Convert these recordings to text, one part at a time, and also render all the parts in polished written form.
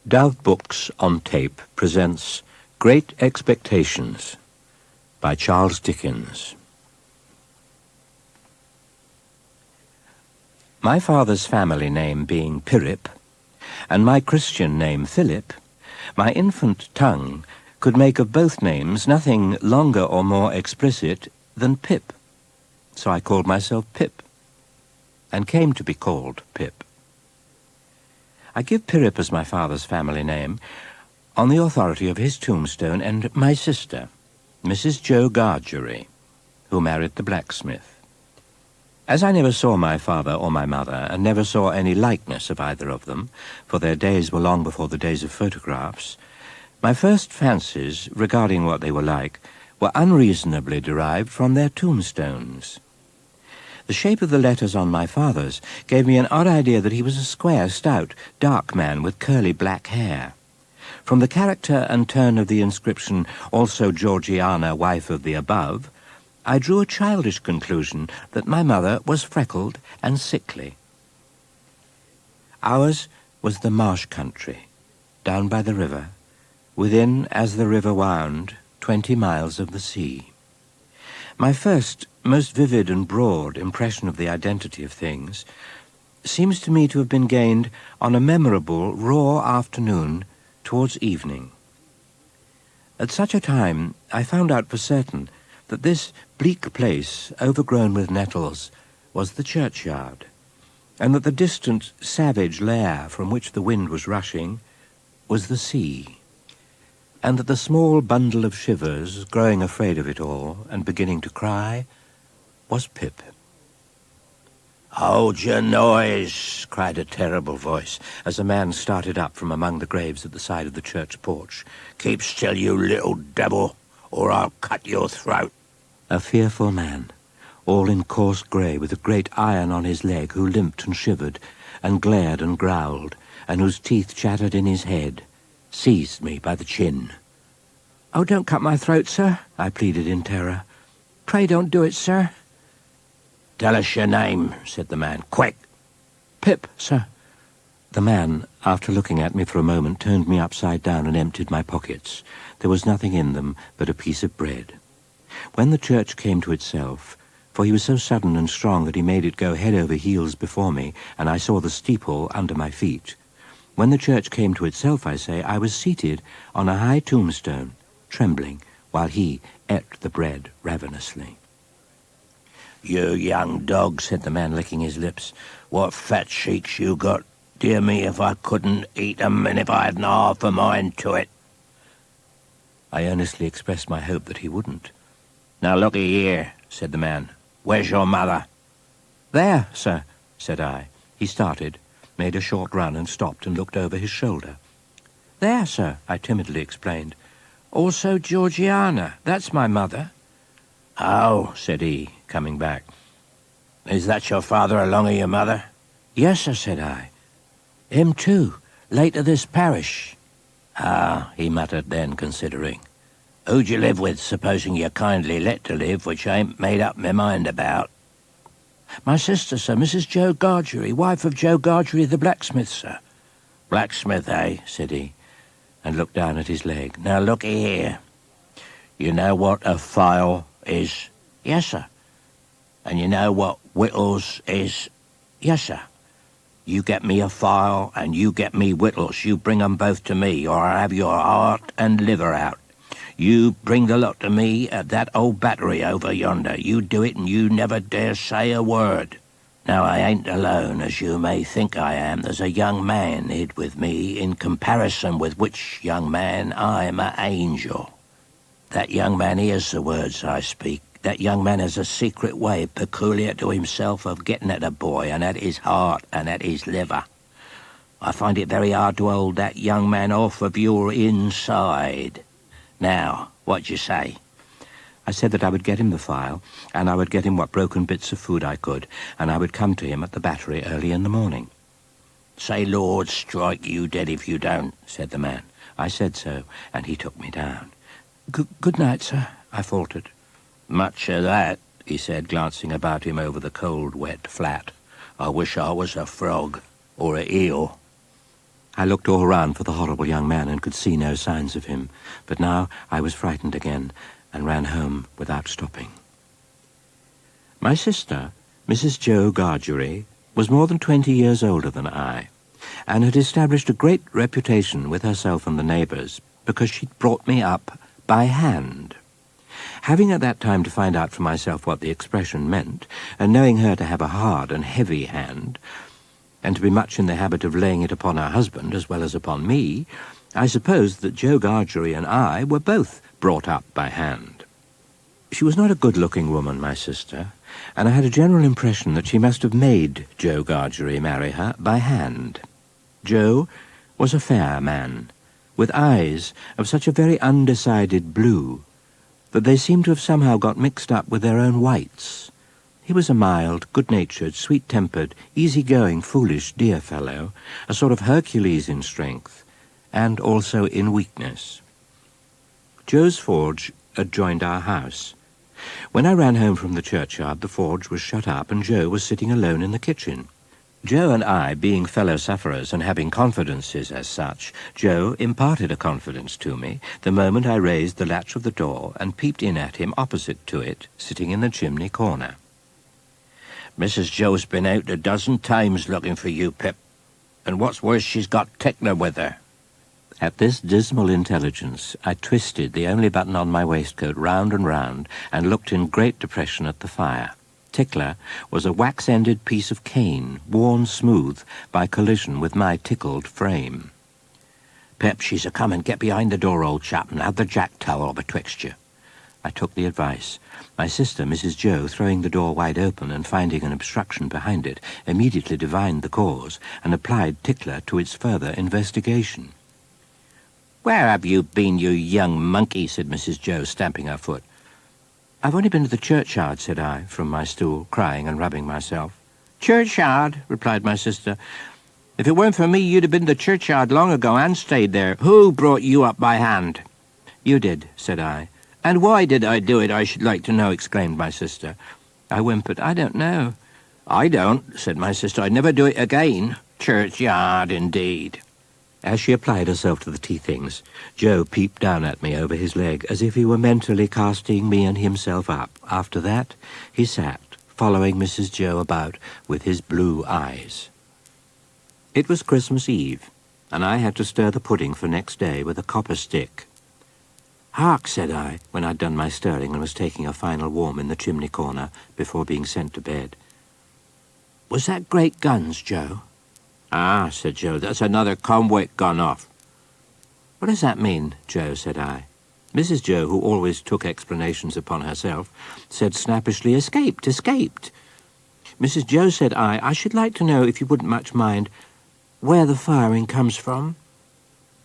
Dove Books on Tape presents Great Expectations by Charles Dickens. My father's family name being Pirrip, and my Christian name Philip, my infant tongue could make of both names nothing longer or more explicit than Pip. So I called myself Pip, and came to be called Pip. I give Pirrip as my father's family name on the authority of his tombstone and my sister, Mrs. Joe Gargery, who married the blacksmith. As I never saw my father or my mother, and never saw any likeness of either of them, for their days were long before the days of photographs, my first fancies regarding what they were like were unreasonably derived from their tombstones. The shape of the letters on my father's gave me an odd idea that he was a square, stout, dark man with curly black hair. From the character and turn of the inscription, also Georgiana, wife of the above, I drew a childish conclusion that my mother was freckled and sickly. Ours was the marsh country, down by the river, within, as the river wound, 20 miles of the sea. My first, most vivid and broad impression of the identity of things seems to me to have been gained on a memorable, raw afternoon towards evening. At such a time I found out for certain that this bleak place, overgrown with nettles, was the churchyard, and that the distant, savage lair from which the wind was rushing was the sea, and that the small bundle of shivers, growing afraid of it all and beginning to cry, was Pip. "Hold your noise!" cried a terrible voice, as a man started up from among the graves at the side of the church porch. "Keep still, you little devil, or I'll cut your throat." A fearful man, all in coarse grey, with a great iron on his leg, who limped and shivered, and glared and growled, and whose teeth chattered in his head, seized me by the chin. "Oh, don't cut my throat, sir," I pleaded in terror. "Pray don't do it, sir." "Tell us your name," said the man. "Quick!" "Pip, sir." The man, after looking at me for a moment, turned me upside down and emptied my pockets. There was nothing in them but a piece of bread. When the church came to itself, for he was so sudden and strong that he made it go head over heels before me, and I saw the steeple under my feet. When the church came to itself, I say, I was seated on a high tombstone, trembling, while he ate the bread ravenously. "You young dog," said the man, licking his lips, "what fat cheeks you got. Dear me, if I couldn't eat 'em, and if I hadn't half a mind to it." I earnestly expressed my hope that he wouldn't. "Now looky here," said the man. "Where's your mother?" "There, sir," said I. He started, made a short run, and stopped and looked over his shoulder. "There, sir," I timidly explained. "Also Georgiana, that's my mother." "Oh," said he, coming back. "Is that your father along of your mother?" "Yes, sir," said I. "Him too, late of this parish." "Ah," he muttered then, considering. "Who'd you live with, supposing you're kindly let to live, which I ain't made up my mind about?" "My sister, sir, Mrs. Joe Gargery, wife of Joe Gargery the blacksmith, sir." "Blacksmith, eh?" said he, and looked down at his leg. "Now looky here. You know what a file is?" "Yes, sir." "And you know what whittles is?" "Yes, sir." "You get me a file, and you get me whittles. You bring 'em both to me, or I'll have your heart and liver out. You bring the lot to me at that old battery over yonder. You do it, and you never dare say a word. Now, I ain't alone, as you may think I am. There's a young man hid with me, in comparison with which young man I'm a angel. That young man hears the words I speak. That young man has a secret way peculiar to himself of getting at a boy, and at his heart, and at his liver. I find it very hard to hold that young man off of your inside. Now, what d'ye say?" I said that I would get him the file, and I would get him what broken bits of food I could, and I would come to him at the battery early in the morning. "Say, Lord strike you dead if you don't," said the man. I said so, and he took me down. Good night, sir," I faltered. "Much of that," he said, glancing about him over the cold, wet flat. "I wish I was a frog, or a eel." I looked all round for the horrible young man and could see no signs of him, but now I was frightened again and ran home without stopping. My sister, Mrs. Jo Gargery, was more than 20 years older than I, and had established a great reputation with herself and the neighbours because she'd brought me up by hand. Having at that time to find out for myself what the expression meant, and knowing her to have a hard and heavy hand, and to be much in the habit of laying it upon her husband as well as upon me, I supposed that Jo Gargery and I were both brought up by hand. She was not a good-looking woman, my sister, and I had a general impression that she must have made Jo Gargery marry her by hand. Jo was a fair man, with eyes of such a very undecided blue that they seemed to have somehow got mixed up with their own whites. He was a mild, good-natured, sweet-tempered, easy-going, foolish, dear fellow, a sort of Hercules in strength, and also in weakness. Jo's forge adjoined our house. When I ran home from the churchyard, the forge was shut up, and Jo was sitting alone in the kitchen. Jo and I, being fellow-sufferers and having confidences as such, Jo imparted a confidence to me the moment I raised the latch of the door and peeped in at him opposite to it, sitting in the chimney corner. "Mrs. Jo's been out a dozen times looking for you, Pip, and what's worse, she's got Tickler with her." At this dismal intelligence, I twisted the only button on my waistcoat round and round and looked in great depression at the fire. Tickler was a wax-ended piece of cane, worn smooth by collision with my tickled frame. "Pip, she's a-come, and get behind the door, old chap, and have the jack-towel betwixt you." I took the advice. My sister, Mrs. Jo, throwing the door wide open and finding an obstruction behind it, immediately divined the cause and applied Tickler to its further investigation. "Where have you been, you young monkey?" said Mrs. Jo, stamping her foot. "I've only been to the churchyard," said I, from my stool, crying and rubbing myself. "Churchyard?" replied my sister. "If it weren't for me, you'd have been to the churchyard long ago and stayed there. Who brought you up by hand?" "You did," said I. "And why did I do it, I should like to know?" exclaimed my sister. I whimpered, "I don't know." "I don't," said my sister. "I'd never do it again. Churchyard, indeed." As she applied herself to the tea things, Jo peeped down at me over his leg as if he were mentally casting me and himself up. After that, he sat, following Mrs. Jo about with his blue eyes. It was Christmas Eve, and I had to stir the pudding for next day with a copper stick. "Hark," said I, when I'd done my stirring and was taking a final warm in the chimney corner before being sent to bed. "Was that great guns, Jo?" "Ah," said Jo, "that's another convict gone off." "What does that mean, Jo?" said I. Mrs. Jo, who always took explanations upon herself, said snappishly, "Escaped, escaped." "Mrs. Jo," said I should like to know, if you wouldn't much mind, where the firing comes from."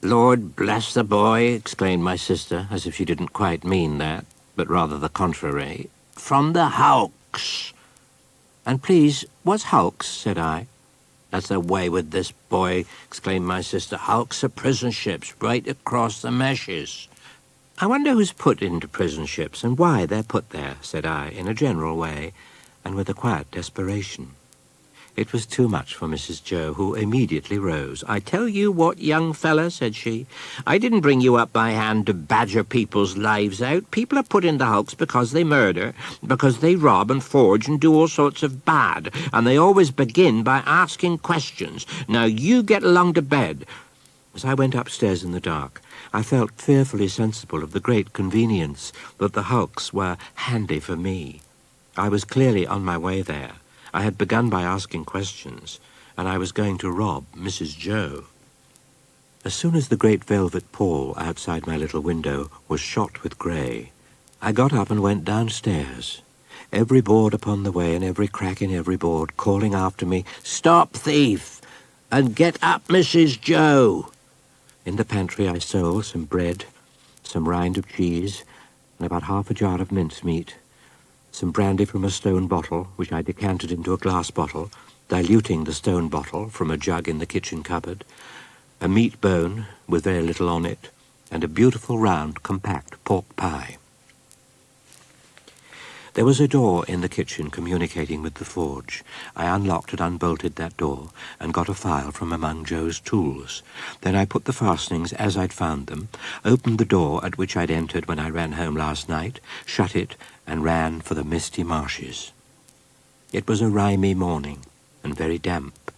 "Lord bless the boy," exclaimed my sister, as if she didn't quite mean that, but rather the contrary. "From the hulks." "And please, what's hulks?" said I. "That's the way with this boy," exclaimed my sister. "Hulks are prison ships right across the meshes." "I wonder who's put into prison ships and why they're put there," said I, in a general way, and with a quiet desperation. It was too much for Mrs. Jo, who immediately rose. "I tell you what, young fella," said she, "I didn't bring you up by hand to badger people's lives out. People are put in the hulks because they murder, because they rob and forge and do all sorts of bad, and they always begin by asking questions. Now you get along to bed." As I went upstairs in the dark, I felt fearfully sensible of the great convenience that the hulks were handy for me. I was clearly on my way there. I had begun by asking questions, and I was going to rob Mrs. Jo. As soon as the great velvet pall outside my little window was shot with grey, I got up and went downstairs, every board upon the way and every crack in every board calling after me, "Stop, thief, and get up Mrs. Jo." In the pantry I stole some bread, some rind of cheese, and about half a jar of mincemeat, some brandy from a stone bottle, which I decanted into a glass bottle, diluting the stone bottle from a jug in the kitchen cupboard, a meat bone with very little on it, and a beautiful round, compact pork pie. There was a door in the kitchen communicating with the forge. I unlocked and unbolted that door and got a file from among Joe's tools. Then I put the fastenings as I'd found them, opened the door at which I'd entered when I ran home last night, shut it, and ran for the misty marshes. It was a rimy morning and very damp.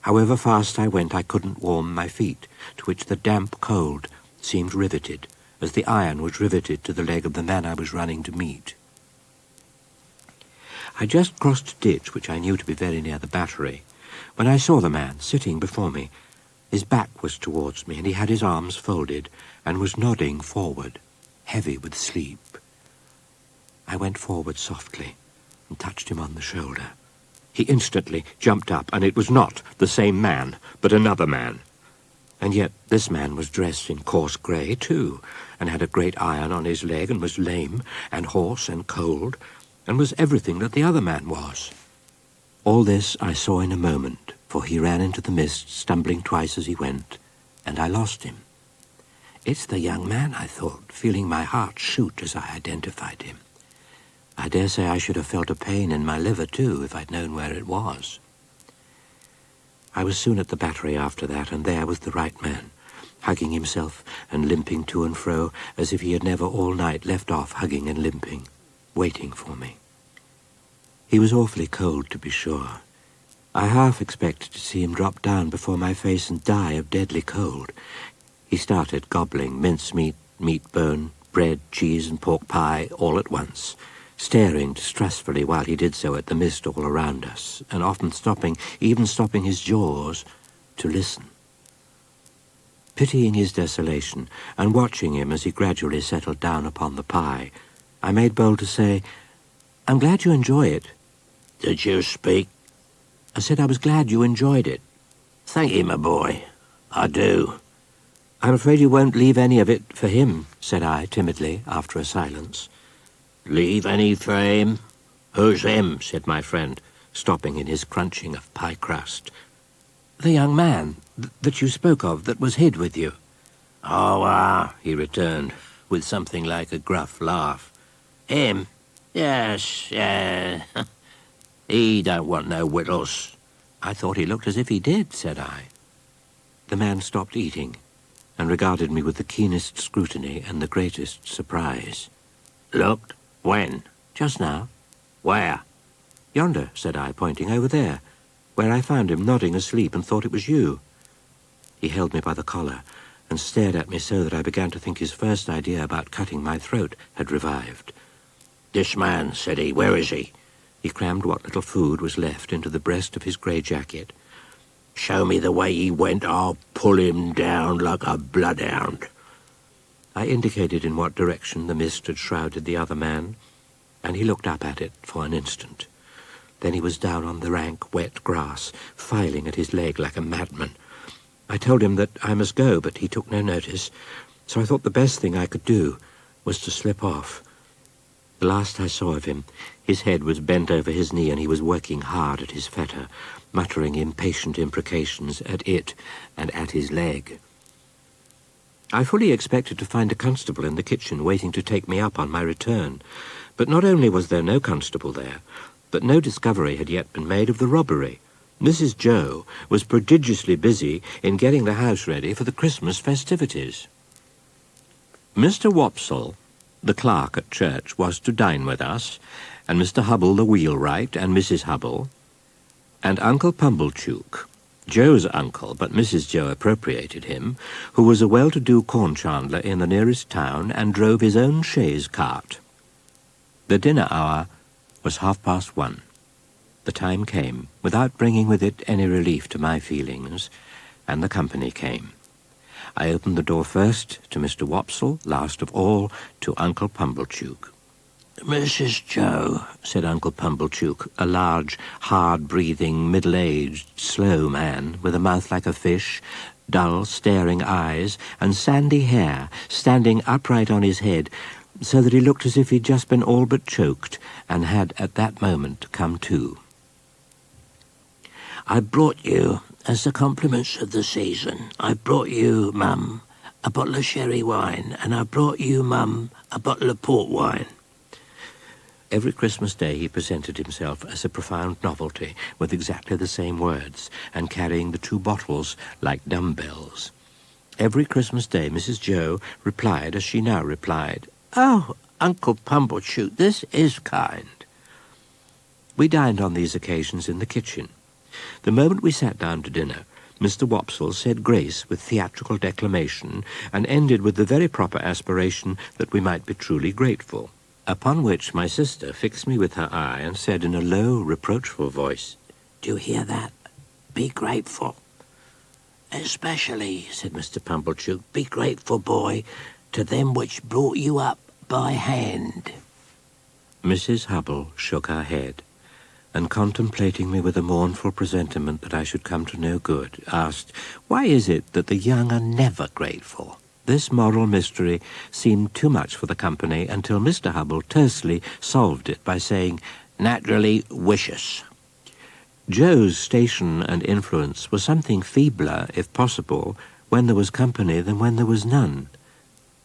However fast I went, I couldn't warm my feet, to which the damp cold seemed riveted, as the iron was riveted to the leg of the man I was running to meet. I just crossed a ditch which I knew to be very near the battery, when I saw the man sitting before me. His back was towards me, and he had his arms folded, and was nodding forward, heavy with sleep. I went forward softly, and touched him on the shoulder. He instantly jumped up, and it was not the same man, but another man. And yet this man was dressed in coarse grey, too, and had a great iron on his leg, and was lame, and hoarse, and cold, and was everything that the other man was. All this I saw in a moment, for he ran into the mist, stumbling twice as he went, and I lost him. It's the young man, I thought, feeling my heart shoot as I identified him. I dare say I should have felt a pain in my liver, too, if I'd known where it was. I was soon at the battery after that, and there was the right man, hugging himself and limping to and fro, as if he had never all night left off hugging and limping, waiting for me. He was awfully cold, to be sure. I half expected to see him drop down before my face and die of deadly cold. He started gobbling mincemeat, meat bone, bread, cheese, and pork pie all at once, staring distrustfully while he did so at the mist all around us, and often even stopping his jaws to listen. Pitying his desolation, and watching him as he gradually settled down upon the pie, I made bold to say, "I'm glad you enjoy it." Did you speak? I said I was glad you enjoyed it. Thank you, my boy. I do. I'm afraid you won't leave any of it for him, said I timidly, after a silence. Leave any for him? Who's him? Said my friend, stopping in his crunching of pie crust. The young man that you spoke of that was hid with you. Oh, he returned, with something like a gruff laugh. Him? Yes, yeah. He don't want no whittles. I thought he looked as if he did, said I. The man stopped eating, and regarded me with the keenest scrutiny and the greatest surprise. Looked? When? Just now. Where? Yonder, said I, pointing over there, where I found him nodding asleep and thought it was you. He held me by the collar and stared at me so that I began to think his first idea about cutting my throat had revived. This man, said he, where is he? He crammed what little food was left into the breast of his grey jacket. Show me the way he went, I'll pull him down like a bloodhound. I indicated in what direction the mist had shrouded the other man, and he looked up at it for an instant. Then he was down on the rank, wet grass, filing at his leg like a madman. I told him that I must go, but he took no notice, so I thought the best thing I could do was to slip off. The last I saw of him, his head was bent over his knee, and he was working hard at his fetter, muttering impatient imprecations at it and at his leg. I fully expected to find a constable in the kitchen waiting to take me up on my return, but not only was there no constable there, but no discovery had yet been made of the robbery. Mrs. Joe was prodigiously busy in getting the house ready for the Christmas festivities. Mr. Wopsle, the clerk at church, was to dine with us, and Mr. Hubble the wheelwright and Mrs. Hubble, and Uncle Pumblechook, Joe's uncle, but Mrs. Joe appropriated him, who was a well-to-do corn chandler in the nearest town and drove his own chaise cart. The dinner hour was 1:30. The time came, without bringing with it any relief to my feelings, and the company came. I opened the door first to Mr. Wopsle, last of all to Uncle Pumblechook. Mrs. Joe, said Uncle Pumblechook, a large, hard-breathing, middle-aged, slow man, with a mouth like a fish, dull, staring eyes, and sandy hair, standing upright on his head, so that he looked as if he'd just been all but choked, and had at that moment come to. I brought you, as the compliments of the season, I brought you, Mum, a bottle of sherry wine, and I brought you, Mum, a bottle of port wine. Every Christmas Day he presented himself as a profound novelty, with exactly the same words, and carrying the 2 bottles like dumbbells. Every Christmas Day Mrs. Joe replied as she now replied, "Oh, Uncle Pumblechook, this is kind." We dined on these occasions in the kitchen. The moment we sat down to dinner, Mr. Wopsle said grace with theatrical declamation, and ended with the very proper aspiration that we might be truly grateful. Upon which my sister fixed me with her eye and said in a low, reproachful voice, "Do you hear that? Be grateful." "Especially," said Mr. Pumblechook, "be grateful, boy, to them which brought you up by hand." Mrs. Hubble shook her head, and contemplating me with a mournful presentiment that I should come to no good, asked, "Why is it that the young are never grateful?" This moral mystery seemed too much for the company until Mr. Hubble tersely solved it by saying, "Naturally wicious." Joe's station and influence were something feebler, if possible, when there was company than when there was none.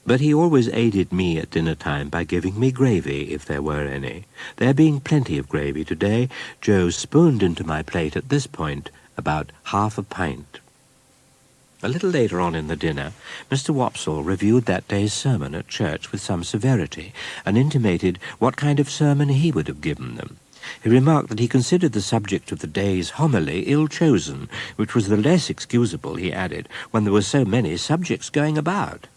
But he always aided me at dinner-time by giving me gravy, if there were any. There being plenty of gravy today, Joe spooned into my plate at this point about half a pint. A little later on in the dinner, Mr. Wopsle reviewed that day's sermon at church with some severity, and intimated what kind of sermon he would have given them. He remarked that he considered the subject of the day's homily ill-chosen, which was the less excusable, he added, when there were so many subjects going about.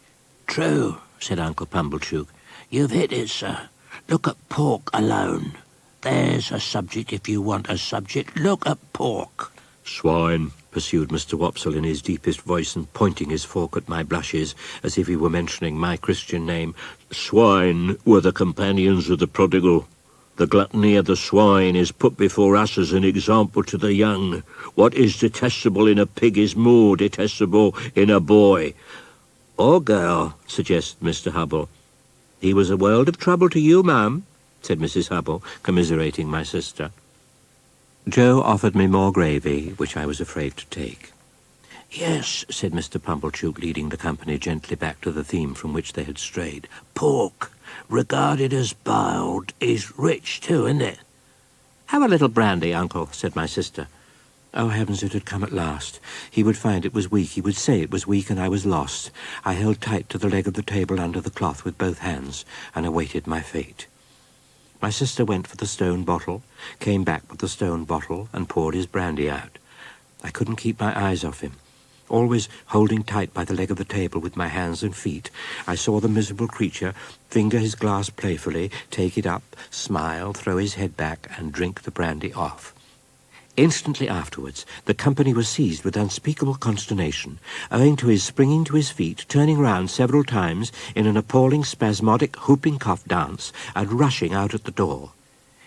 "True," said Uncle Pumblechook. "You've hit it, sir. Look at pork alone. There's a subject if you want a subject. Look at pork." "Swine," pursued Mr. Wopsle in his deepest voice, and pointing his fork at my blushes, as if he were mentioning my Christian name. "Swine were the companions of the prodigal. The gluttony of the swine is put before us as an example to the young. What is detestable in a pig is more detestable in a boy." "Or girl," suggested Mr. Hubble. "He was a world of trouble to you, ma'am," said Mrs. Hubble, commiserating my sister. Joe offered me more gravy, which I was afraid to take. "Yes," said Mr. Pumblechook, leading the company gently back to the theme from which they had strayed. "Pork, regarded as biled, is rich too, isn't it?" "Have a little brandy, Uncle," said my sister. Oh, heavens, it had come at last. He would find it was weak. He would say it was weak, and I was lost. I held tight to the leg of the table under the cloth with both hands, and awaited my fate. My sister went for the stone bottle, came back with the stone bottle, and poured his brandy out. I couldn't keep my eyes off him. Always holding tight by the leg of the table with my hands and feet, I saw the miserable creature finger his glass playfully, take it up, smile, throw his head back, and drink the brandy off. Instantly afterwards, the company was seized with unspeakable consternation, owing to his springing to his feet, turning round several times in an appalling spasmodic whooping cough dance, and rushing out at the door.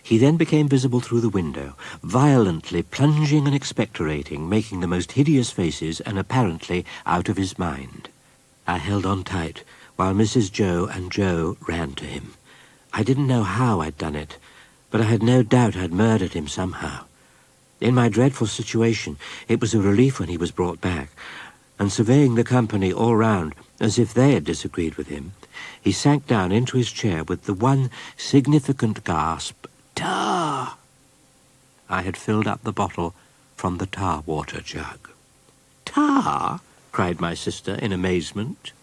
He then became visible through the window, violently plunging and expectorating, making the most hideous faces, and apparently out of his mind. I held on tight, while Mrs. Joe and Joe ran to him. I didn't know how I'd done it, but I had no doubt I'd murdered him somehow. In my dreadful situation, it was a relief when he was brought back, and surveying the company all round, as if they had disagreed with him, he sank down into his chair with the one significant gasp, "Tar!" I had filled up the bottle from the tar water jug. "Tar?" cried my sister in amazement.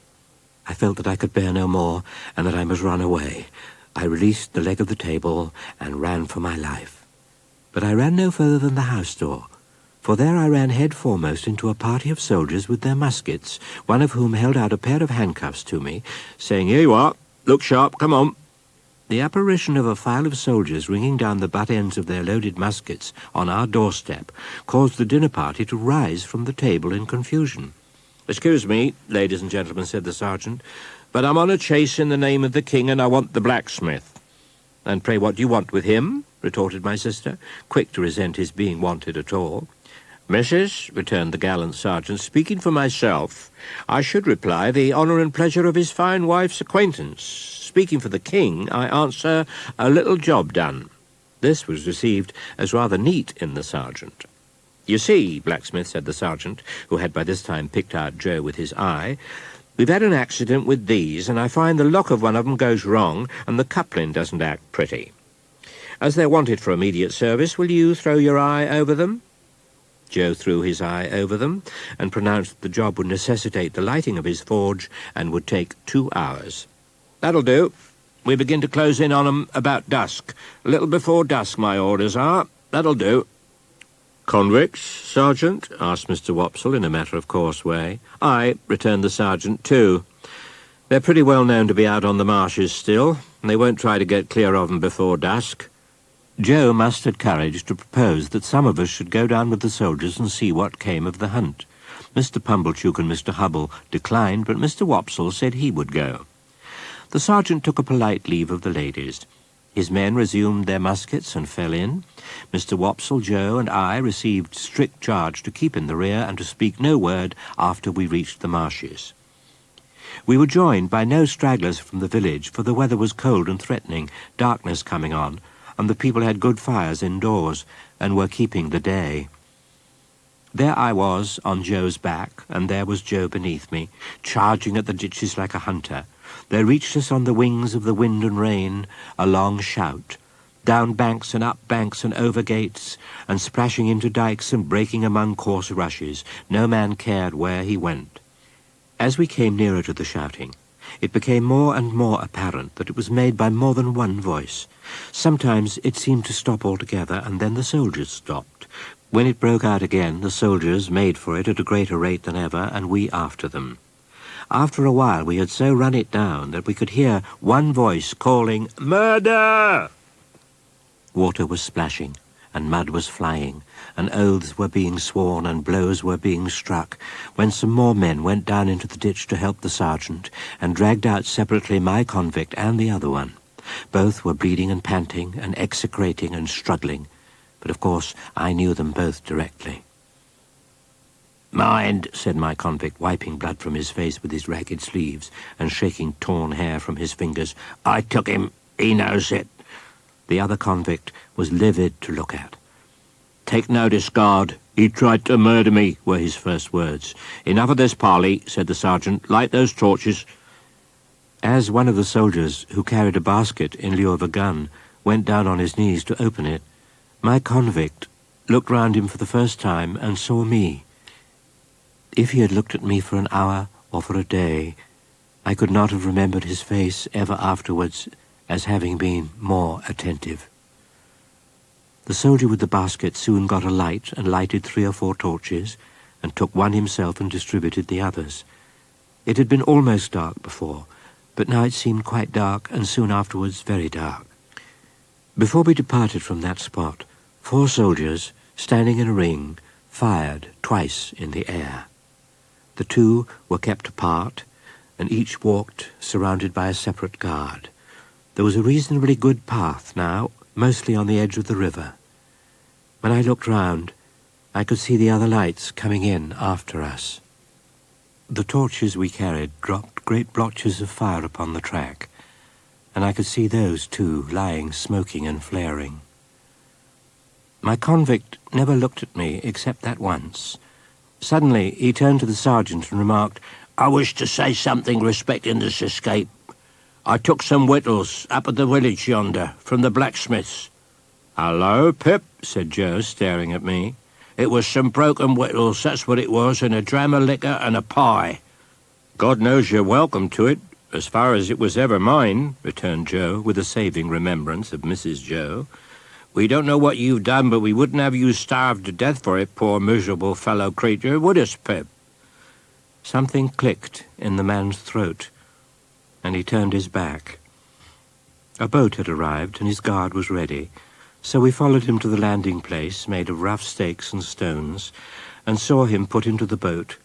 I felt that I could bear no more, and that I must run away. I released the leg of the table and ran for my life. But I ran no further than the house door, for there I ran head foremost into a party of soldiers with their muskets, one of whom held out a pair of handcuffs to me, saying, "Here you are, look sharp, come on." The apparition of a file of soldiers ringing down the butt ends of their loaded muskets on our doorstep caused the dinner party to rise from the table in confusion. "Excuse me, ladies and gentlemen," said the sergeant, "but I'm on a chase in the name of the king, and I want the blacksmith." "And pray what do you want with him?" retorted my sister, quick to resent his being wanted at all. "Missus," returned the gallant sergeant, "speaking for myself, I should reply the honour and pleasure of his fine wife's acquaintance. Speaking for the king, I answer a little job done." This was received as rather neat in the sergeant. "You see, blacksmith," said the sergeant, who had by this time picked out Joe with his eye, "we've had an accident with these, and I find the lock of one of 'em goes wrong, and the coupling doesn't act pretty. As they're wanted for immediate service, will you throw your eye over them?" Joe threw his eye over them and pronounced that the job would necessitate the lighting of his forge and would take 2 hours. "That'll do. We begin to close in on 'em about dusk. A little before dusk, my orders are. That'll do." "Convicts, Sergeant?" asked Mr. Wopsle in a matter-of-course way. "Aye," returned the sergeant, "too. They're pretty well known to be out on the marshes still, and they won't try to get clear of 'em before dusk." Joe mustered courage to propose that some of us should go down with the soldiers and see what came of the hunt. Mr. Pumblechook and Mr. Hubble declined, but Mr. Wopsle said he would go. The sergeant took a polite leave of the ladies. His men resumed their muskets and fell in. Mr. Wopsle, Joe, and I received strict charge to keep in the rear and to speak no word after we reached the marshes. We were joined by no stragglers from the village, for the weather was cold and threatening, darkness coming on, and the people had good fires indoors and were keeping the day. There I was on Joe's back, and there was Joe beneath me, charging at the ditches like a hunter. There reached us on the wings of the wind and rain a long shout, down banks and up banks and over gates, and splashing into dikes and breaking among coarse rushes. No man cared where he went. As we came nearer to the shouting, it became more and more apparent that it was made by more than one voice. Sometimes it seemed to stop altogether, and then the soldiers stopped. When it broke out again, the soldiers made for it at a greater rate than ever, and we after them. After a while we had so run it down that we could hear one voice calling, "Murder!" Water was splashing, and mud was flying, and oaths were being sworn, and blows were being struck, when some more men went down into the ditch to help the sergeant, and dragged out separately my convict and the other one. Both were bleeding and panting, and execrating and struggling, but of course I knew them both directly. "Mind," said my convict, wiping blood from his face with his ragged sleeves, and shaking torn hair from his fingers. "I took him. He knows it." The other convict was livid to look at. "Take notice, guard. He tried to murder me," were his first words. "Enough of this parley," said the sergeant. "Light those torches." As one of the soldiers, who carried a basket in lieu of a gun, went down on his knees to open it, my convict looked round him for the first time and saw me. If he had looked at me for an hour or for a day, I could not have remembered his face ever afterwards as having been more attentive. The soldier with the basket soon got a light and lighted 3 or 4 torches, and took one himself and distributed the others. It had been almost dark before, but now it seemed quite dark, and soon afterwards very dark. Before we departed from that spot, 4 soldiers, standing in a ring, fired twice in the air. The 2 were kept apart, and each walked surrounded by a separate guard. There was a reasonably good path now, mostly on the edge of the river. When I looked round, I could see the other lights coming in after us. The torches we carried dropped great blotches of fire upon the track, and I could see those too lying smoking and flaring. My convict never looked at me except that once. Suddenly he turned to the sergeant and remarked, "I wish to say something respecting this escape. I took some victuals up at the village yonder, from the blacksmith's." "Hallo, Pip," said Joe, staring at me. "It was some broken victuals, that's what it was, and a dram of liquor and a pie." "God knows you're welcome to it, as far as it was ever mine," returned Joe, with a saving remembrance of Mrs. Joe. "We don't know what you've done, but we wouldn't have you starved to death for it, poor miserable fellow creature, would us, Pip?" Something clicked in the man's throat, and he turned his back. A boat had arrived, and his guard was ready, so we followed him to the landing place, made of rough stakes and stones, and saw him put into the boat,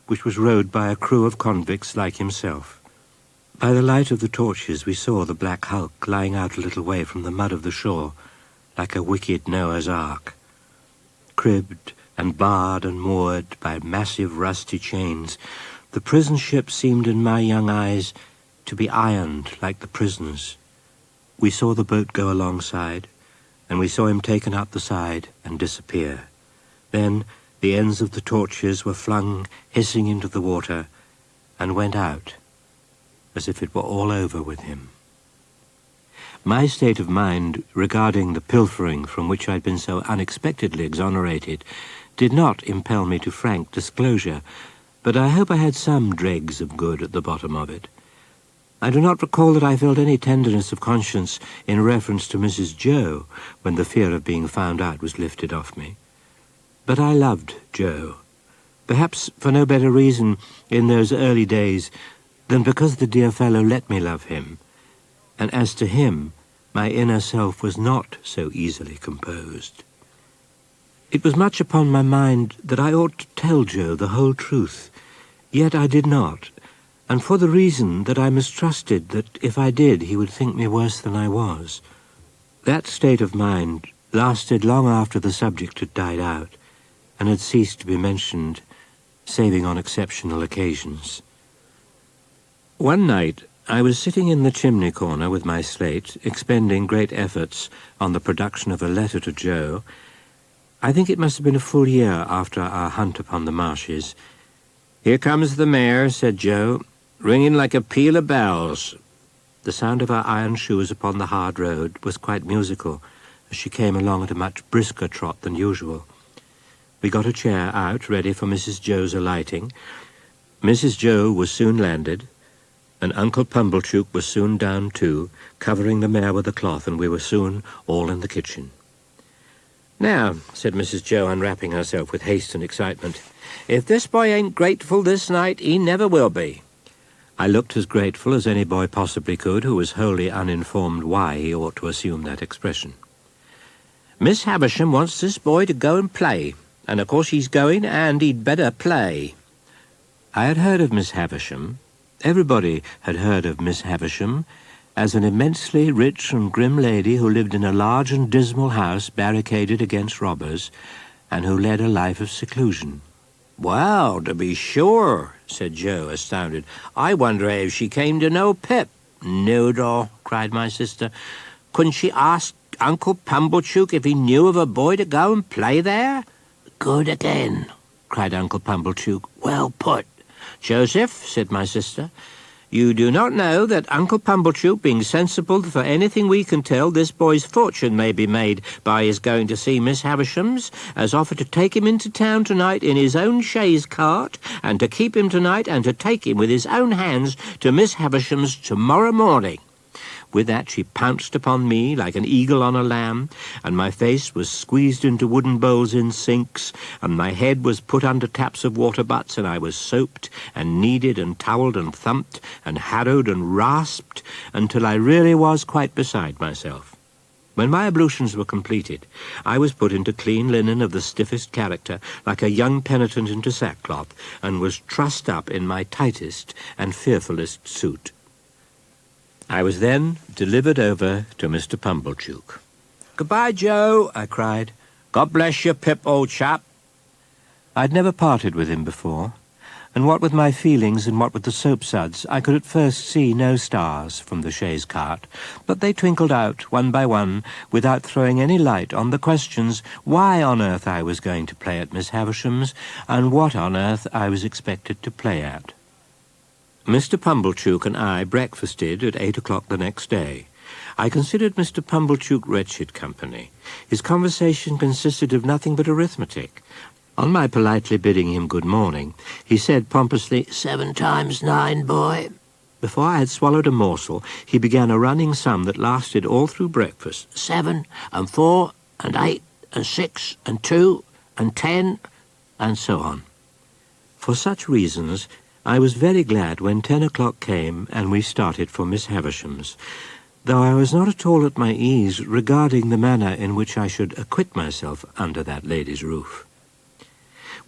which was rowed by a crew of convicts like himself. By the light of the torches we saw the black hulk lying out a little way from the mud of the shore, like a wicked Noah's Ark. Cribbed and barred and moored by massive rusty chains, the prison ship seemed in my young eyes to be ironed like the prisoners. We saw the boat go alongside, and we saw him taken up the side and disappear. Then the ends of the torches were flung hissing into the water and went out as if it were all over with him. My state of mind regarding the pilfering from which I'd been so unexpectedly exonerated did not impel me to frank disclosure, but I hope I had some dregs of good at the bottom of it. I do not recall that I felt any tenderness of conscience in reference to Mrs. Joe when the fear of being found out was lifted off me. But I loved Joe, perhaps for no better reason in those early days than because the dear fellow let me love him, and as to him, my inner self was not so easily composed. It was much upon my mind that I ought to tell Joe the whole truth, yet I did not, and for the reason that I mistrusted that if I did he would think me worse than I was. That state of mind lasted long after the subject had died out, and had ceased to be mentioned, saving on exceptional occasions. One night I was sitting in the chimney corner with my slate, expending great efforts on the production of a letter to Joe. I think it must have been a full year after our hunt upon the marshes. "Here comes the mare," said Joe, "ringing like a peal of bells." The sound of our iron shoes upon the hard road was quite musical, as she came along at a much brisker trot than usual. We got a chair out, ready for Mrs. Joe's alighting. Mrs. Joe was soon landed, and Uncle Pumblechook was soon down too, covering the mare with a cloth, and we were soon all in the kitchen. "Now," said Mrs. Joe, unwrapping herself with haste and excitement, "if this boy ain't grateful this night, he never will be." I looked as grateful as any boy possibly could who was wholly uninformed why he ought to assume that expression. "Miss Havisham wants this boy to go and play, and of course he's going, and he'd better play." I had heard of Miss Havisham. Everybody had heard of Miss Havisham as an immensely rich and grim lady who lived in a large and dismal house barricaded against robbers, and who led a life of seclusion. "Well, to be sure," said Joe, astounded. "I wonder if she came to know Pip." "Noodle," cried my sister. "Couldn't she ask Uncle Pumblechook if he knew of a boy to go and play there?" "Good again," cried Uncle Pumblechook. "Well put." "Joseph," said my sister, "you do not know that Uncle Pumblechook, being sensible that for anything we can tell this boy's fortune may be made by his going to see Miss Havisham's, has offered to take him into town tonight in his own chaise cart, and to keep him tonight, and to take him with his own hands to Miss Havisham's tomorrow morning." With that she pounced upon me like an eagle on a lamb, and my face was squeezed into wooden bowls in sinks, and my head was put under taps of water butts, and I was soaped and kneaded and towelled and thumped and harrowed and rasped until I really was quite beside myself. When my ablutions were completed, I was put into clean linen of the stiffest character, like a young penitent into sackcloth, and was trussed up in my tightest and fearfullest suit. I was then delivered over to Mr. Pumblechook. "Goodbye, Joe," I cried. "God bless you, Pip, old chap." I'd never parted with him before, and what with my feelings and what with the soapsuds, I could at first see no stars from the chaise cart, but they twinkled out one by one without throwing any light on the questions why on earth I was going to play at Miss Havisham's and what on earth I was expected to play at. Mr. Pumblechook and I breakfasted at 8 o'clock the next day. I considered Mr. Pumblechook wretched company. His conversation consisted of nothing but arithmetic. On my politely bidding him good morning, he said pompously, "7 times 9, boy." Before I had swallowed a morsel, he began a running sum that lasted all through breakfast. 7 and 4 and 8 and 6 and 2 and 10, and so on. For such reasons, I was very glad when 10 o'clock came and we started for Miss Havisham's, though I was not at all at my ease regarding the manner in which I should acquit myself under that lady's roof.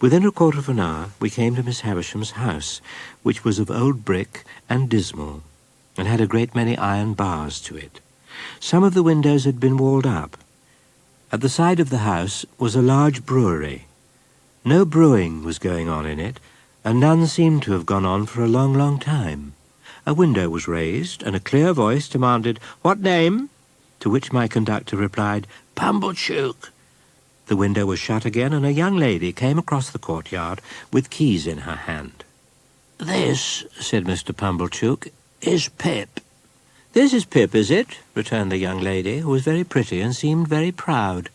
Within a quarter of an hour we came to Miss Havisham's house, which was of old brick and dismal, and had a great many iron bars to it. Some of the windows had been walled up. At the side of the house was a large brewery. No brewing was going on in it, and none seemed to have gone on for a long, long time. A window was raised, and a clear voice demanded, "What name?" To which my conductor replied, "Pumblechook." The window was shut again, and a young lady came across the courtyard with keys in her hand. "This," said Mr. Pumblechook, "is Pip." "This is Pip, is it?" returned the young lady, who was very pretty and seemed very proud.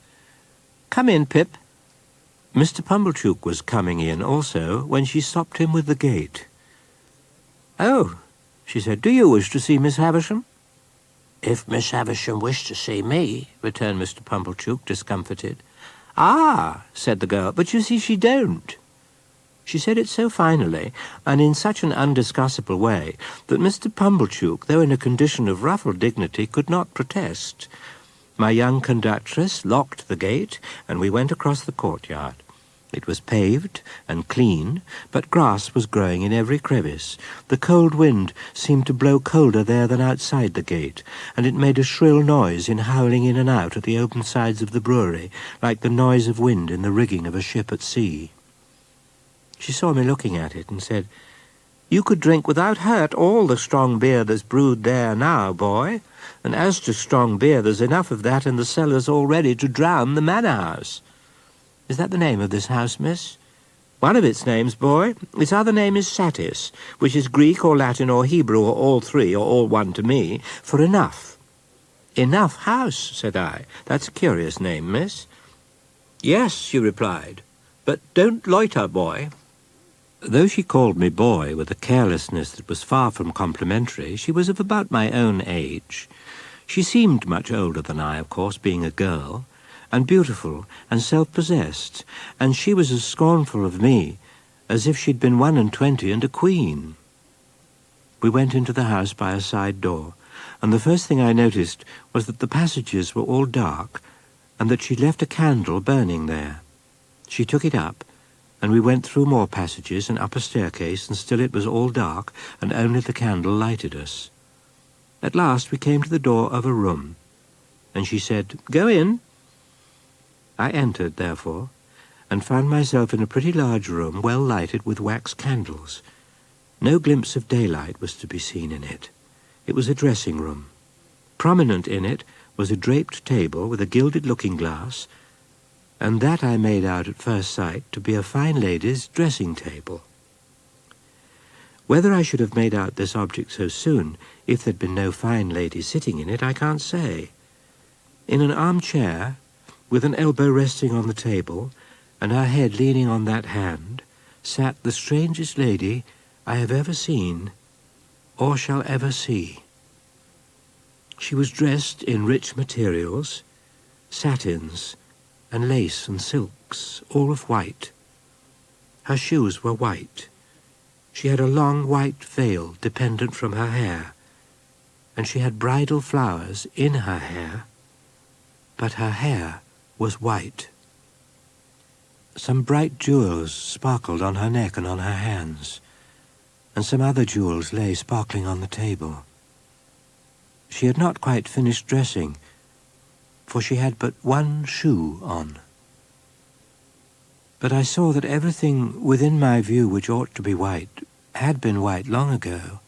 "Come in, Pip." Mr. Pumblechook was coming in also when she stopped him with the gate. "Oh," she said, "do you wish to see Miss Havisham?" "If Miss Havisham wished to see me," returned Mr. Pumblechook, discomfited. "Ah," said the girl, "but you see she don't." She said it so finally, and in such an undiscussable way, that Mr. Pumblechook, though in a condition of ruffled dignity, could not protest. My young conductress locked the gate, and we went across the courtyard. It was paved and clean, but grass was growing in every crevice. The cold wind seemed to blow colder there than outside the gate, and it made a shrill noise in howling in and out at the open sides of the brewery, like the noise of wind in the rigging of a ship at sea. She saw me looking at it and said, "You could drink without hurt all the strong beer that's brewed there now, boy. And as to strong beer, there's enough of that in the cellars already to drown the manor house." "Is that the name of this house, miss?" "One of its names, boy. Its other name is Satis, which is Greek or Latin or Hebrew or all three, or all one to me, for enough." "Enough House," said I. "That's a curious name, miss." "Yes," she replied, "but don't loiter, boy." Though she called me boy with a carelessness that was far from complimentary, she was of about my own age. She seemed much older than I, of course, being a girl, and beautiful and self-possessed, and she was as scornful of me as if she'd been 21 and a queen. We went into the house by a side door, and the first thing I noticed was that the passages were all dark, and that she'd left a candle burning there. She took it up, and we went through more passages and up a staircase, and still it was all dark, and only the candle lighted us. At last we came to the door of a room, and she said, "Go in." I entered, therefore, and found myself in a pretty large room, well lighted with wax candles. No glimpse of daylight was to be seen in it. It was a dressing-room. Prominent in it was a draped table with a gilded looking-glass, and that I made out at first sight to be a fine lady's dressing-table. Whether I should have made out this object so soon if there'd been no fine lady sitting in it, I can't say. In an armchair, with an elbow resting on the table, and her head leaning on that hand, sat the strangest lady I have ever seen, or shall ever see. She was dressed in rich materials, satins, and lace and silks, all of white. Her shoes were white. She had a long white veil dependent from her hair, and she had bridal flowers in her hair, but her hair was white. Some bright jewels sparkled on her neck and on her hands, and some other jewels lay sparkling on the table. She had not quite finished dressing, for she had but one shoe on. But I saw that everything within my view which ought to be white had been white long ago,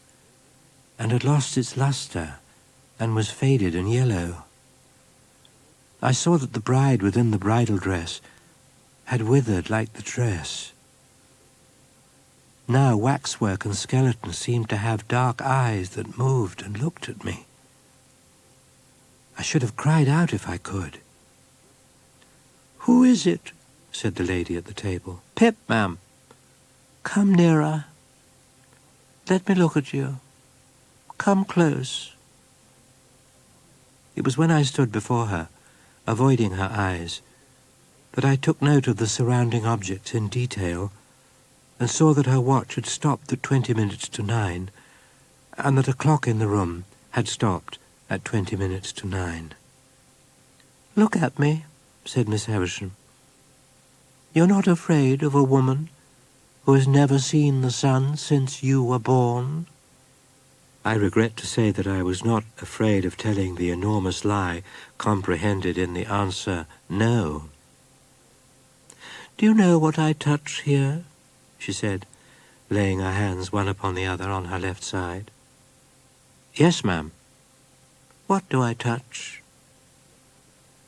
and had lost its lustre, and was faded and yellow. I saw that the bride within the bridal dress had withered like the dress. Now waxwork and skeleton seemed to have dark eyes that moved and looked at me. I should have cried out if I could. "Who is it?" said the lady at the table. "Pip, ma'am." "Come nearer. Let me look at you. Come close." It was when I stood before her, avoiding her eyes, that I took note of the surrounding objects in detail, and saw that her watch had stopped at 20 minutes to 9, and that a clock in the room had stopped at 20 minutes to 9. "Look at me," said Miss Havisham. "You're not afraid of a woman who has never seen the sun since you were born?" I regret to say that I was not afraid of telling the enormous lie comprehended in the answer, no. "Do you know what I touch here?" she said, laying her hands one upon the other on her left side. "Yes, ma'am." "What do I touch?"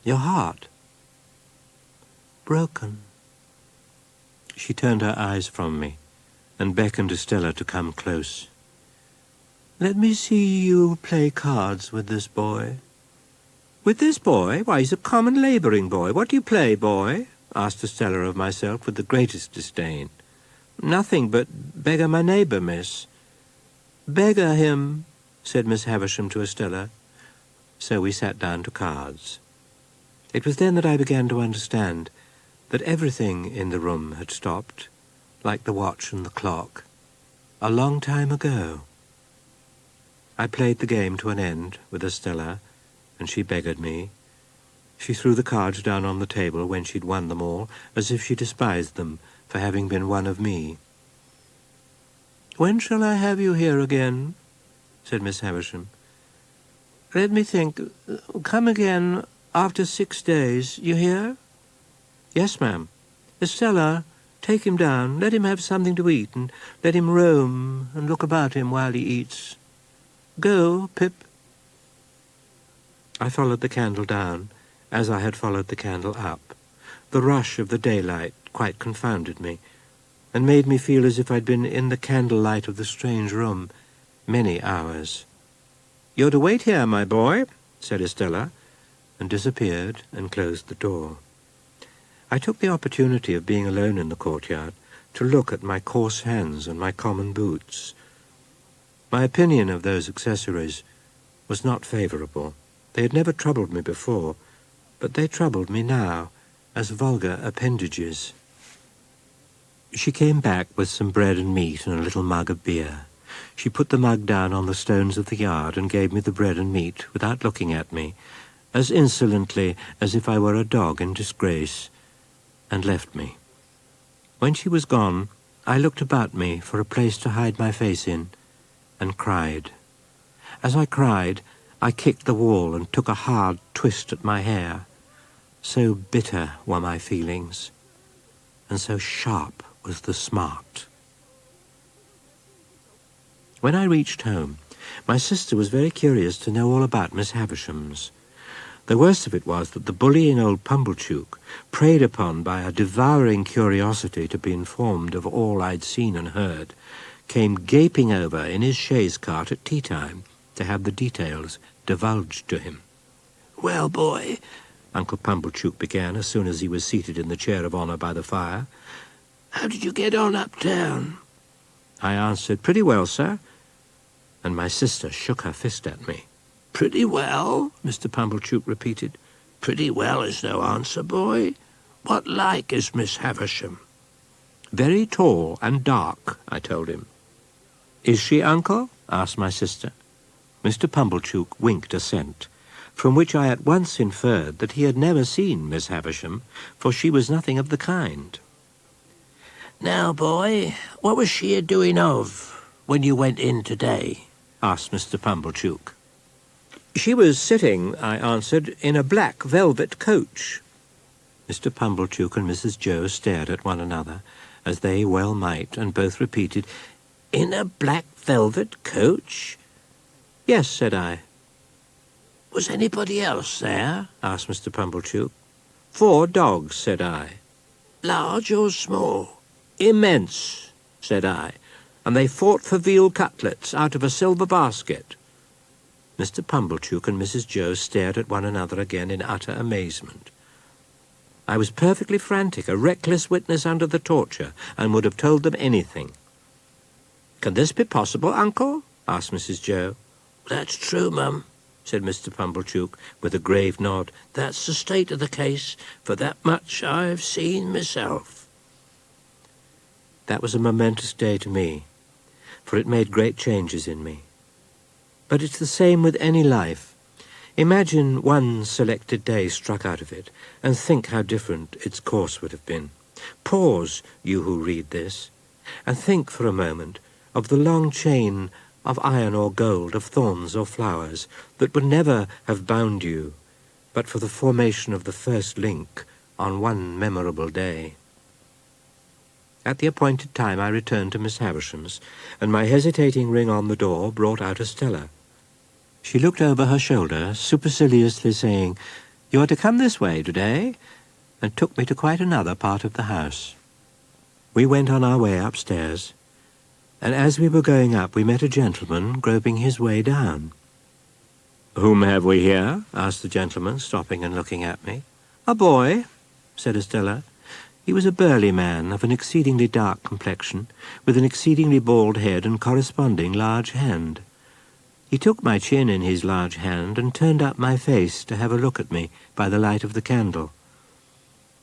"Your heart." "Broken." She turned her eyes from me and beckoned to Stella to come close. Let me see you play cards with this boy. With this boy? Why, he's a common labouring boy. What do you play, boy? Asked Estella of myself with the greatest disdain. Nothing but beggar my neighbour, miss. Beggar him, said Miss Havisham to Estella. So we sat down to cards. It was then that I began to understand that everything in the room had stopped, like the watch and the clock, a long time ago. I played the game to an end with Estella, and she beggared me. She threw the cards down on the table when she'd won them all, as if she despised them for having been one of me. "When shall I have you here again?" said Miss Havisham. "Let me think. Come again after 6 days, you hear?" "Yes, ma'am." "Estella, take him down. Let him have something to eat, and let him roam and look about him while he eats. Go, Pip." I followed the candle down, as I had followed the candle up. The rush of the daylight quite confounded me, and made me feel as if I'd been in the candlelight of the strange room many hours. "You're to wait here, my boy," said Estella, and disappeared and closed the door. I took the opportunity of being alone in the courtyard to look at my coarse hands and my common boots. My opinion of those accessories was not favourable. They had never troubled me before, but they troubled me now as vulgar appendages. She came back with some bread and meat and a little mug of beer. She put the mug down on the stones of the yard and gave me the bread and meat without looking at me, as insolently as if I were a dog in disgrace, and left me. When she was gone, I looked about me for a place to hide my face in, and cried. As I cried, I kicked the wall and took a hard twist at my hair. So bitter were my feelings, and so sharp was the smart. When I reached home, my sister was very curious to know all about Miss Havisham's. The worst of it was that the bullying old Pumblechook, preyed upon by a devouring curiosity to be informed of all I'd seen and heard, came gaping over in his chaise cart at tea-time to have the details divulged to him. "Well, boy," Uncle Pumblechook began as soon as he was seated in the chair of honour by the fire, "how did you get on uptown?" I answered, "Pretty well, sir," and my sister shook her fist at me. "Pretty well?" Mr. Pumblechook repeated. "Pretty well is no answer, boy. What like is Miss Havisham?" "Very tall and dark," I told him. "Is she, uncle?" asked my sister. Mr. Pumblechook winked assent, from which I at once inferred that he had never seen Miss Havisham, for she was nothing of the kind. "Now, boy, what was she a-doing of when you went in today?" asked Mr. Pumblechook. "She was sitting," I answered, "in a black velvet coach." Mr. Pumblechook and Mrs. Joe stared at one another, as they well might, and both repeated, "In a black velvet coach?" "Yes," said I. "Was anybody else there?" asked Mr. Pumblechook. "4 dogs," said I. "Large or small?" "Immense," said I, "and they fought for veal cutlets out of a silver basket." Mr. Pumblechook and Mrs. Joe stared at one another again in utter amazement. I was perfectly frantic, a reckless witness under the torture, and would have told them anything. "Can this be possible, uncle?" asked Mrs. Joe. "That's true, mum," said Mr. Pumblechook, with a grave nod. "That's the state of the case, for that much I've seen myself." That was a momentous day to me, for it made great changes in me. But it's the same with any life. Imagine one selected day struck out of it, and think how different its course would have been. Pause, you who read this, and think for a moment of the long chain of iron or gold, of thorns or flowers, that would never have bound you but for the formation of the first link on one memorable day. At the appointed time I returned to Miss Havisham's, and my hesitating ring on the door brought out Estella. She looked over her shoulder, superciliously saying, "You are to come this way today," and took me to quite another part of the house. We went on our way upstairs, and as we were going up we met a gentleman groping his way down. "Whom have we here?" asked the gentleman, stopping and looking at me. "A boy," said Estella. He was a burly man of an exceedingly dark complexion, with an exceedingly bald head and corresponding large hand. He took my chin in his large hand and turned up my face to have a look at me by the light of the candle.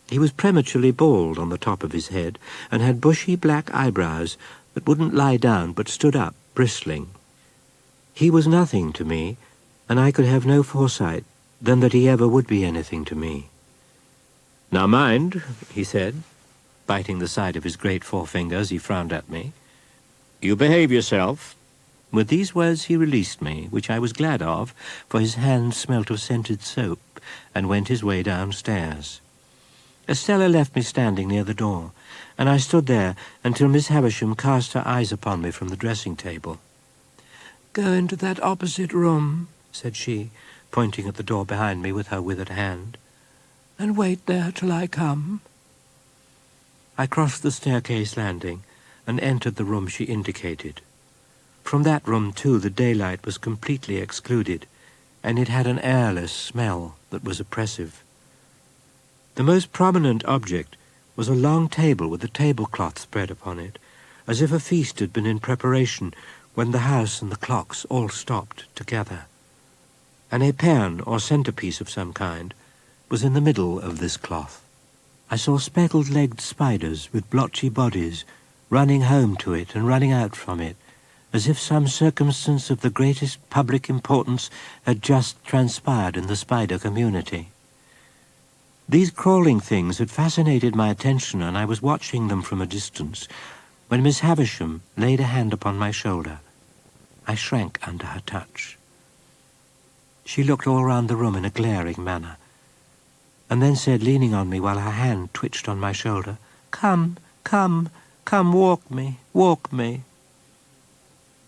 He was prematurely bald on the top of his head, and had bushy black eyebrows that wouldn't lie down but stood up, bristling. He was nothing to me, and I could have no foresight than that he ever would be anything to me. "Now mind," he said, biting the side of his great forefinger as he frowned at me, "you behave yourself." With these words he released me, which I was glad of, for his hand smelt of scented soap, and went his way downstairs. Estella left me standing near the door, and I stood there until Miss Havisham cast her eyes upon me from the dressing-table. "Go into that opposite room," said she, pointing at the door behind me with her withered hand, "and wait there till I come." I crossed the staircase landing and entered the room she indicated. From that room, too, the daylight was completely excluded, and it had an airless smell that was oppressive. The most prominent object was a long table with a tablecloth spread upon it, as if a feast had been in preparation when the house and the clocks all stopped together. An epergne, or centrepiece of some kind, was in the middle of this cloth. I saw speckled-legged spiders with blotchy bodies running home to it and running out from it, as if some circumstance of the greatest public importance had just transpired in the spider community. These crawling things had fascinated my attention, and I was watching them from a distance, when Miss Havisham laid a hand upon my shoulder. I shrank under her touch. She looked all round the room in a glaring manner, and then said, leaning on me while her hand twitched on my shoulder, "Come, come, come, walk me, walk me."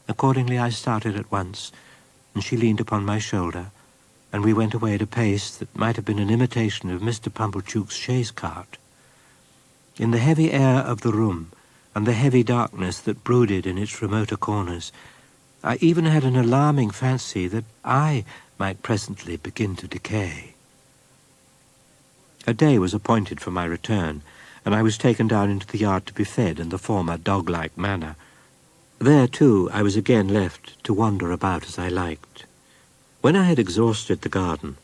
Accordingly I started at once, and she leaned upon my shoulder, and we went away at a pace that might have been an imitation of Mr. Pumblechook's chaise-cart. In the heavy air of the room, and the heavy darkness that brooded in its remoter corners, I even had an alarming fancy that I might presently begin to decay. A day was appointed for my return, and I was taken down into the yard to be fed in the former dog-like manner. There, too, I was again left to wander about as I liked. When I had exhausted the garden,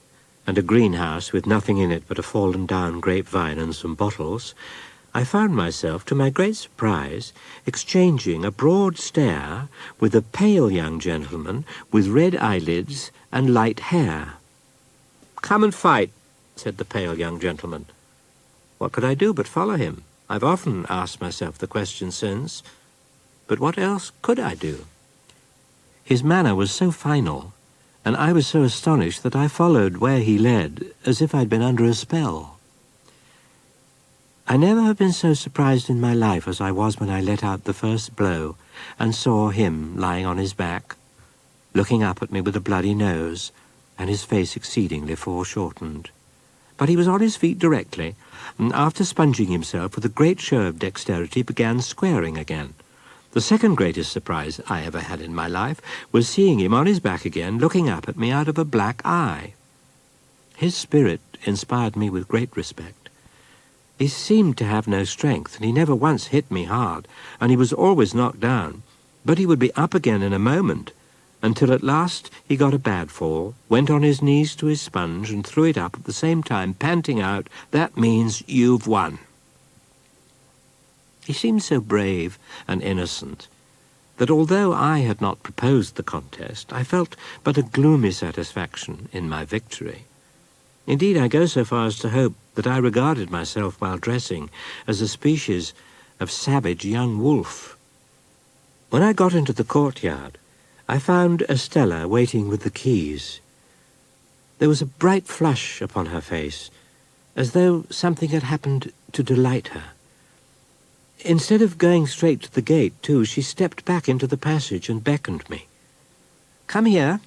and a greenhouse with nothing in it but a fallen-down grapevine and some bottles, I found myself, to my great surprise, exchanging a broad stare with a pale young gentleman with red eyelids and light hair. "Come and fight," said the pale young gentleman. What could I do but follow him? I've often asked myself the question since, but what else could I do? His manner was so final, and I was so astonished that I followed where he led, as if I'd been under a spell. I never have been so surprised in my life as I was when I let out the first blow and saw him lying on his back, looking up at me with a bloody nose, and his face exceedingly foreshortened. But he was on his feet directly, and after sponging himself with a great show of dexterity began squaring again. The second greatest surprise I ever had in my life was seeing him on his back again, looking up at me out of a black eye. His spirit inspired me with great respect. He seemed to have no strength, and he never once hit me hard, and he was always knocked down, but he would be up again in a moment, until at last he got a bad fall, went on his knees to his sponge, and threw it up at the same time, panting out, "That means you've won." He seemed so brave and innocent that although I had not proposed the contest, I felt but a gloomy satisfaction in my victory. Indeed, I go so far as to hope that I regarded myself while dressing as a species of savage young wolf. When I got into the courtyard, I found Estella waiting with the keys. There was a bright flush upon her face, as though something had happened to delight her. Instead of going straight to the gate, too, she stepped back into the passage and beckoned me. "Come here.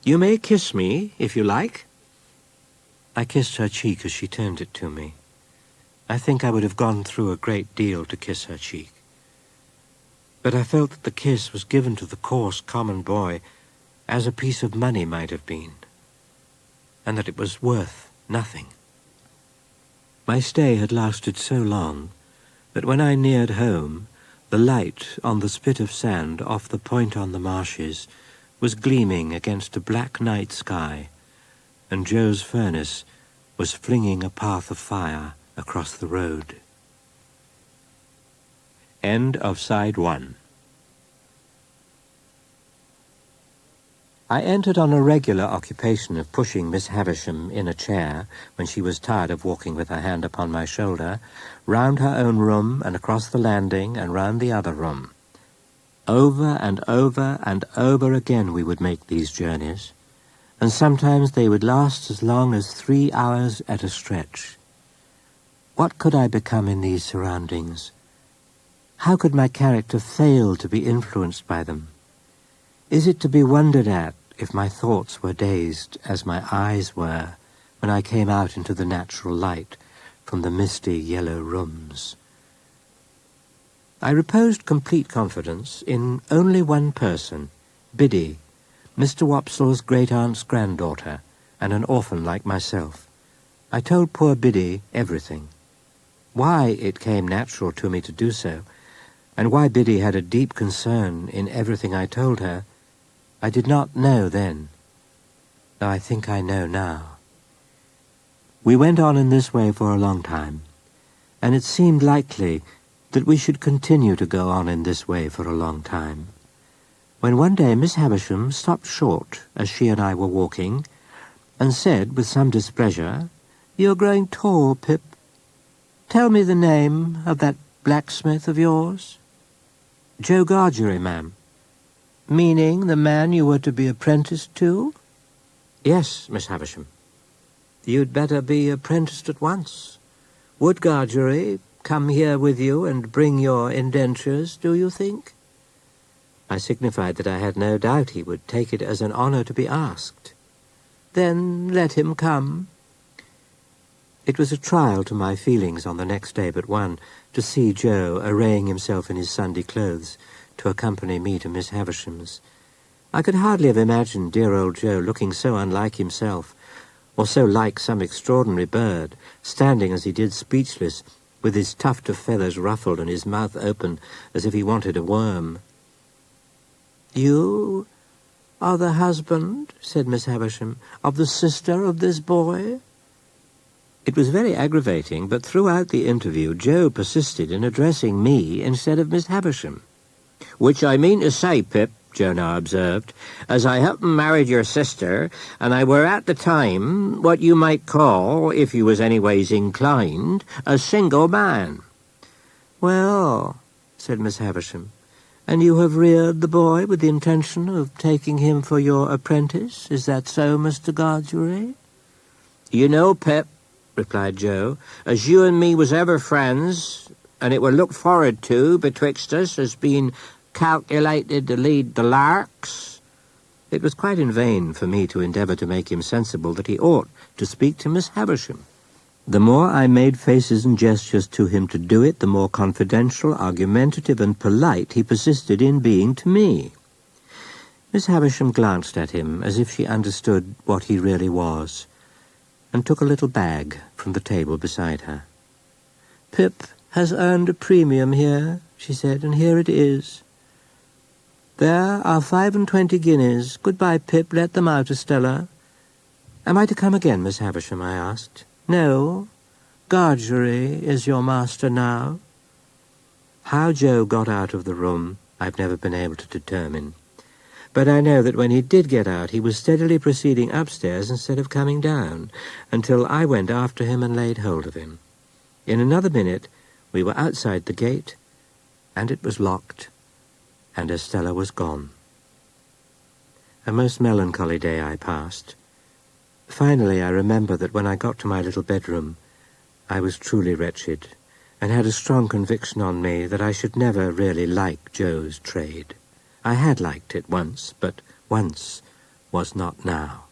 You may kiss me, if you like." I kissed her cheek as she turned it to me. I think I would have gone through a great deal to kiss her cheek. But I felt that the kiss was given to the coarse, common boy as a piece of money might have been, and that it was worth nothing. My stay had lasted so long that when I neared home, the light on the spit of sand off the point on the marshes was gleaming against a black night sky, and Joe's furnace was flinging a path of fire across the road. End of Side 1. I entered on a regular occupation of pushing Miss Havisham in a chair, when she was tired of walking with her hand upon my shoulder, round her own room and across the landing and round the other room. Over and over and over again we would make these journeys, and sometimes they would last as long as 3 hours at a stretch. What could I become in these surroundings? How could my character fail to be influenced by them? Is it to be wondered at if my thoughts were dazed, as my eyes were, when I came out into the natural light from the misty yellow rooms? I reposed complete confidence in only one person, Biddy, Mr. Wopsle's great-aunt's granddaughter, and an orphan like myself. I told poor Biddy everything. Why it came natural to me to do so, and why Biddy had a deep concern in everything I told her, I did not know then, though I think I know now. We went on in this way for a long time, and it seemed likely that we should continue to go on in this way for a long time, when one day Miss Havisham stopped short as she and I were walking, and said with some displeasure, "You're growing tall, Pip. Tell me the name of that blacksmith of yours." "Joe Gargery, ma'am." "Meaning the man you were to be apprenticed to?" "Yes, Miss Havisham." "You'd better be apprenticed at once. Would Gargery come here with you and bring your indentures, do you think?" I signified that I had no doubt he would take it as an honour to be asked. "Then let him come." It was a trial to my feelings on the next day but one to see Joe arraying himself in his Sunday clothes to accompany me to Miss Havisham's. I could hardly have imagined dear old Joe looking so unlike himself, or so like some extraordinary bird, standing as he did speechless, with his tuft of feathers ruffled and his mouth open as if he wanted a worm. "You are the husband," said Miss Havisham, "of the sister of this boy?" It was very aggravating, but throughout the interview Joe persisted in addressing me instead of Miss Havisham. "Which I mean to say, Pip," Joe now observed, "as I happen married your sister, and I were at the time what you might call, if you was anyways inclined, a single man." "Well," said Miss Havisham, "and you have reared the boy with the intention of taking him for your apprentice? Is that so, Mr. Gargery?" "You know, Pip," replied Joe, "as you and me was ever friends, and it were looked forward to betwixt us as being calculated to lead the larks." It was quite in vain for me to endeavour to make him sensible that he ought to speak to Miss Havisham. The more I made faces and gestures to him to do it, the more confidential, argumentative, and polite he persisted in being to me. Miss Havisham glanced at him as if she understood what he really was, and took a little bag from the table beside her. "Pip has earned a premium here," she said, "and here it is. There are 25 guineas. Goodbye, Pip. Let them out, Estella." "Am I to come again, Miss Havisham?" I asked. "No. Gargery is your master now." How Joe got out of the room I've never been able to determine, but I know that when he did get out he was steadily proceeding upstairs instead of coming down, until I went after him and laid hold of him. In another minute we were outside the gate, and it was locked, and Estella was gone. A most melancholy day I passed. Finally I remember that when I got to my little bedroom I was truly wretched, and had a strong conviction on me that I should never really like Joe's trade. I had liked it once, but once was not now.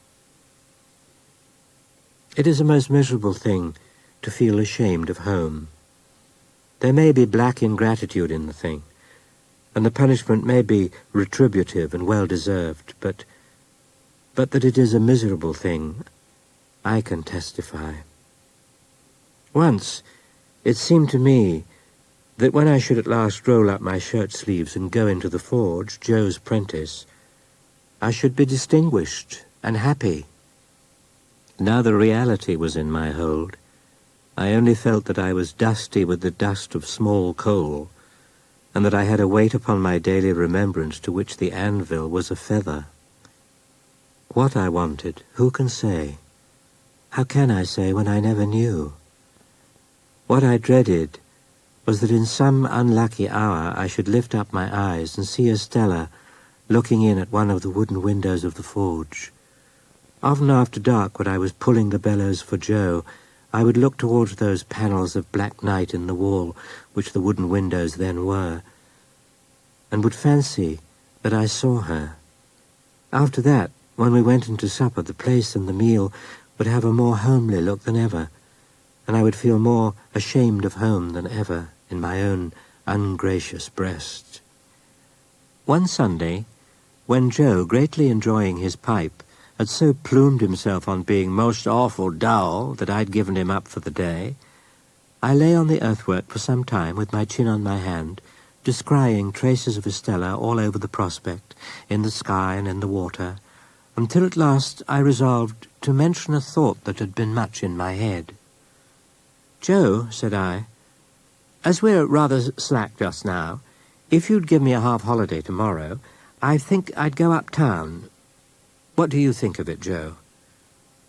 It is a most miserable thing to feel ashamed of home. There may be black ingratitude in the thing, and the punishment may be retributive and well-deserved, but that it is a miserable thing, I can testify. Once, it seemed to me that when I should at last roll up my shirt sleeves and go into the forge, Joe's prentice, I should be distinguished and happy. Now the reality was in my hold. I only felt that I was dusty with the dust of small coal, and that I had a weight upon my daily remembrance to which the anvil was a feather. What I wanted, who can say? How can I say when I never knew? What I dreaded was that in some unlucky hour I should lift up my eyes and see Estella looking in at one of the wooden windows of the forge. Often after dark, when I was pulling the bellows for Joe, I would look towards those panels of black night in the wall, which the wooden windows then were, and would fancy that I saw her. After that, when we went into supper, the place and the meal would have a more homely look than ever, and I would feel more ashamed of home than ever in my own ungracious breast. One Sunday, when Joe, greatly enjoying his pipe, had so plumed himself on being most awful dull that I'd given him up for the day, I lay on the earthwork for some time with my chin on my hand, descrying traces of Estella all over the prospect, in the sky and in the water, until at last I resolved to mention a thought that had been much in my head. "Joe," said I, "as we're rather slack just now, if you'd give me a half-holiday tomorrow, I think I'd go uptown. What do you think of it, Joe?"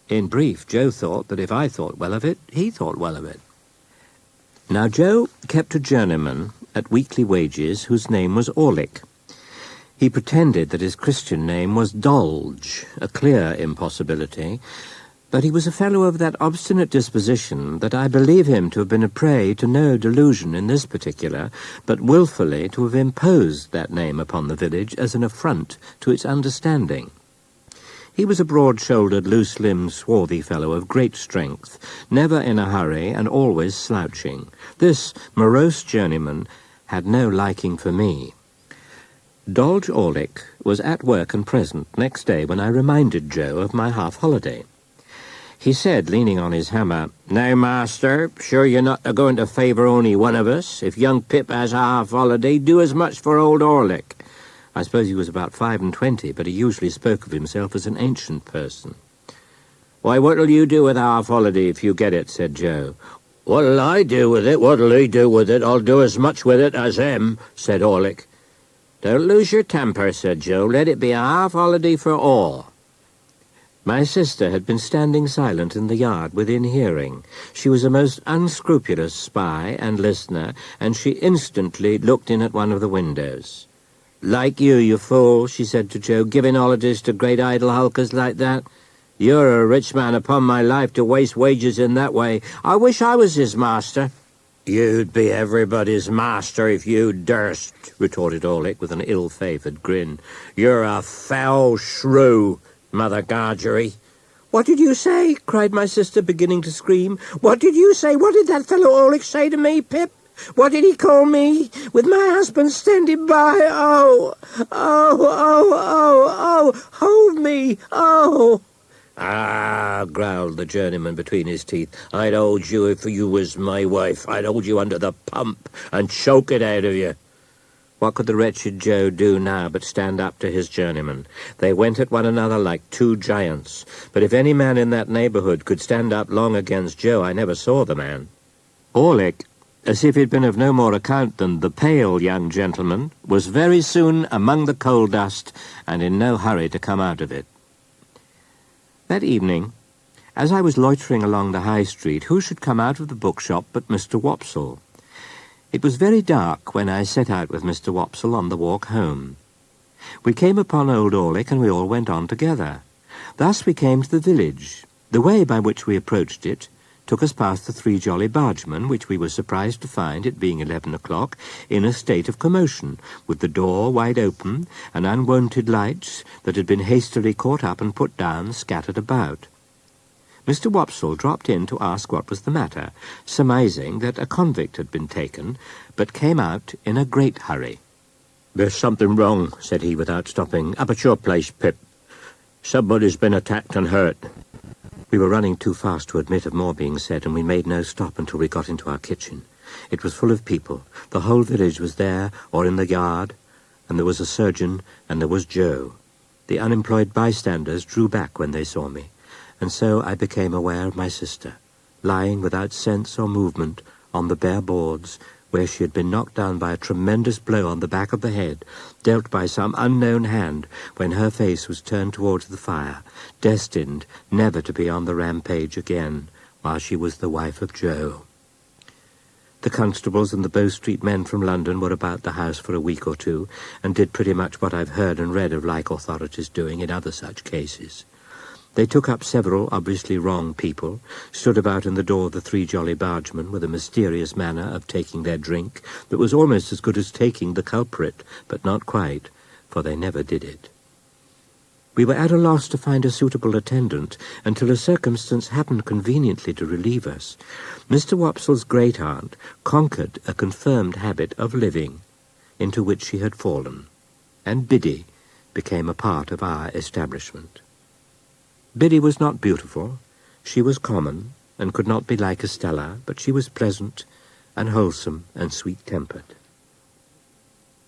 In brief, Joe thought that if I thought well of it, he thought well of it. Now, Joe kept a journeyman at weekly wages whose name was Orlick. He pretended that his Christian name was Dolge, a clear impossibility, but he was a fellow of that obstinate disposition that I believe him to have been a prey to no delusion in this particular, but wilfully to have imposed that name upon the village as an affront to its understanding. He was a broad-shouldered, loose-limbed, swarthy fellow of great strength, never in a hurry and always slouching. This morose journeyman had no liking for me. Dolge Orlick was at work and present next day when I reminded Joe of my half-holiday. He said, leaning on his hammer, "Now, master, sure you're not a-going to favour only one of us? If young Pip has a half-holiday, do as much for old Orlick." I suppose he was about 25, but he usually spoke of himself as an ancient person. "Why, what'll you do with a half-holiday if you get it?" said Joe. "What'll I do with it? What'll he do with it? I'll do as much with it as him," said Orlick. "Don't lose your temper," said Joe. "Let it be a half-holiday for all." My sister had been standing silent in the yard within hearing. She was a most unscrupulous spy and listener, and she instantly looked in at one of the windows. "Like you fool," she said to Joe, "giving holidays to great idle hulkers like that. You're a rich man, upon my life, to waste wages in that way. I wish I was his master." "You'd be everybody's master if you durst," retorted Orlick with an ill-favoured grin. "You're a foul shrew, Mother Gargery." "What did you say?" cried my sister, beginning to scream. "What did you say? What did that fellow Orlick say to me, Pip? What did he call me, with my husband standing by? Oh, oh, oh, oh, oh, hold me, oh." "Ah," growled the journeyman between his teeth, "I'd hold you if you was my wife. I'd hold you under the pump and choke it out of you." What could the wretched Joe do now but stand up to his journeyman? They went at one another like two giants, but if any man in that neighbourhood could stand up long against Joe, I never saw the man. Orlick, as if he'd been of no more account than the pale young gentleman, was very soon among the coal dust and in no hurry to come out of it. That evening, as I was loitering along the High Street, who should come out of the bookshop but Mr. Wopsle? It was very dark when I set out with Mr. Wopsle on the walk home. We came upon old Orlick, and we all went on together. Thus we came to the village. The way by which we approached it took us past the Three Jolly Bargemen, which we were surprised to find, it being 11 o'clock, in a state of commotion, with the door wide open, and unwonted lights that had been hastily caught up and put down scattered about. Mr. Wopsle dropped in to ask what was the matter, surmising that a convict had been taken, but came out in a great hurry. "There's something wrong," said he without stopping. "Up at your place, Pip. Somebody's been attacked and hurt." We were running too fast to admit of more being said, and we made no stop until we got into our kitchen. It was full of people. The whole village was there or in the yard, and there was a surgeon, and there was Joe. The unemployed bystanders drew back when they saw me, and so I became aware of my sister, lying without sense or movement on the bare boards, where she had been knocked down by a tremendous blow on the back of the head, dealt by some unknown hand when her face was turned towards the fire, destined never to be on the rampage again, while she was the wife of Joe. The constables and the Bow Street men from London were about the house for a week or two, and did pretty much what I've heard and read of like authorities doing in other such cases. They took up several obviously wrong people, stood about in the door of the Three Jolly Bargemen with a mysterious manner of taking their drink that was almost as good as taking the culprit, but not quite, for they never did it. We were at a loss to find a suitable attendant until a circumstance happened conveniently to relieve us. Mr. Wopsle's great-aunt conquered a confirmed habit of living into which she had fallen, and Biddy became a part of our establishment. Biddy was not beautiful. She was common, and could not be like Estella, but she was pleasant and wholesome and sweet-tempered.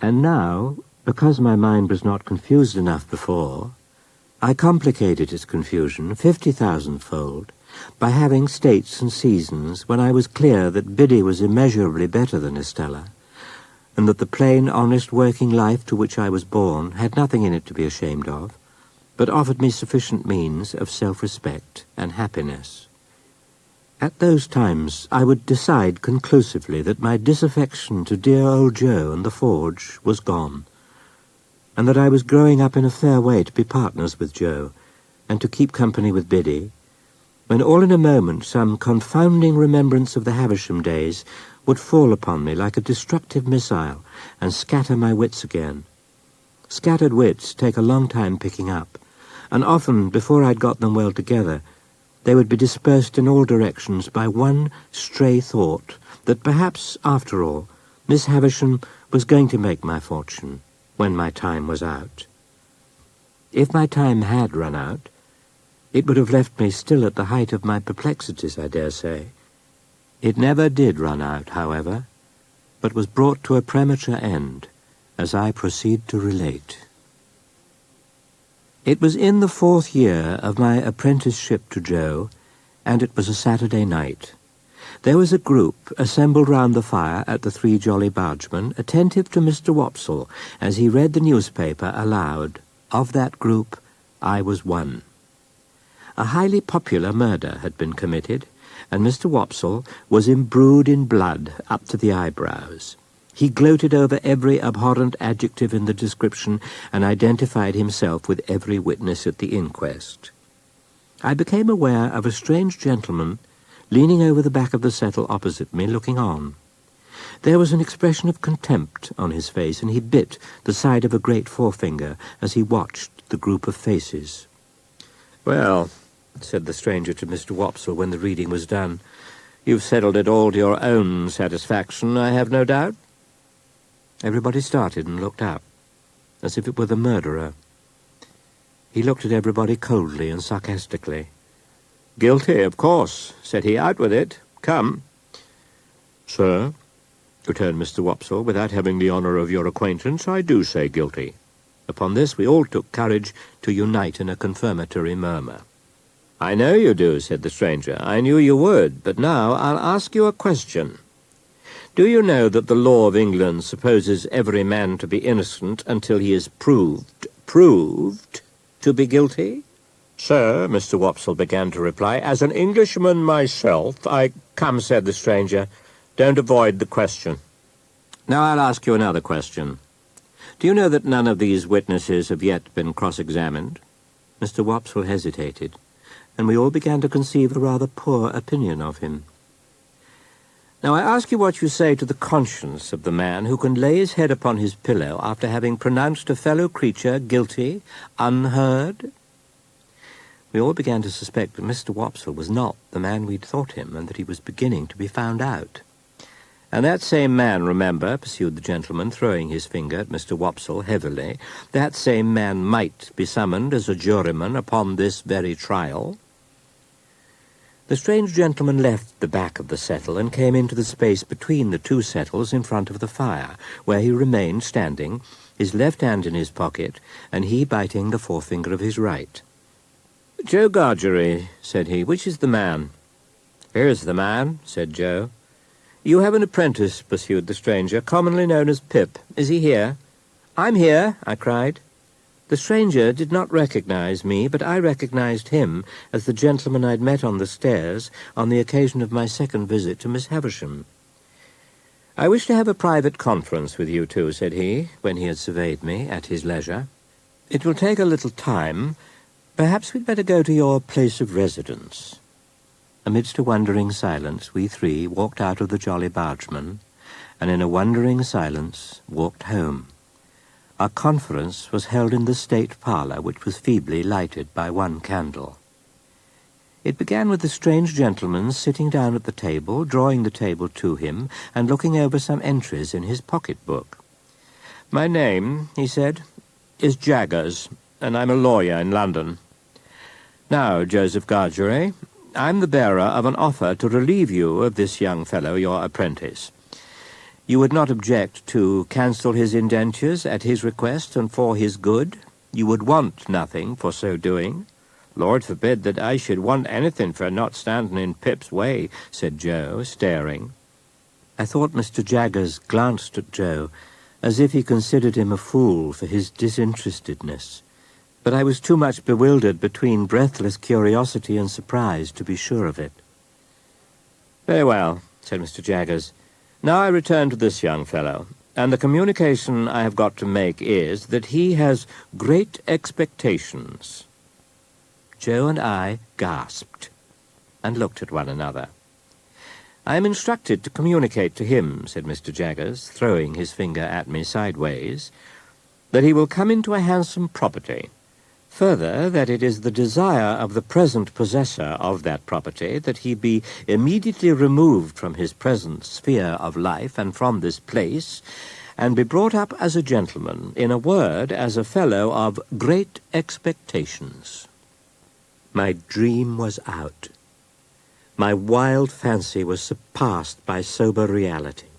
And now, because my mind was not confused enough before, I complicated its confusion 50,000-fold by having states and seasons when I was clear that Biddy was immeasurably better than Estella, and that the plain, honest, working life to which I was born had nothing in it to be ashamed of, but offered me sufficient means of self-respect and happiness. At those times I would decide conclusively that my disaffection to dear old Joe and the forge was gone, and that I was growing up in a fair way to be partners with Joe, and to keep company with Biddy, when all in a moment some confounding remembrance of the Havisham days would fall upon me like a destructive missile and scatter my wits again. Scattered wits take a long time picking up, and often, before I'd got them well together, they would be dispersed in all directions by one stray thought that perhaps, after all, Miss Havisham was going to make my fortune when my time was out. If my time had run out, it would have left me still at the height of my perplexities, I dare say. It never did run out, however, but was brought to a premature end, as I proceed to relate. It was in the 4th year of my apprenticeship to Joe, and it was a Saturday night. There was a group assembled round the fire at the Three Jolly Bargemen, attentive to Mr. Wopsle as he read the newspaper aloud. Of that group, I was one. A highly popular murder had been committed, and Mr. Wopsle was imbrued in blood up to the eyebrows. He gloated over every abhorrent adjective in the description and identified himself with every witness at the inquest. I became aware of a strange gentleman leaning over the back of the settle opposite me, looking on. There was an expression of contempt on his face, and he bit the side of a great forefinger as he watched the group of faces. "Well," said the stranger to Mr. Wopsle when the reading was done, "you've settled it all to your own satisfaction, I have no doubt." Everybody started and looked up, as if it were the murderer. He looked at everybody coldly and sarcastically. "Guilty, of course," said he. "Out with it. Come." "Sir," returned Mr. Wopsle, "without having the honour of your acquaintance, I do say guilty." Upon this we all took courage to unite in a confirmatory murmur. "I know you do," said the stranger. "I knew you would. But now I'll ask you a question. Do you know that the law of England supposes every man to be innocent until he is proved to be guilty?" "Sir," Mr. Wopsle began to reply, "as an Englishman myself, I—" "Come," said the stranger, "don't avoid the question. Now I'll ask you another question. Do you know that none of these witnesses have yet been cross-examined?" Mr. Wopsle hesitated, and we all began to conceive a rather poor opinion of him. "Now I ask you what you say to the conscience of the man who can lay his head upon his pillow after having pronounced a fellow creature guilty, unheard?" We all began to suspect that Mr. Wopsle was not the man we'd thought him, and that he was beginning to be found out. And that same man, remember, pursued the gentleman, throwing his finger at Mr. Wopsle heavily, that same man might be summoned as a juryman upon this very trial. The strange gentleman left the back of the settle and came into the space between the two settles in front of the fire, where he remained standing, his left hand in his pocket, and he biting the forefinger of his right. "Joe Gargery," said he, "which is the man?" "Here's the man," said Joe. "You have an apprentice," pursued the stranger, "commonly known as Pip. Is he here?" "I'm here," I cried. The stranger did not recognize me, but I recognized him as the gentleman I'd met on the stairs on the occasion of my second visit to Miss Havisham. "I wish to have a private conference with you two," said he, when he had surveyed me at his leisure. "It will take a little time. Perhaps we'd better go to your place of residence." Amidst a wondering silence, we three walked out of the Jolly Bargeman, and in a wondering silence walked home. Our conference was held in the state parlour, which was feebly lighted by one candle. It began with the strange gentleman sitting down at the table, drawing the table to him, and looking over some entries in his pocket-book. "My name," he said, "is Jaggers, and I'm a lawyer in London. Now, Joseph Gargery, I'm the bearer of an offer to relieve you of this young fellow, your apprentice. You would not object to cancel his indentures at his request and for his good? You would want nothing for so doing?" "Lord forbid that I should want anything for not standing in Pip's way," said Joe, staring. I thought Mr. Jaggers glanced at Joe as if he considered him a fool for his disinterestedness, but I was too much bewildered between breathless curiosity and surprise to be sure of it. "Very well," said Mr. Jaggers. "Now I return to this young fellow, and the communication I have got to make is that he has great expectations." Joe and I gasped and looked at one another. "I am instructed to communicate to him," said Mr. Jaggers, throwing his finger at me sideways, "that he will come into a handsome property. Further, that it is the desire of the present possessor of that property that he be immediately removed from his present sphere of life and from this place, and be brought up as a gentleman, in a word, as a fellow of great expectations." My dream was out. My wild fancy was surpassed by sober reality.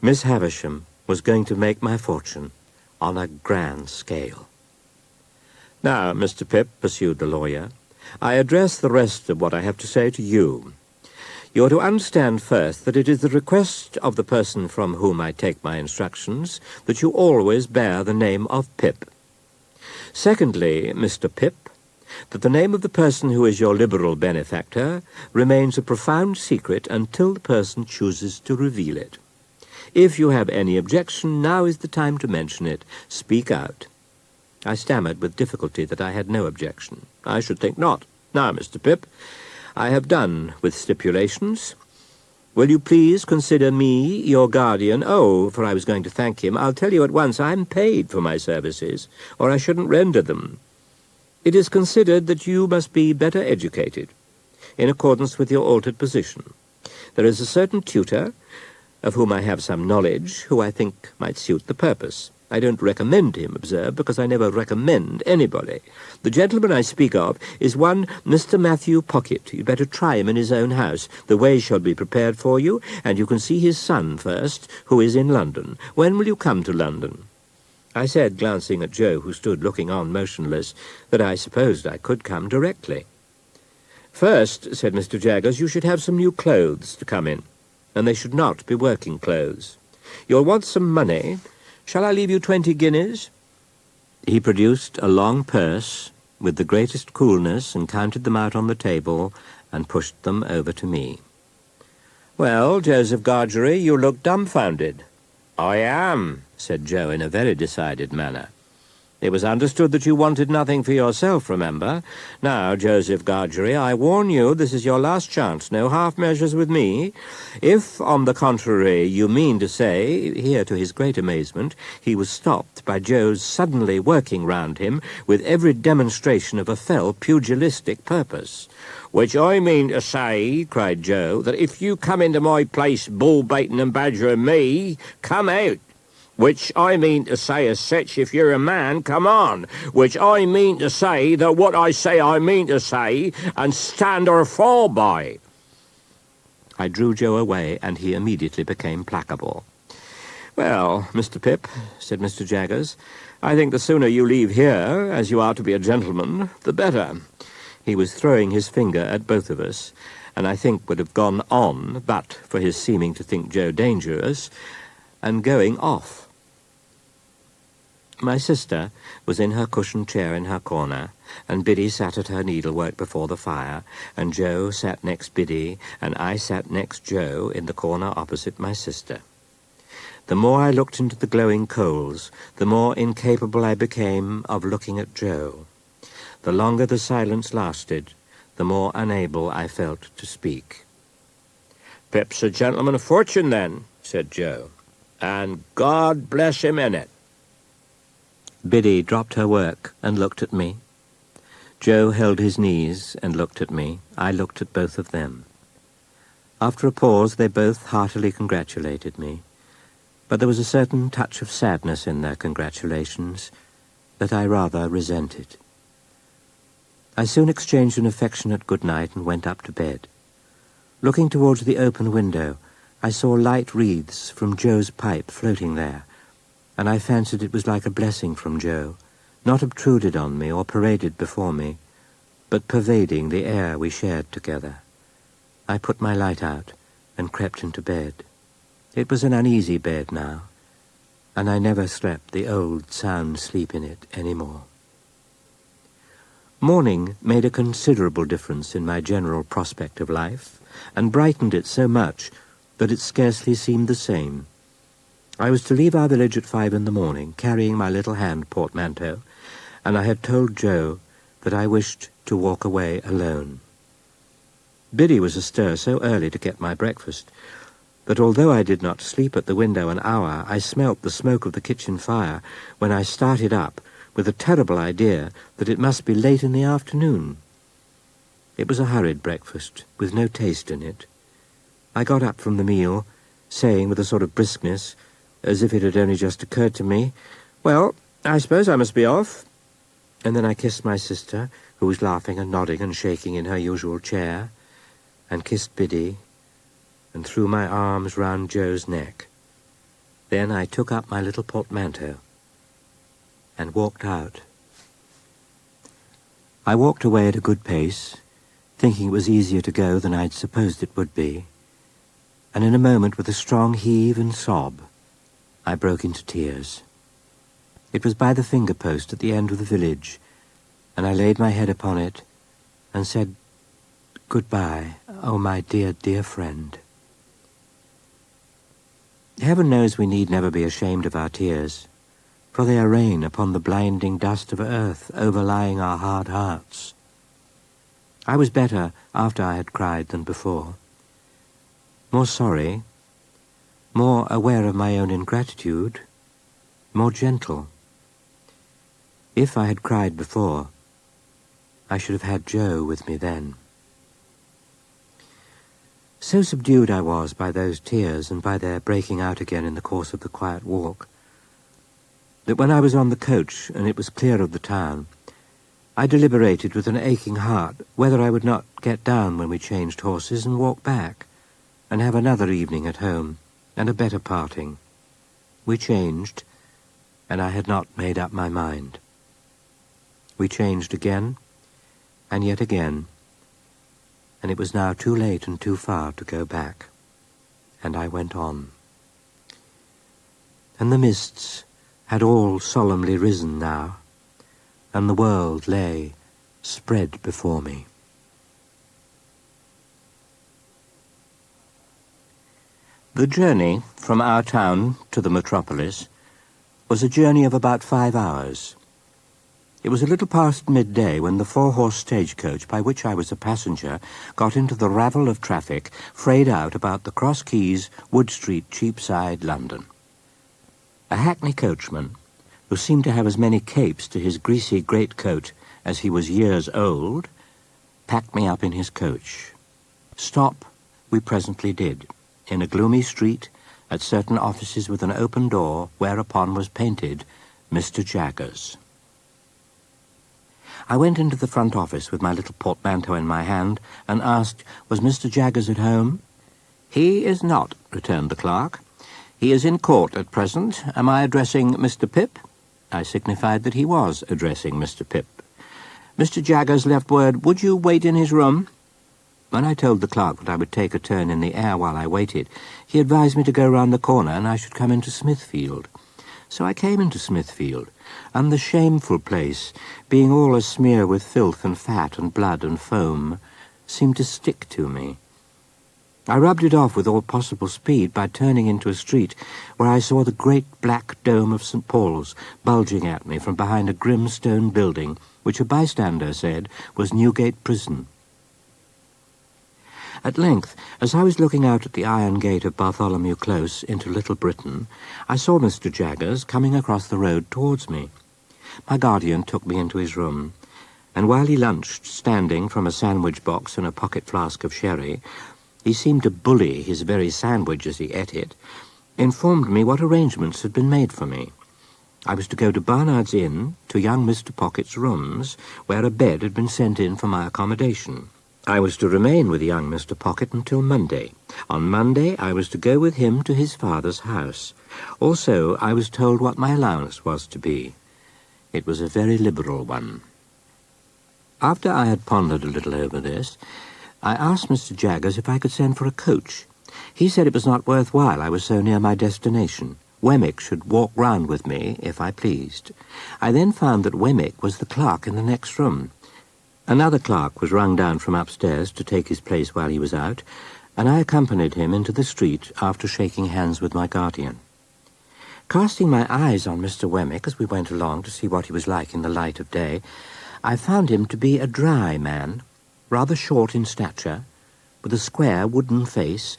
Miss Havisham was going to make my fortune on a grand scale. "Now, Mr. Pip," pursued the lawyer, "I address the rest of what I have to say to you. You are to understand first that it is the request of the person from whom I take my instructions that you always bear the name of Pip. Secondly, Mr. Pip, that the name of the person who is your liberal benefactor remains a profound secret until the person chooses to reveal it. If you have any objection, now is the time to mention it. Speak out." I stammered with difficulty that I had no objection. "I should think not. Now, Mr. Pip, I have done with stipulations. Will you please consider me your guardian? Oh, for I was going to thank him. I'll tell you at once, I'm paid for my services, or I shouldn't render them. It is considered that you must be better educated, in accordance with your altered position. There is a certain tutor, of whom I have some knowledge, who I think might suit the purpose. I don't recommend him, observe, because I never recommend anybody. The gentleman I speak of is one Mr. Matthew Pocket. You'd better try him in his own house. The way shall be prepared for you, and you can see his son first, who is in London. When will you come to London?" I said, glancing at Joe, who stood looking on motionless, that I supposed I could come directly. "First," said Mr. Jaggers, "you should have some new clothes to come in, and they should not be working clothes. You'll want some money. Shall I leave you 20 guineas? He produced a long purse with the greatest coolness and counted them out on the table and pushed them over to me. "Well, Joseph Gargery, you look dumbfounded." "I am," said Joe in a very decided manner. It was understood that you wanted nothing for yourself, remember? Now, Joseph Gargery, I warn you this is your last chance. No half measures with me. If, on the contrary, you mean to say—" Here, to his great amazement, he was stopped by Joe's suddenly working round him with every demonstration of a fell pugilistic purpose. "Which I mean to say," cried Joe, "that if you come into my place bull-baiting and badgering me, come out. Which I mean to say as such, if you're a man, come on. Which I mean to say that what I say I mean to say, and stand or fall by." I drew Joe away, and he immediately became placable. "Well, Mr. Pip," said Mr. Jaggers, "I think the sooner you leave here, as you are to be a gentleman, the better." He was throwing his finger at both of us, and I think would have gone on, but for his seeming to think Joe dangerous, and going off. My sister was in her cushioned chair in her corner, and Biddy sat at her needlework before the fire, and Joe sat next Biddy, and I sat next Joe in the corner opposite my sister. The more I looked into the glowing coals, the more incapable I became of looking at Joe. The longer the silence lasted, the more unable I felt to speak. "Pip's a gentleman of fortune, then," said Joe, "and God bless him in it." Biddy dropped her work and looked at me. Joe held his knees and looked at me. I looked at both of them. After a pause, they both heartily congratulated me, but there was a certain touch of sadness in their congratulations that I rather resented. I soon exchanged an affectionate good night and went up to bed. Looking towards the open window, I saw light wreaths from Joe's pipe floating there, and I fancied it was like a blessing from Joe, not obtruded on me or paraded before me, but pervading the air we shared together. I put my light out and crept into bed. It was an uneasy bed now, and I never slept the old sound sleep in it any more. Morning made a considerable difference in my general prospect of life, and brightened it so much that it scarcely seemed the same. I was to leave our village at 5 in the morning, carrying my little hand portmanteau, and I had told Joe that I wished to walk away alone. Biddy was astir so early to get my breakfast that although I did not sleep at the window an hour, I smelt the smoke of the kitchen fire when I started up with a terrible idea that it must be late in the afternoon. It was a hurried breakfast, with no taste in it. I got up from the meal, saying with a sort of briskness, as if it had only just occurred to me, "Well, I suppose I must be off." And then I kissed my sister, who was laughing and nodding and shaking in her usual chair, and kissed Biddy, and threw my arms round Joe's neck. Then I took up my little portmanteau and walked out. I walked away at a good pace, thinking it was easier to go than I'd supposed it would be, and in a moment, with a strong heave and sob, I broke into tears. It was by the finger-post at the end of the village, and I laid my head upon it and said, "Goodbye, oh my dear, dear friend." Heaven knows we need never be ashamed of our tears, for they are rain upon the blinding dust of earth overlying our hard hearts. I was better after I had cried than before, more sorry, more aware of my own ingratitude, more gentle. If I had cried before, I should have had Joe with me then. So subdued I was by those tears and by their breaking out again in the course of the quiet walk, that when I was on the coach and it was clear of the town, I deliberated with an aching heart whether I would not get down when we changed horses and walk back, and have another evening at home, and a better parting. We changed, and I had not made up my mind. We changed again, and yet again, and it was now too late and too far to go back, and I went on. And the mists had all solemnly risen now, and the world lay spread before me. The journey from our town to the metropolis was a journey of about 5 hours, It was a little past midday when the four-horse stagecoach, by which I was a passenger, got into the ravel of traffic, frayed out about the Cross Keys, Wood Street, Cheapside, London. A hackney coachman, who seemed to have as many capes to his greasy greatcoat as he was years old, packed me up in his coach. Stop we presently did, in a gloomy street, at certain offices with an open door, whereupon was painted, Mr. Jaggers. I went into the front office with my little portmanteau in my hand and asked, was Mr. Jaggers at home? "He is not," returned the clerk. "He is in court at present. Am I addressing Mr. Pip?" I signified that he was addressing Mr. Pip. "Mr. Jaggers left word, would you wait in his room?" When I told the clerk that I would take a turn in the air while I waited, he advised me to go round the corner and I should come into Smithfield. So I came into Smithfield, and the shameful place, being all a smear with filth and fat and blood and foam, seemed to stick to me. I rubbed it off with all possible speed by turning into a street where I saw the great black dome of St. Paul's bulging at me from behind a grim stone building, which a bystander said was Newgate Prison. At length, as I was looking out at the iron gate of Bartholomew Close into Little Britain, I saw Mr. Jaggers coming across the road towards me. My guardian took me into his room, and while he lunched, standing from a sandwich box and a pocket flask of sherry, he seemed to bully his very sandwich as he ate it, informed me what arrangements had been made for me. I was to go to Barnard's Inn, to young Mr. Pocket's rooms, where a bed had been sent in for my accommodation. I was to remain with young Mr. Pocket until Monday. On Monday I was to go with him to his father's house. Also, I was told what my allowance was to be. It was a very liberal one. After I had pondered a little over this, I asked Mr. Jaggers if I could send for a coach. He said it was not worth while, I was so near my destination. Wemmick should walk round with me, if I pleased. I then found that Wemmick was the clerk in the next room. Another clerk was rung down from upstairs to take his place while he was out, and I accompanied him into the street after shaking hands with my guardian. Casting my eyes on Mr. Wemmick as we went along to see what he was like in the light of day, I found him to be a dry man, rather short in stature, with a square wooden face,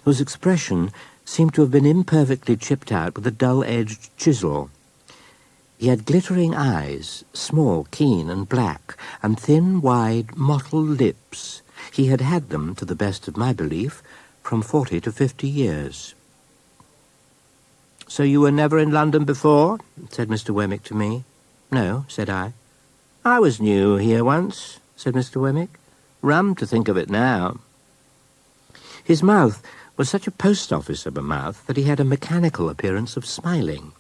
whose expression seemed to have been imperfectly chipped out with a dull-edged chisel. He had glittering eyes, small, keen, and black, and thin, wide, mottled lips. He had had them, to the best of my belief, from 40 to 50 years. "So you were never in London before?" said Mr. Wemmick to me. "No," said I. "I was new here once," said Mr. Wemmick. "Rum to think of it now." His mouth was such a post-office of a mouth that he had a mechanical appearance of smiling.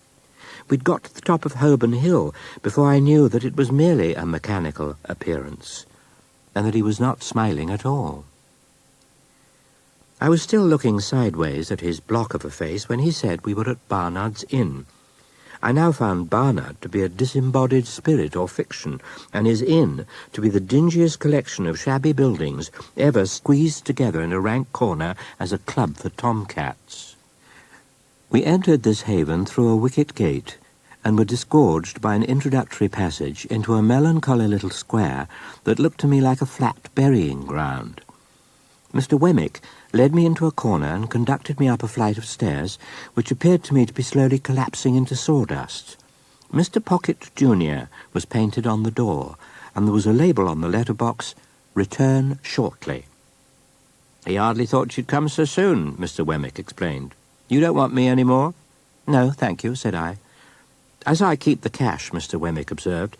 We'd got to the top of Holborn Hill before I knew that it was merely a mechanical appearance, and that he was not smiling at all. I was still looking sideways at his block of a face when he said we were at Barnard's Inn. I now found Barnard to be a disembodied spirit or fiction, and his inn to be the dingiest collection of shabby buildings ever squeezed together in a rank corner as a club for tomcats. We entered this haven through a wicket gate, and were disgorged by an introductory passage into a melancholy little square that looked to me like a flat burying ground. Mr. Wemmick led me into a corner and conducted me up a flight of stairs, which appeared to me to be slowly collapsing into sawdust. Mr. Pocket, Jr. was painted on the door, and there was a label on the letterbox, "Return shortly." "He hardly thought you'd come so soon," Mr. Wemmick explained. "You don't want me any more?" "No, thank you," said I. "As I keep the cash," Mr. Wemmick observed,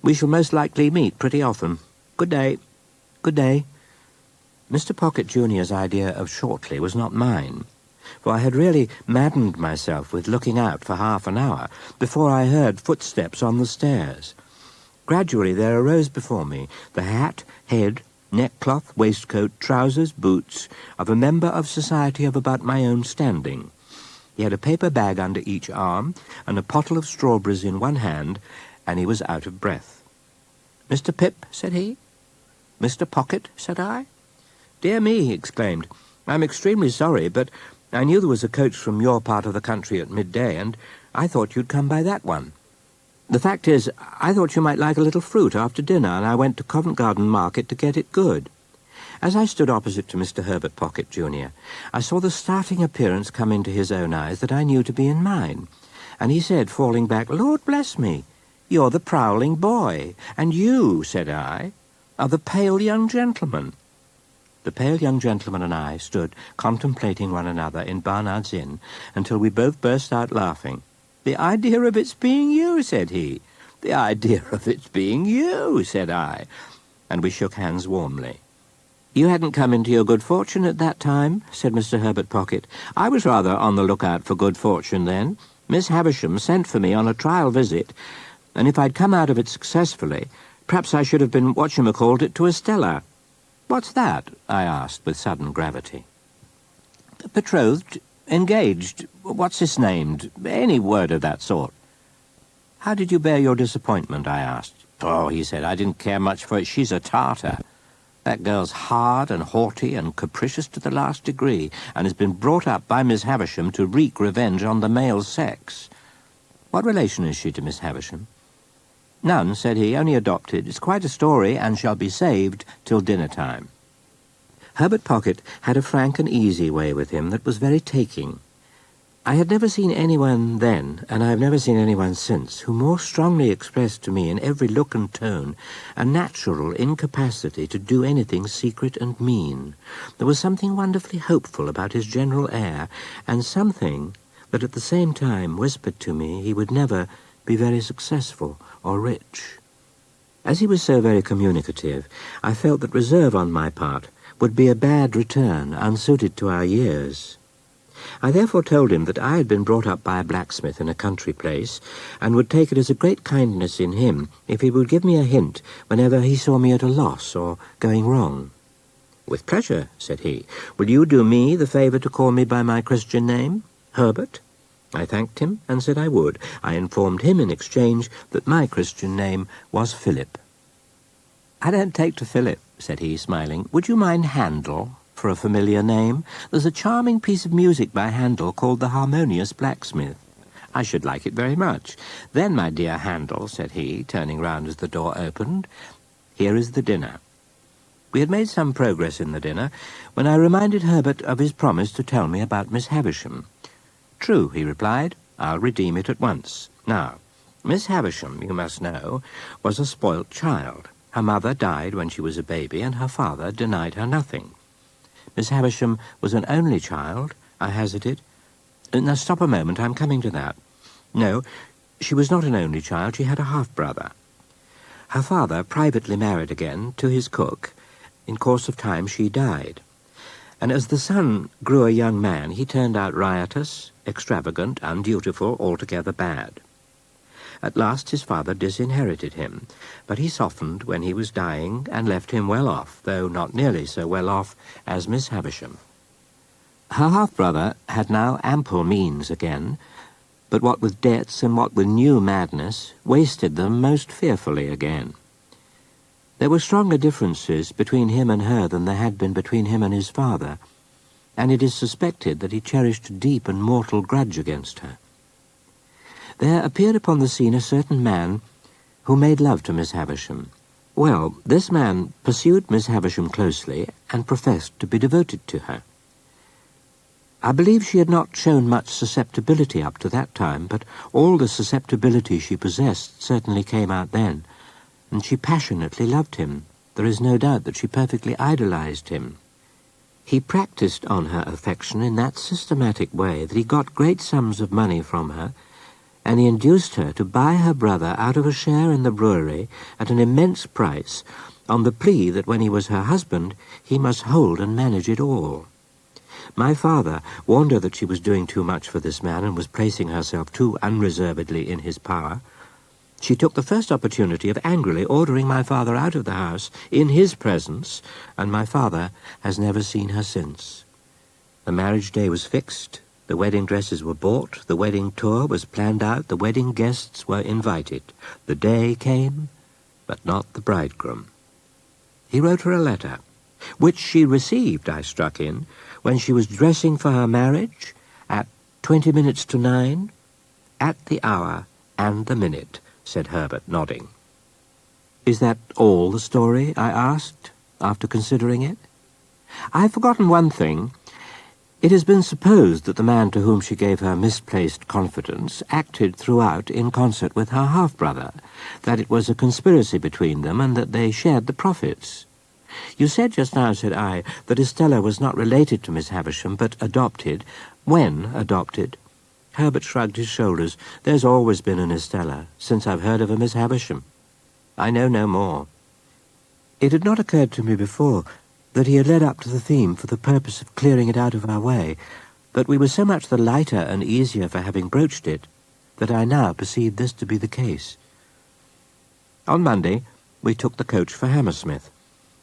"we shall most likely meet pretty often. Good day." "Good day." Mr. Pocket Jr.'s idea of shortly was not mine, for I had really maddened myself with looking out for half an hour before I heard footsteps on the stairs. Gradually there arose before me the hat, head, neckcloth, waistcoat, trousers, boots of a member of society of about my own standing. He had a paper bag under each arm and a pottle of strawberries in one hand, and he was out of breath. "Mr. Pip," said he. "Mr. Pocket," said I. "Dear me," he exclaimed, "I'm extremely sorry, but I knew there was a coach from your part of the country at midday, and I thought you'd come by that one." The fact is, I thought you might like a little fruit after dinner, and I went to Covent Garden Market to get it good. As I stood opposite to Mr. Herbert Pocket, Jr., I saw the startling appearance come into his own eyes that I knew to be in mine, and he said, falling back, "Lord bless me, you're the prowling boy, and you," said I, "are the pale young gentleman." The pale young gentleman and I stood contemplating one another in Barnard's Inn until we both burst out laughing. "The idea of its being you," said he. "The idea of its being you," said I, and we shook hands warmly. "You hadn't come into your good fortune at that time," said Mr. Herbert Pocket. "I was rather on the lookout for good fortune then. Miss Havisham sent for me on a trial visit, and if I'd come out of it successfully, perhaps I should have been whatchamacallit to Estella." "What's that?" I asked with sudden gravity. "Betrothed, engaged, what's this named, any word of that sort." "How did you bear your disappointment?" I asked. "Oh," he said, "I didn't care much for it. She's a Tartar. That girl's hard and haughty and capricious to the last degree, and has been brought up by Miss Havisham to wreak revenge on the male sex." "What relation is she to Miss Havisham?" "None," said he, "only adopted. It's quite a story, and shall be saved till dinner-time." Herbert Pocket had a frank and easy way with him that was very taking. I had never seen anyone then, and I have never seen anyone since, who more strongly expressed to me in every look and tone a natural incapacity to do anything secret and mean. There was something wonderfully hopeful about his general air, and something that at the same time whispered to me he would never be very successful or rich. As he was so very communicative, I felt that reserve on my part would be a bad return, unsuited to our years. I therefore told him that I had been brought up by a blacksmith in a country place, and would take it as a great kindness in him if he would give me a hint whenever he saw me at a loss or going wrong. "With pleasure," said he. "Will you do me the favour to call me by my Christian name, Herbert?" I thanked him and said I would. I informed him in exchange that my Christian name was Philip. "I don't take to Philip," said he, smiling. "Would you mind Handel for a familiar name? There's a charming piece of music by Handel called The Harmonious Blacksmith." "I should like it very much." "Then, my dear Handel," said he, turning round as the door opened, "here is the dinner." We had made some progress in the dinner when I reminded Herbert of his promise to tell me about Miss Havisham. "True," he replied. "I'll redeem it at once. Now, Miss Havisham, you must know, was a spoilt child. Her mother died when she was a baby, and her father denied her nothing. Miss Havisham was an only child." I hesitated. "Now, stop a moment, I'm coming to that. No, she was not an only child, she had a half-brother. Her father privately married again to his cook. In course of time she died, and as the son grew a young man, he turned out riotous, extravagant, undutiful, altogether bad. At last his father disinherited him, but he softened when he was dying and left him well off, though not nearly so well off as Miss Havisham. Her half-brother had now ample means again, but what with debts and what with new madness, wasted them most fearfully again. There were stronger differences between him and her than there had been between him and his father, and it is suspected that he cherished a deep and mortal grudge against her. There appeared upon the scene a certain man who made love to Miss Havisham. Well, this man pursued Miss Havisham closely and professed to be devoted to her. I believe she had not shown much susceptibility up to that time, but all the susceptibility she possessed certainly came out then, and she passionately loved him. There is no doubt that she perfectly idolized him. He practiced on her affection in that systematic way that he got great sums of money from her, and he induced her to buy her brother out of a share in the brewery at an immense price, on the plea that when he was her husband, he must hold and manage it all. My father warned her that she was doing too much for this man and was placing herself too unreservedly in his power. She took the first opportunity of angrily ordering my father out of the house in his presence, and my father has never seen her since. The marriage day was fixed, the wedding dresses were bought, the wedding tour was planned out, the wedding guests were invited. The day came, but not the bridegroom. He wrote her a letter, which she received, I struck in, when she was dressing for her marriage at 9:20, at the hour and the minute said Herbert, nodding. "Is that all the story?" I asked, after considering it. "I've forgotten one thing. It has been supposed that the man to whom she gave her misplaced confidence acted throughout in concert with her half-brother, that it was a conspiracy between them, and that they shared the profits. You said just now," said I, "that Estella was not related to Miss Havisham, but adopted. When adopted?" Herbert shrugged his shoulders. "There's always been an Estella, since I've heard of a Miss Havisham. I know no more." It had not occurred to me before that he had led up to the theme for the purpose of clearing it out of our way, but we were so much the lighter and easier for having broached it that I now perceived this to be the case. On Monday, we took the coach for Hammersmith.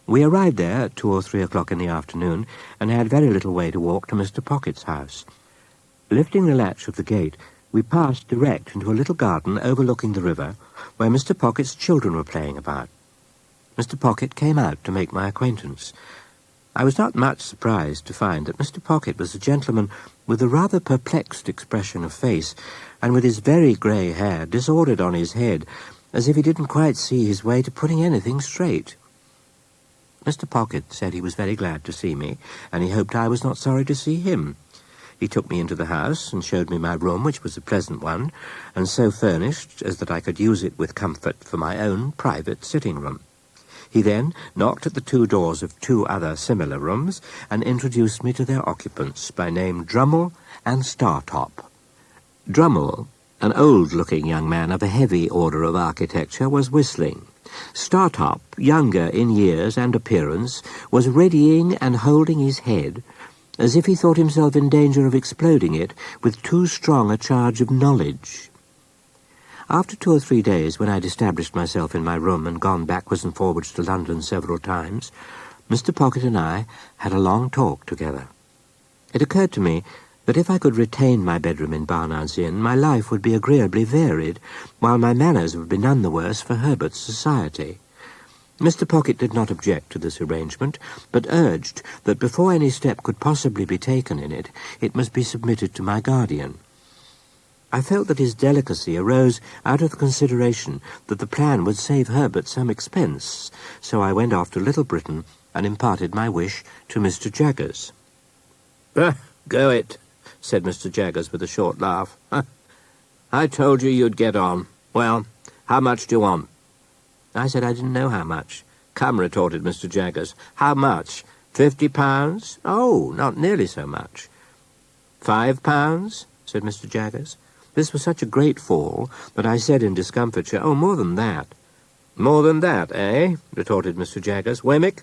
We arrived there at 2 or 3 o'clock in the afternoon, and had very little way to walk to Mr. Pocket's house. Lifting the latch of the gate, we passed direct into a little garden overlooking the river, where Mr. Pocket's children were playing about. Mr. Pocket came out to make my acquaintance. I was not much surprised to find that Mr. Pocket was a gentleman with a rather perplexed expression of face, and with his very grey hair disordered on his head, as if he didn't quite see his way to putting anything straight. Mr. Pocket said he was very glad to see me, and he hoped I was not sorry to see him. He took me into the house and showed me my room, which was a pleasant one, and so furnished as that I could use it with comfort for my own private sitting-room. He then knocked at the 2 doors of 2 other similar rooms and introduced me to their occupants by name Drummle and Startop. Drummle, an old-looking young man of a heavy order of architecture, was whistling. Startop, younger in years and appearance, was readying and holding his head, as if he thought himself in danger of exploding it with too strong a charge of knowledge. After 2 or 3 days, when I'd established myself in my room and gone backwards and forwards to London several times, Mr. Pocket and I had a long talk together. It occurred to me that if I could retain my bedroom in Barnard's Inn, my life would be agreeably varied, while my manners would be none the worse for Herbert's society. Mr. Pocket did not object to this arrangement, but urged that before any step could possibly be taken in it, it must be submitted to my guardian. I felt that his delicacy arose out of the consideration that the plan would save Herbert some expense, so I went off to Little Britain and imparted my wish to Mr. Jaggers. Go it," said Mr. Jaggers with a short laugh. "I told you you'd get on. Well, how much do you want?" I said I didn't know how much. "Come," retorted Mr. Jaggers. "How much? £50? Oh, not nearly so much. £5? said Mr. Jaggers. This was such a great fall that I said in discomfiture, "Oh, more than that." "More than that, eh?" retorted Mr. Jaggers. "Wemmick,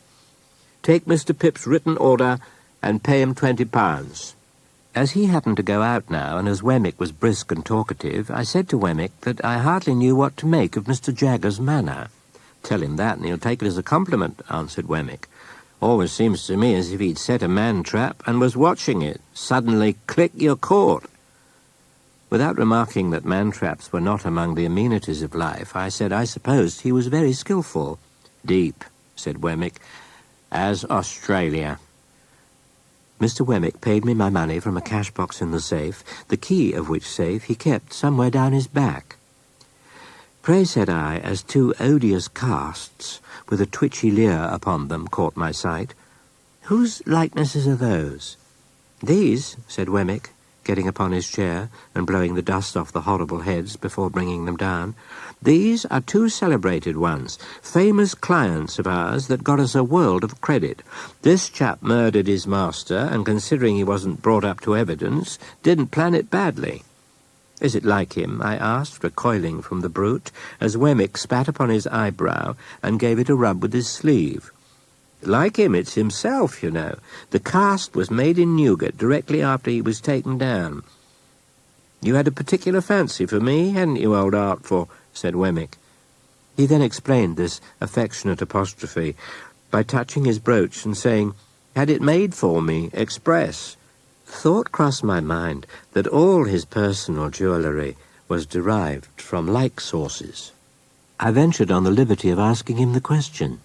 take Mr. Pip's written order and pay him £20. As he happened to go out now, and as Wemmick was brisk and talkative, I said to Wemmick that I hardly knew what to make of Mr. Jaggers' manner. "Tell him that, and he'll take it as a compliment," answered Wemmick. "Always seems to me as if he'd set a man-trap and was watching it. Suddenly, click, you're caught." Without remarking that man-traps were not among the amenities of life, I said I supposed he was very skilful. "Deep," said Wemmick, "as Australia." Mr. Wemmick paid me my money from a cash-box in the safe, the key of which safe he kept somewhere down his back. "Pray," said I, as 2 odious casts with a twitchy leer upon them caught my sight, "whose likenesses are those?" "These," said Wemmick, getting upon his chair and blowing the dust off the horrible heads before bringing them down, "these are 2 celebrated ones, famous clients of ours that got us a world of credit. This chap murdered his master, and considering he wasn't brought up to evidence, didn't plan it badly." "Is it like him?" I asked, recoiling from the brute, as Wemmick spat upon his eyebrow and gave it a rub with his sleeve. "Like him, it's himself, you know. The cast was made in Newgate directly after he was taken down." "You had a particular fancy for me, hadn't you, old Artful?" said Wemmick. He then explained this affectionate apostrophe by touching his brooch and saying, "Had it made for me, express." Thought crossed my mind that all his personal jewellery was derived from like sources. I ventured on the liberty of asking him the question.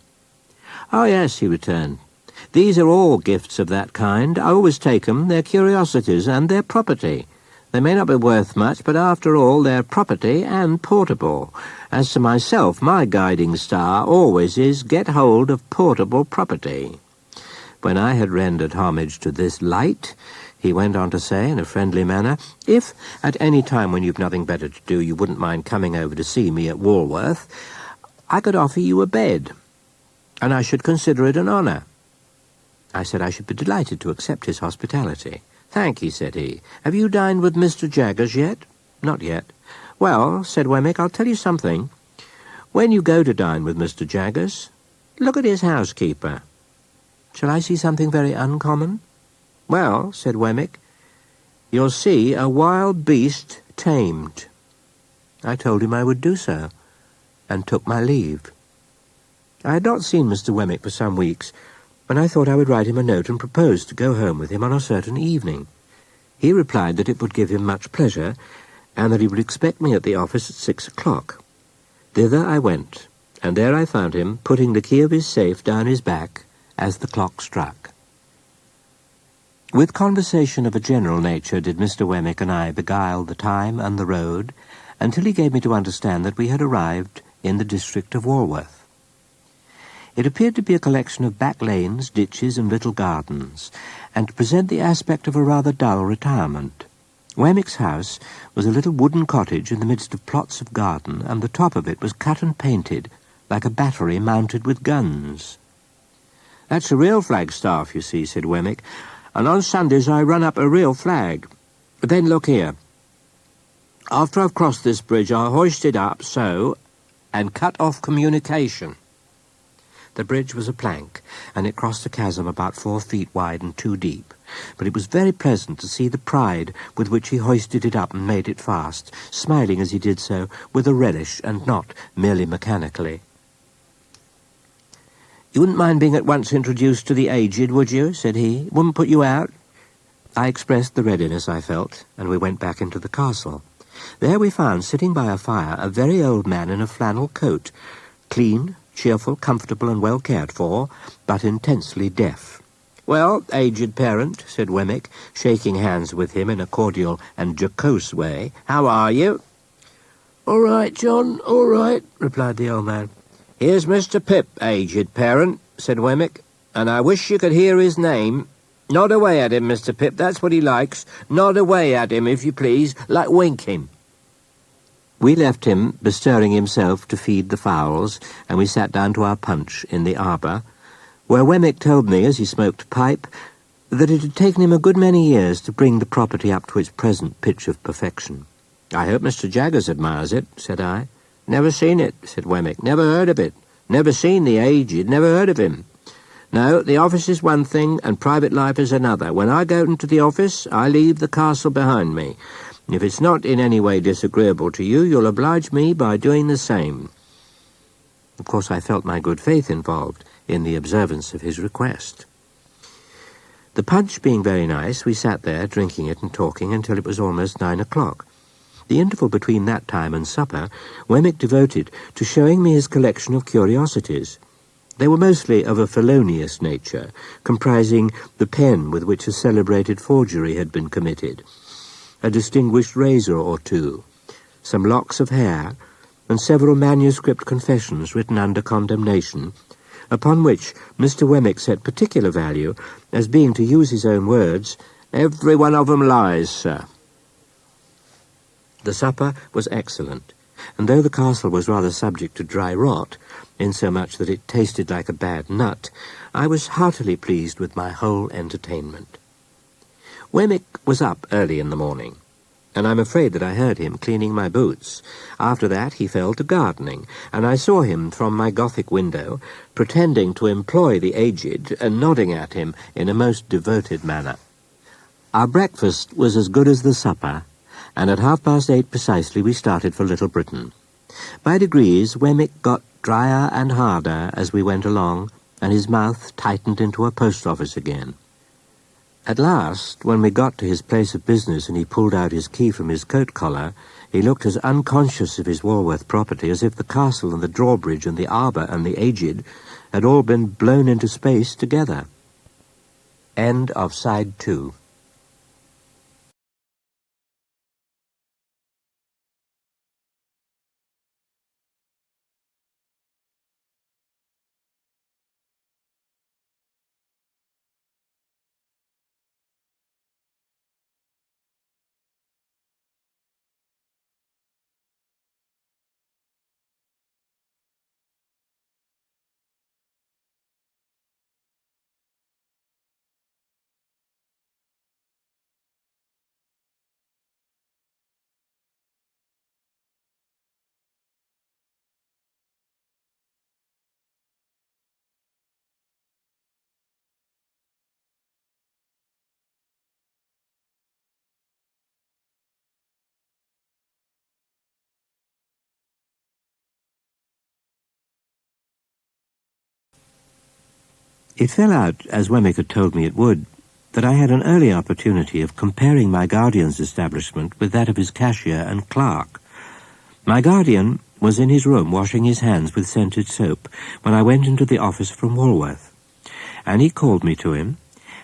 "Oh, yes," he returned. "These are all gifts of that kind. I always take 'em. They're curiosities, and they're property. They may not be worth much, but after all, they're property and portable. As to myself, my guiding star always is get hold of portable property." When I had rendered homage to this light, he went on to say in a friendly manner, "If at any time when you've nothing better to do you wouldn't mind coming over to see me at Walworth, I could offer you a bed, and I should consider it an honour." I said I should be delighted to accept his hospitality. "Thank ye," said he. "Have you dined with Mr. Jaggers yet?" "Not yet." "Well," said Wemmick, "I'll tell you something. When you go to dine with Mr. Jaggers, look at his housekeeper." "Shall I see something very uncommon?" "Well," said Wemmick, "you'll see a wild beast tamed." I told him I would do so, and took my leave. I had not seen Mr. Wemmick for some weeks, and I thought I would write him a note and propose to go home with him on a certain evening. He replied that it would give him much pleasure, and that he would expect me at the office at 6 o'clock. Thither I went, and there I found him putting the key of his safe down his back as the clock struck. With conversation of a general nature did Mr. Wemmick and I beguile the time and the road, until he gave me to understand that we had arrived in the district of Walworth. It appeared to be a collection of back lanes, ditches, and little gardens, and to present the aspect of a rather dull retirement. Wemmick's house was a little wooden cottage in the midst of plots of garden, and the top of it was cut and painted like a battery mounted with guns. "That's a real flagstaff, you see," said Wemmick, "and on Sundays I run up a real flag. Then look here. After I've crossed this bridge, I'll hoist it up, so, and cut off communication." The bridge was a plank, and it crossed a chasm about 4 feet wide and 2 deep, but it was very pleasant to see the pride with which he hoisted it up and made it fast, smiling as he did so with a relish and not merely mechanically. "You wouldn't mind being at once introduced to the aged, would you?" said he. "It wouldn't put you out?" I expressed the readiness I felt, and we went back into the castle. There we found, sitting by a fire, a very old man in a flannel coat, clean, cheerful, comfortable, and well cared for, but intensely deaf. "Well, aged parent," said Wemmick, shaking hands with him in a cordial and jocose way, "how are you?" "All right, John, all right," replied the old man. "Here's Mr. Pip, aged parent," said Wemmick, "and I wish you could hear his name. Nod away at him, Mr. Pip, that's what he likes. Nod away at him, if you please, like winking." We left him bestirring himself to feed the fowls, and we sat down to our punch in the arbour, where Wemmick told me, as he smoked a pipe, that it had taken him a good many years to bring the property up to its present pitch of perfection. "I hope Mr. Jaggers admires it," said I. "Never seen it," said Wemmick. "Never heard of it. Never seen the aged. Never heard of him. No, the office is one thing, and private life is another. When I go into the office, I leave the castle behind me. If it's not in any way disagreeable to you, you'll oblige me by doing the same." Of course, I felt my good faith involved in the observance of his request. The punch being very nice, we sat there, drinking it and talking, until it was almost 9 o'clock. The interval between that time and supper Wemmick devoted to showing me his collection of curiosities. They were mostly of a felonious nature, comprising the pen with which a celebrated forgery had been committed, a distinguished razor or two, some locks of hair, and several manuscript confessions written under condemnation, upon which Mr. Wemmick set particular value as being, to use his own words, "every one of 'em lies, sir." The supper was excellent, and though the castle was rather subject to dry rot, insomuch that it tasted like a bad nut, I was heartily pleased with my whole entertainment. Wemmick was up early in the morning, and I'm afraid that I heard him cleaning my boots. After that he fell to gardening, and I saw him from my Gothic window, pretending to employ the aged and nodding at him in a most devoted manner. Our breakfast was as good as the supper, and at 8:30 precisely we started for Little Britain. By degrees Wemmick got drier and harder as we went along, and his mouth tightened into a post office again. At last, when we got to his place of business and he pulled out his key from his coat collar, he looked as unconscious of his Walworth property as if the castle and the drawbridge and the arbour and the aged had all been blown into space together. End of Side 2. It fell out, as Wemmick had told me it would, that I had an early opportunity of comparing my guardian's establishment with that of his cashier and clerk. My guardian was in his room washing his hands with scented soap when I went into the office from Walworth, and he called me to him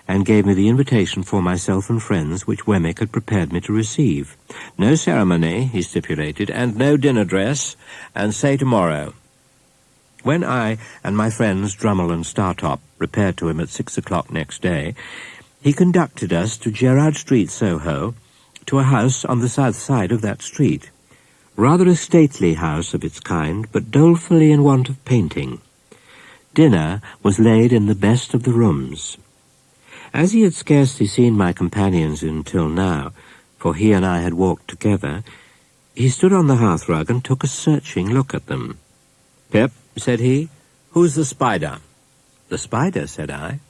and gave me the invitation for myself and friends which Wemmick had prepared me to receive. No ceremony, he stipulated, and no dinner dress, and say tomorrow. When I and my friends Drummle and Startop repaired to him at 6 o'clock next day, he conducted us to Gerrard Street, Soho, to a house on the south side of that street. Rather a stately house of its kind, but dolefully in want of painting. Dinner was laid in the best of the rooms. As he had scarcely seen my companions until now, for he and I had walked together, he stood on the hearthrug and took a searching look at them. "Pip," said he, "who's the spider?" "The spider," said I.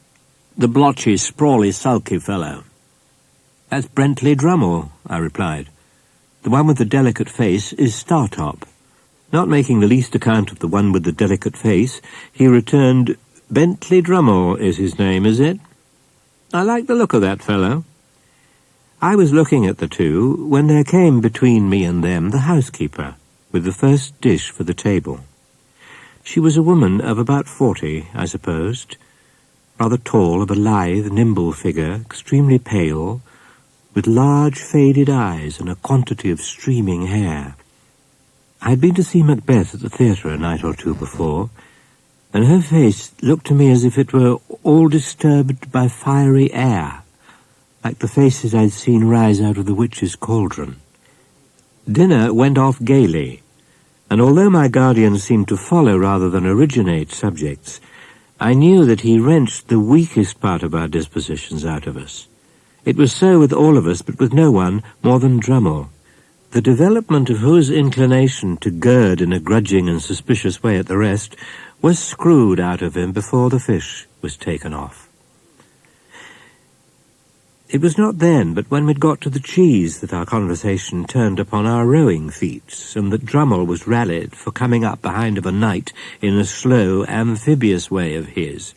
"The blotchy, sprawly, sulky fellow." "That's Brentley Drummle," I replied. "The one with the delicate face is Startop." Not making the least account of the one with the delicate face, he returned, "Bentley Drummle is his name, is it? I like the look of that fellow." I was looking at the two when there came between me and them the housekeeper, with the first dish for the table. She was a woman of about 40, I supposed, rather tall, of a lithe, nimble figure, extremely pale, with large faded eyes and a quantity of streaming hair. I had been to see Macbeth at the theatre a night or two before, and her face looked to me as if it were all disturbed by fiery air, like the faces I'd seen rise out of the witch's cauldron. Dinner went off gaily, and although my guardian seemed to follow rather than originate subjects, I knew that he wrenched the weakest part of our dispositions out of us. It was so with all of us, but with no one more than Drummle, the development of whose inclination to gird in a grudging and suspicious way at the rest was screwed out of him before the fish was taken off. It was not then, but when we'd got to the cheese, that our conversation turned upon our rowing feats, and that Drummle was rallied for coming up behind of a night in a slow, amphibious way of his.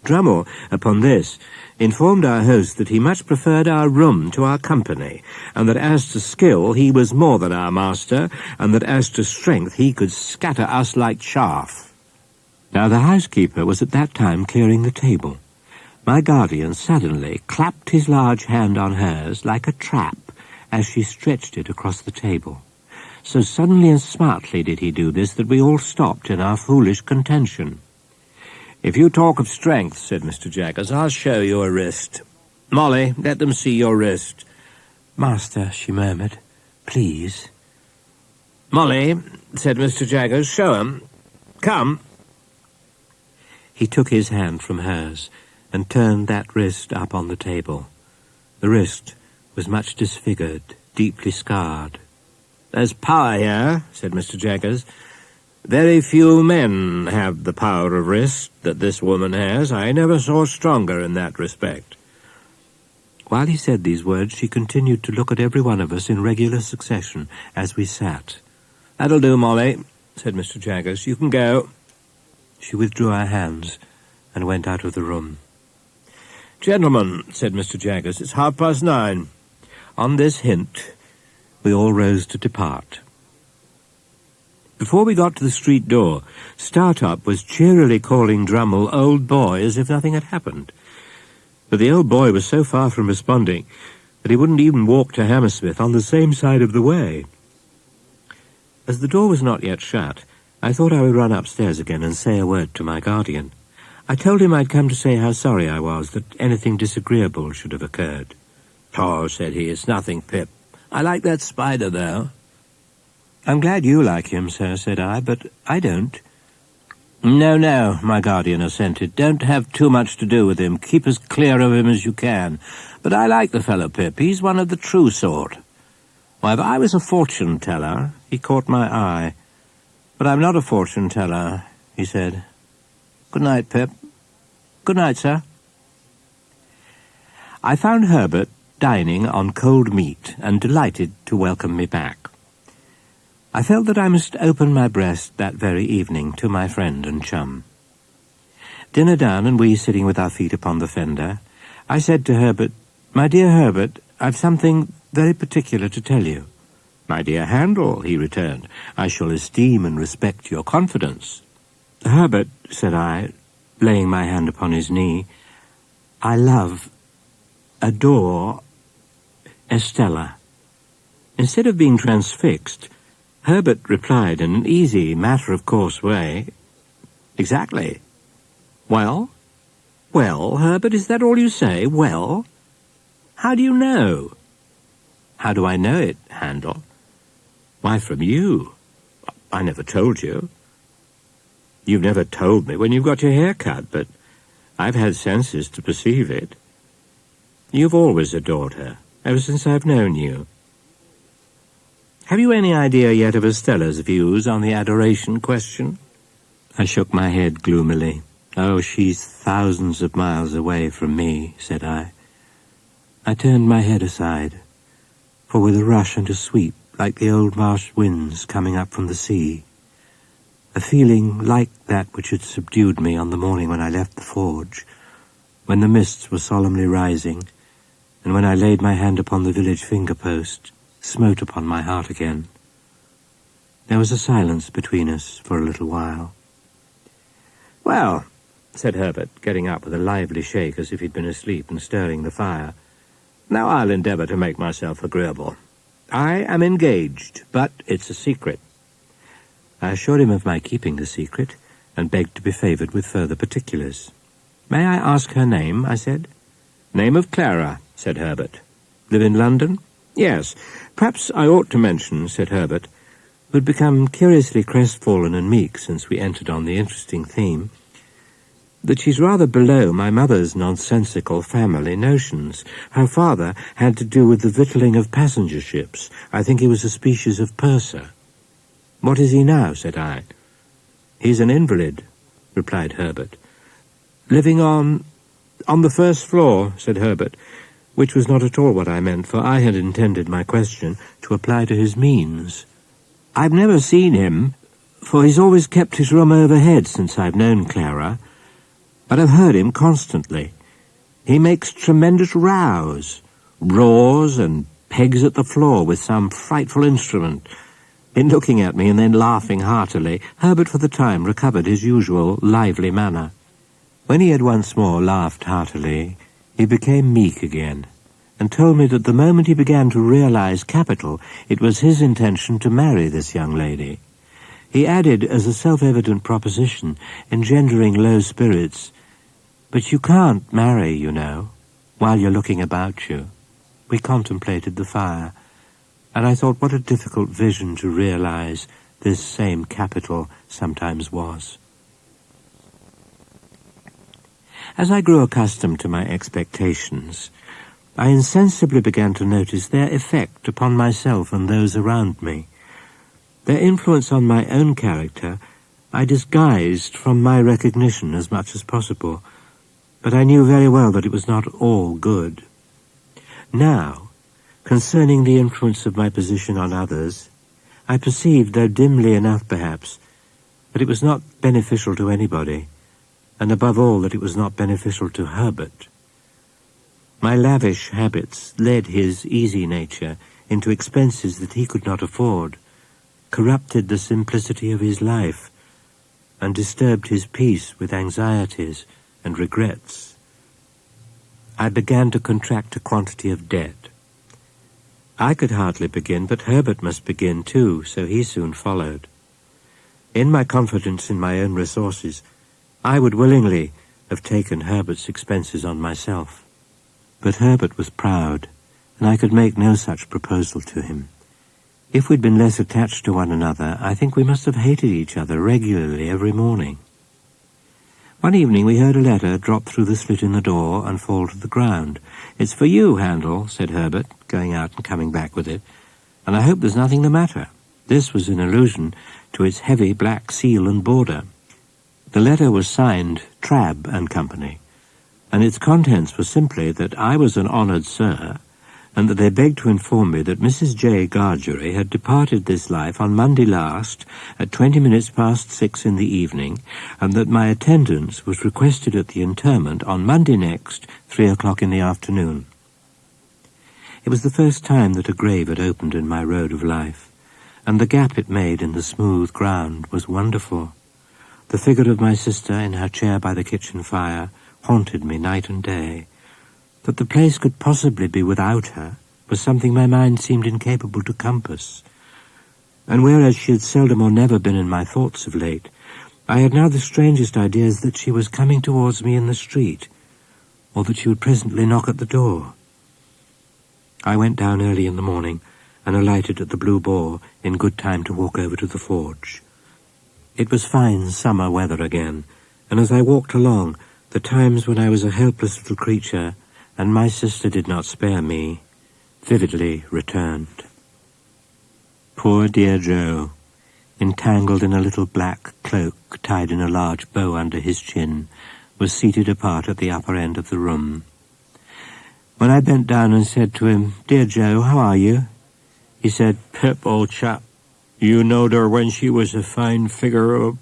Drummle, upon this, informed our host that he much preferred our room to our company, and that as to skill he was more than our master, and that as to strength he could scatter us like chaff. Now the housekeeper was at that time clearing the table. My guardian suddenly clapped his large hand on hers like a trap as she stretched it across the table. So suddenly and smartly did he do this that we all stopped in our foolish contention. "If you talk of strength," said Mr. Jaggers, "I'll show you a wrist. Molly, let them see your wrist." "Master," she murmured, "please." "Molly," said Mr. Jaggers, "show 'em. Come." He took his hand from hers and turned that wrist up on the table. The wrist was much disfigured, deeply scarred. "There's power here," said Mr. Jaggers. "Very few men have the power of wrist that this woman has. I never saw stronger in that respect." While he said these words, she continued to look at every one of us in regular succession as we sat. "That'll do, Molly," said Mr. Jaggers. "You can go." She withdrew her hands and went out of the room. "Gentlemen," said Mr. Jaggers, "it's 9:30. On this hint, we all rose to depart. Before we got to the street door, Startop was cheerily calling Drummle old boy as if nothing had happened. But the old boy was so far from responding that he wouldn't even walk to Hammersmith on the same side of the way. As the door was not yet shut, I thought I would run upstairs again and say a word to my guardian. I told him I'd come to say how sorry I was that anything disagreeable should have occurred. "Oh," said he, "it's nothing, Pip. I like that spider, though." "I'm glad you like him, sir," said I, "but I don't." No, my guardian assented. "Don't have too much to do with him. Keep as clear of him as you can. But I like the fellow, Pip. He's one of the true sort. Why, if I was a fortune-teller—" He caught my eye. "But I'm not a fortune-teller," he said. "Good night, Pip." "Good night, sir." I found Herbert dining on cold meat and delighted to welcome me back. I felt that I must open my breast that very evening to my friend and chum. Dinner done and we sitting with our feet upon the fender, I said to Herbert, "My dear Herbert, I've something very particular to tell you." "My dear Handel," he returned, "I shall esteem and respect your confidence." "Herbert," said I, laying my hand upon his knee, "I love, adore Estella." Instead of being transfixed, Herbert replied in an easy, matter-of-course way, "Exactly." "Well? Well, Herbert, is that all you say? Well? How do you know?" "How do I know it, Handel?" "Why, from you. I never told you. You've never told me when you've got your hair cut, but I've had senses to perceive it. You've always adored her, ever since I've known you. Have you any idea yet of Estella's views on the adoration question?" I shook my head gloomily. "Oh, she's thousands of miles away from me," said I. I turned my head aside, for with a rush and a sweep, like the old marsh winds coming up from the sea, a feeling like that which had subdued me on the morning when I left the forge, when the mists were solemnly rising, and when I laid my hand upon the village finger-post, smote upon my heart again. There was a silence between us for a little while. "Well," said Herbert, getting up with a lively shake as if he'd been asleep and stirring the fire, "now I'll endeavour to make myself agreeable. I am engaged, but it's a secret." I assured him of my keeping the secret, and begged to be favoured with further particulars. "May I ask her name?" I said. "Name of Clara," said Herbert. "Live in London?" "Yes. Perhaps I ought to mention," said Herbert, who had become curiously crestfallen and meek since we entered on the interesting theme, "that she's rather below my mother's nonsensical family notions. Her father had to do with the victualling of passenger ships. I think he was a species of purser." "What is he now?" said I. "He's an invalid," replied Herbert. "Living on the first floor," said Herbert, which was not at all what I meant, for I had intended my question to apply to his means. "I've never seen him, for he's always kept his room overhead since I've known Clara, but I've heard him constantly. He makes tremendous rows, roars and pegs at the floor with some frightful instrument." In looking at me and then laughing heartily, Herbert for the time recovered his usual lively manner. When he had once more laughed heartily, he became meek again, and told me that the moment he began to realize capital, it was his intention to marry this young lady. He added, as a self-evident proposition, engendering low spirits, "But you can't marry, you know, while you're looking about you." We contemplated the fire, and I thought what a difficult vision to realize this same capital sometimes was. As I grew accustomed to my expectations, I insensibly began to notice their effect upon myself and those around me. Their influence on my own character I disguised from my recognition as much as possible, but I knew very well that it was not all good. Now, concerning the influence of my position on others, I perceived, though dimly enough perhaps, that it was not beneficial to anybody, and above all that it was not beneficial to Herbert. My lavish habits led his easy nature into expenses that he could not afford, corrupted the simplicity of his life, and disturbed his peace with anxieties and regrets. I began to contract a quantity of debt. I could hardly begin, but Herbert must begin too, so he soon followed. In my confidence in my own resources, I would willingly have taken Herbert's expenses on myself. But Herbert was proud, and I could make no such proposal to him. If we'd been less attached to one another, I think we must have hated each other regularly every morning. One evening we heard a letter drop through the slit in the door and fall to the ground. "It's for you, Handel," said Herbert, going out and coming back with it, "and I hope there's nothing the matter." This was in allusion to its heavy black seal and border. The letter was signed Trabb and Company, and its contents were simply that I was an honoured sir, and that they begged to inform me that Mrs. J. Gargery had departed this life on Monday last at 20 minutes past 6 in the evening, and that my attendance was requested at the interment on Monday next, 3 o'clock in the afternoon. It was the first time that a grave had opened in my road of life, and the gap it made in the smooth ground was wonderful. The figure of my sister in her chair by the kitchen fire haunted me night and day. That the place could possibly be without her was something my mind seemed incapable to compass. And whereas she had seldom or never been in my thoughts of late, I had now the strangest ideas that she was coming towards me in the street, or that she would presently knock at the door. I went down early in the morning and alighted at the Blue Boar in good time to walk over to the forge. It was fine summer weather again, and as I walked along, the times when I was a helpless little creature and my sister did not spare me, vividly returned. Poor dear Joe, entangled in a little black cloak tied in a large bow under his chin, was seated apart at the upper end of the room. When I bent down and said to him, "Dear Joe, how are you?" he said, "Pip, old chap, you knowed her when she was a fine figure of—"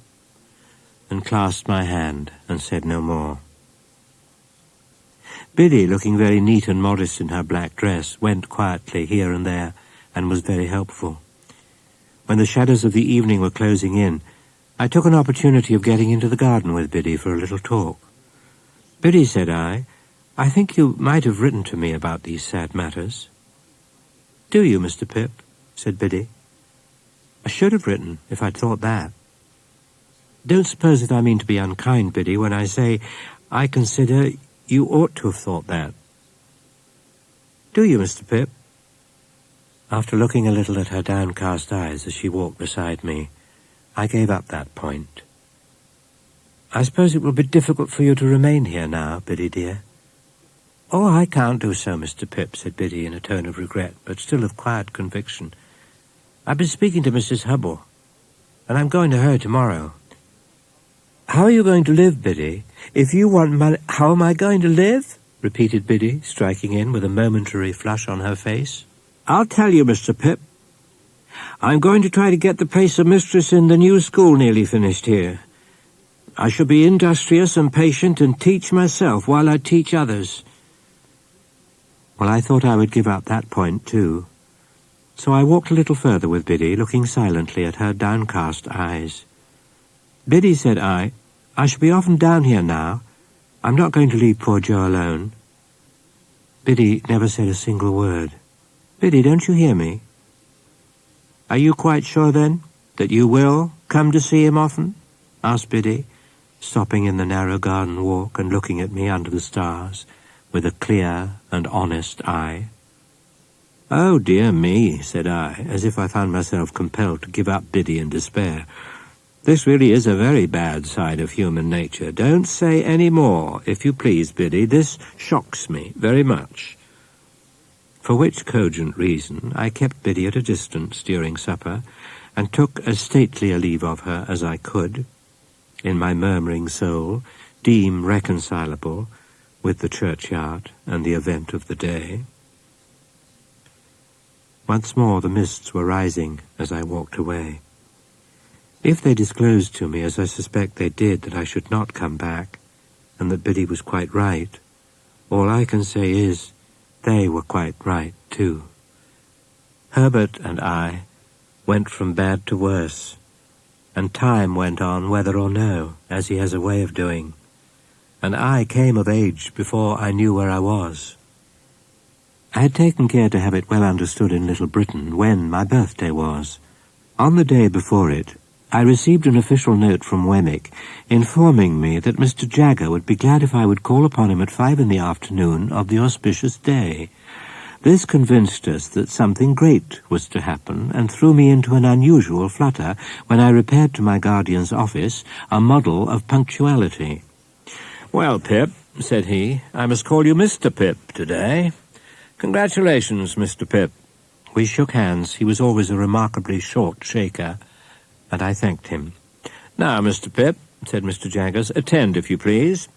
and clasped my hand and said no more. Biddy, looking very neat and modest in her black dress, went quietly here and there and was very helpful. When the shadows of the evening were closing in, I took an opportunity of getting into the garden with Biddy for a little talk. "Biddy," said I think you might have written to me about these sad matters." "Do you, Mr. Pip?" said Biddy. "I should have written if I'd thought that. Don't suppose that I mean to be unkind, Biddy, when I say I consider you ought to have thought that. Do you, Mr. Pip?" After looking a little at her downcast eyes as she walked beside me, I gave up that point. "I suppose it will be difficult for you to remain here now, Biddy dear." "Oh, I can't do so, Mr. Pip," said Biddy in a tone of regret, but still of quiet conviction. "I've been speaking to Mrs. Hubble, and I'm going to her tomorrow." "How are you going to live, Biddy? If you want money—" "How am I going to live?" repeated Biddy, striking in with a momentary flush on her face. "I'll tell you, Mr. Pip. I'm going to try to get the place of mistress in the new school nearly finished here. I shall be industrious and patient and teach myself while I teach others." Well, I thought I would give up that point too. So I walked a little further with Biddy, looking silently at her downcast eyes. "Biddy," said I shall be often down here now. I'm not going to leave poor Joe alone." Biddy never said a single word. "Biddy, don't you hear me?" "Are you quite sure, then, that you will come to see him often?" asked Biddy, stopping in the narrow garden walk and looking at me under the stars with a clear and honest eye. "Oh, dear me," said I, as if I found myself compelled to give up Biddy in despair. "This really is a very bad side of human nature. Don't say any more, if you please, Biddy. This shocks me very much." For which cogent reason I kept Biddy at a distance during supper, and took as stately a leave of her as I could, in my murmuring soul, deem reconcilable with the churchyard and the event of the day. Once more the mists were rising as I walked away. If they disclosed to me, as I suspect they did, that I should not come back, and that Biddy was quite right, all I can say is, they were quite right too. Herbert and I went from bad to worse, and time went on whether or no, as he has a way of doing, and I came of age before I knew where I was. I had taken care to have it well understood in Little Britain when my birthday was. On the day before it, I received an official note from Wemmick informing me that Mr. Jagger would be glad if I would call upon him at 5 in the afternoon of the auspicious day. This convinced us that something great was to happen, and threw me into an unusual flutter when I repaired to my guardian's office, a model of punctuality. "Well, Pip," said he, "I must call you Mr. Pip today. Congratulations, Mr. Pip." We shook hands. He was always a remarkably short shaker, and I thanked him. "Now, Mr. Pip," said Mr. Jaggers, "attend, if you please.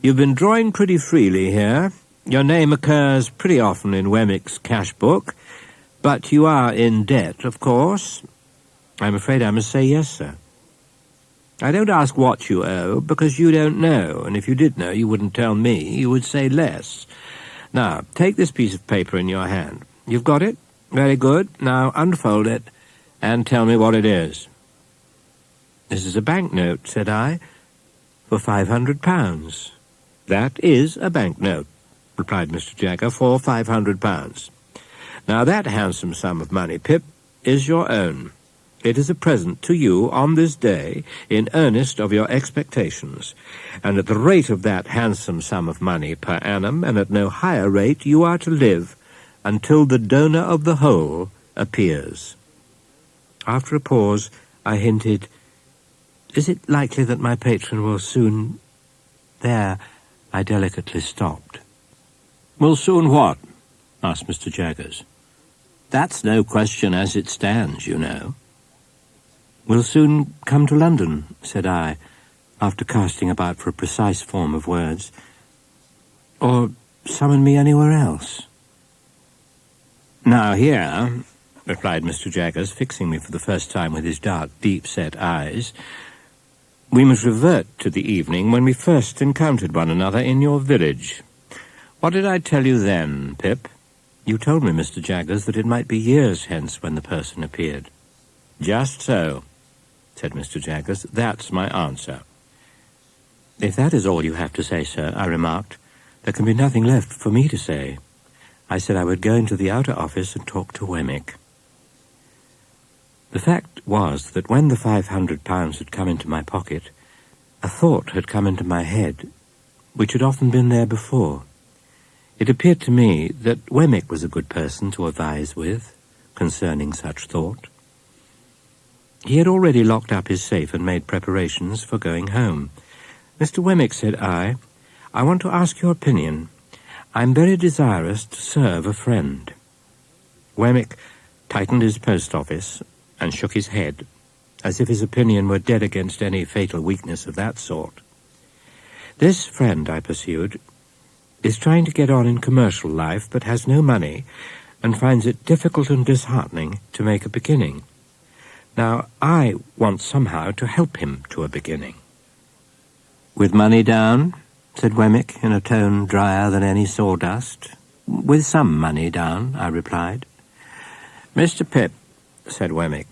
You've been drawing pretty freely here. Your name occurs pretty often in Wemmick's cash book, but you are in debt, of course. I'm afraid I must say yes, sir. I don't ask what you owe, because you don't know, and if you did know, you wouldn't tell me. You would say less. Now, take this piece of paper in your hand. You've got it? Very good. Now, unfold it, and tell me what it is. This is a banknote, said I, for £500. That is a banknote, replied Mr. Jagger, for £500. Now, that handsome sum of money, Pip, is your own. It is a present to you on this day, in earnest of your expectations, and at the rate of that handsome sum of money per annum, and at no higher rate, you are to live until the donor of the whole appears. After a pause, I hinted, is it likely that my patron will soon... There, I delicately stopped. Will soon what? Asked Mr. Jaggers. That's no question as it stands, you know. Will soon come to London, said I, after casting about for a precise form of words. Or summon me anywhere else. Now here, replied Mr. Jaggers, fixing me for the first time with his dark, deep-set eyes, we must revert to the evening when we first encountered one another in your village. What did I tell you then, Pip? You told me, Mr. Jaggers, that it might be years hence when the person appeared. Just so, said Mr. Jaggers. That's my answer. If that is all you have to say, sir, I remarked, there can be nothing left for me to say. I said I would go into the outer office and talk to Wemmick. The fact was that when the £500 had come into my pocket, a thought had come into my head, which had often been there before. It appeared to me that Wemmick was a good person to advise with concerning such thought. He had already locked up his safe and made preparations for going home. Mr. Wemmick, said I want to ask your opinion. I'm very desirous to serve a friend. Wemmick tightened his post office and shook his head, as if his opinion were dead against any fatal weakness of that sort. This friend, I pursued, is trying to get on in commercial life, but has no money, and finds it difficult and disheartening to make a beginning. Now, I want somehow to help him to a beginning. With money down, said Wemmick, in a tone drier than any sawdust. With some money down, I replied. Mr. Pip, said Wemmick,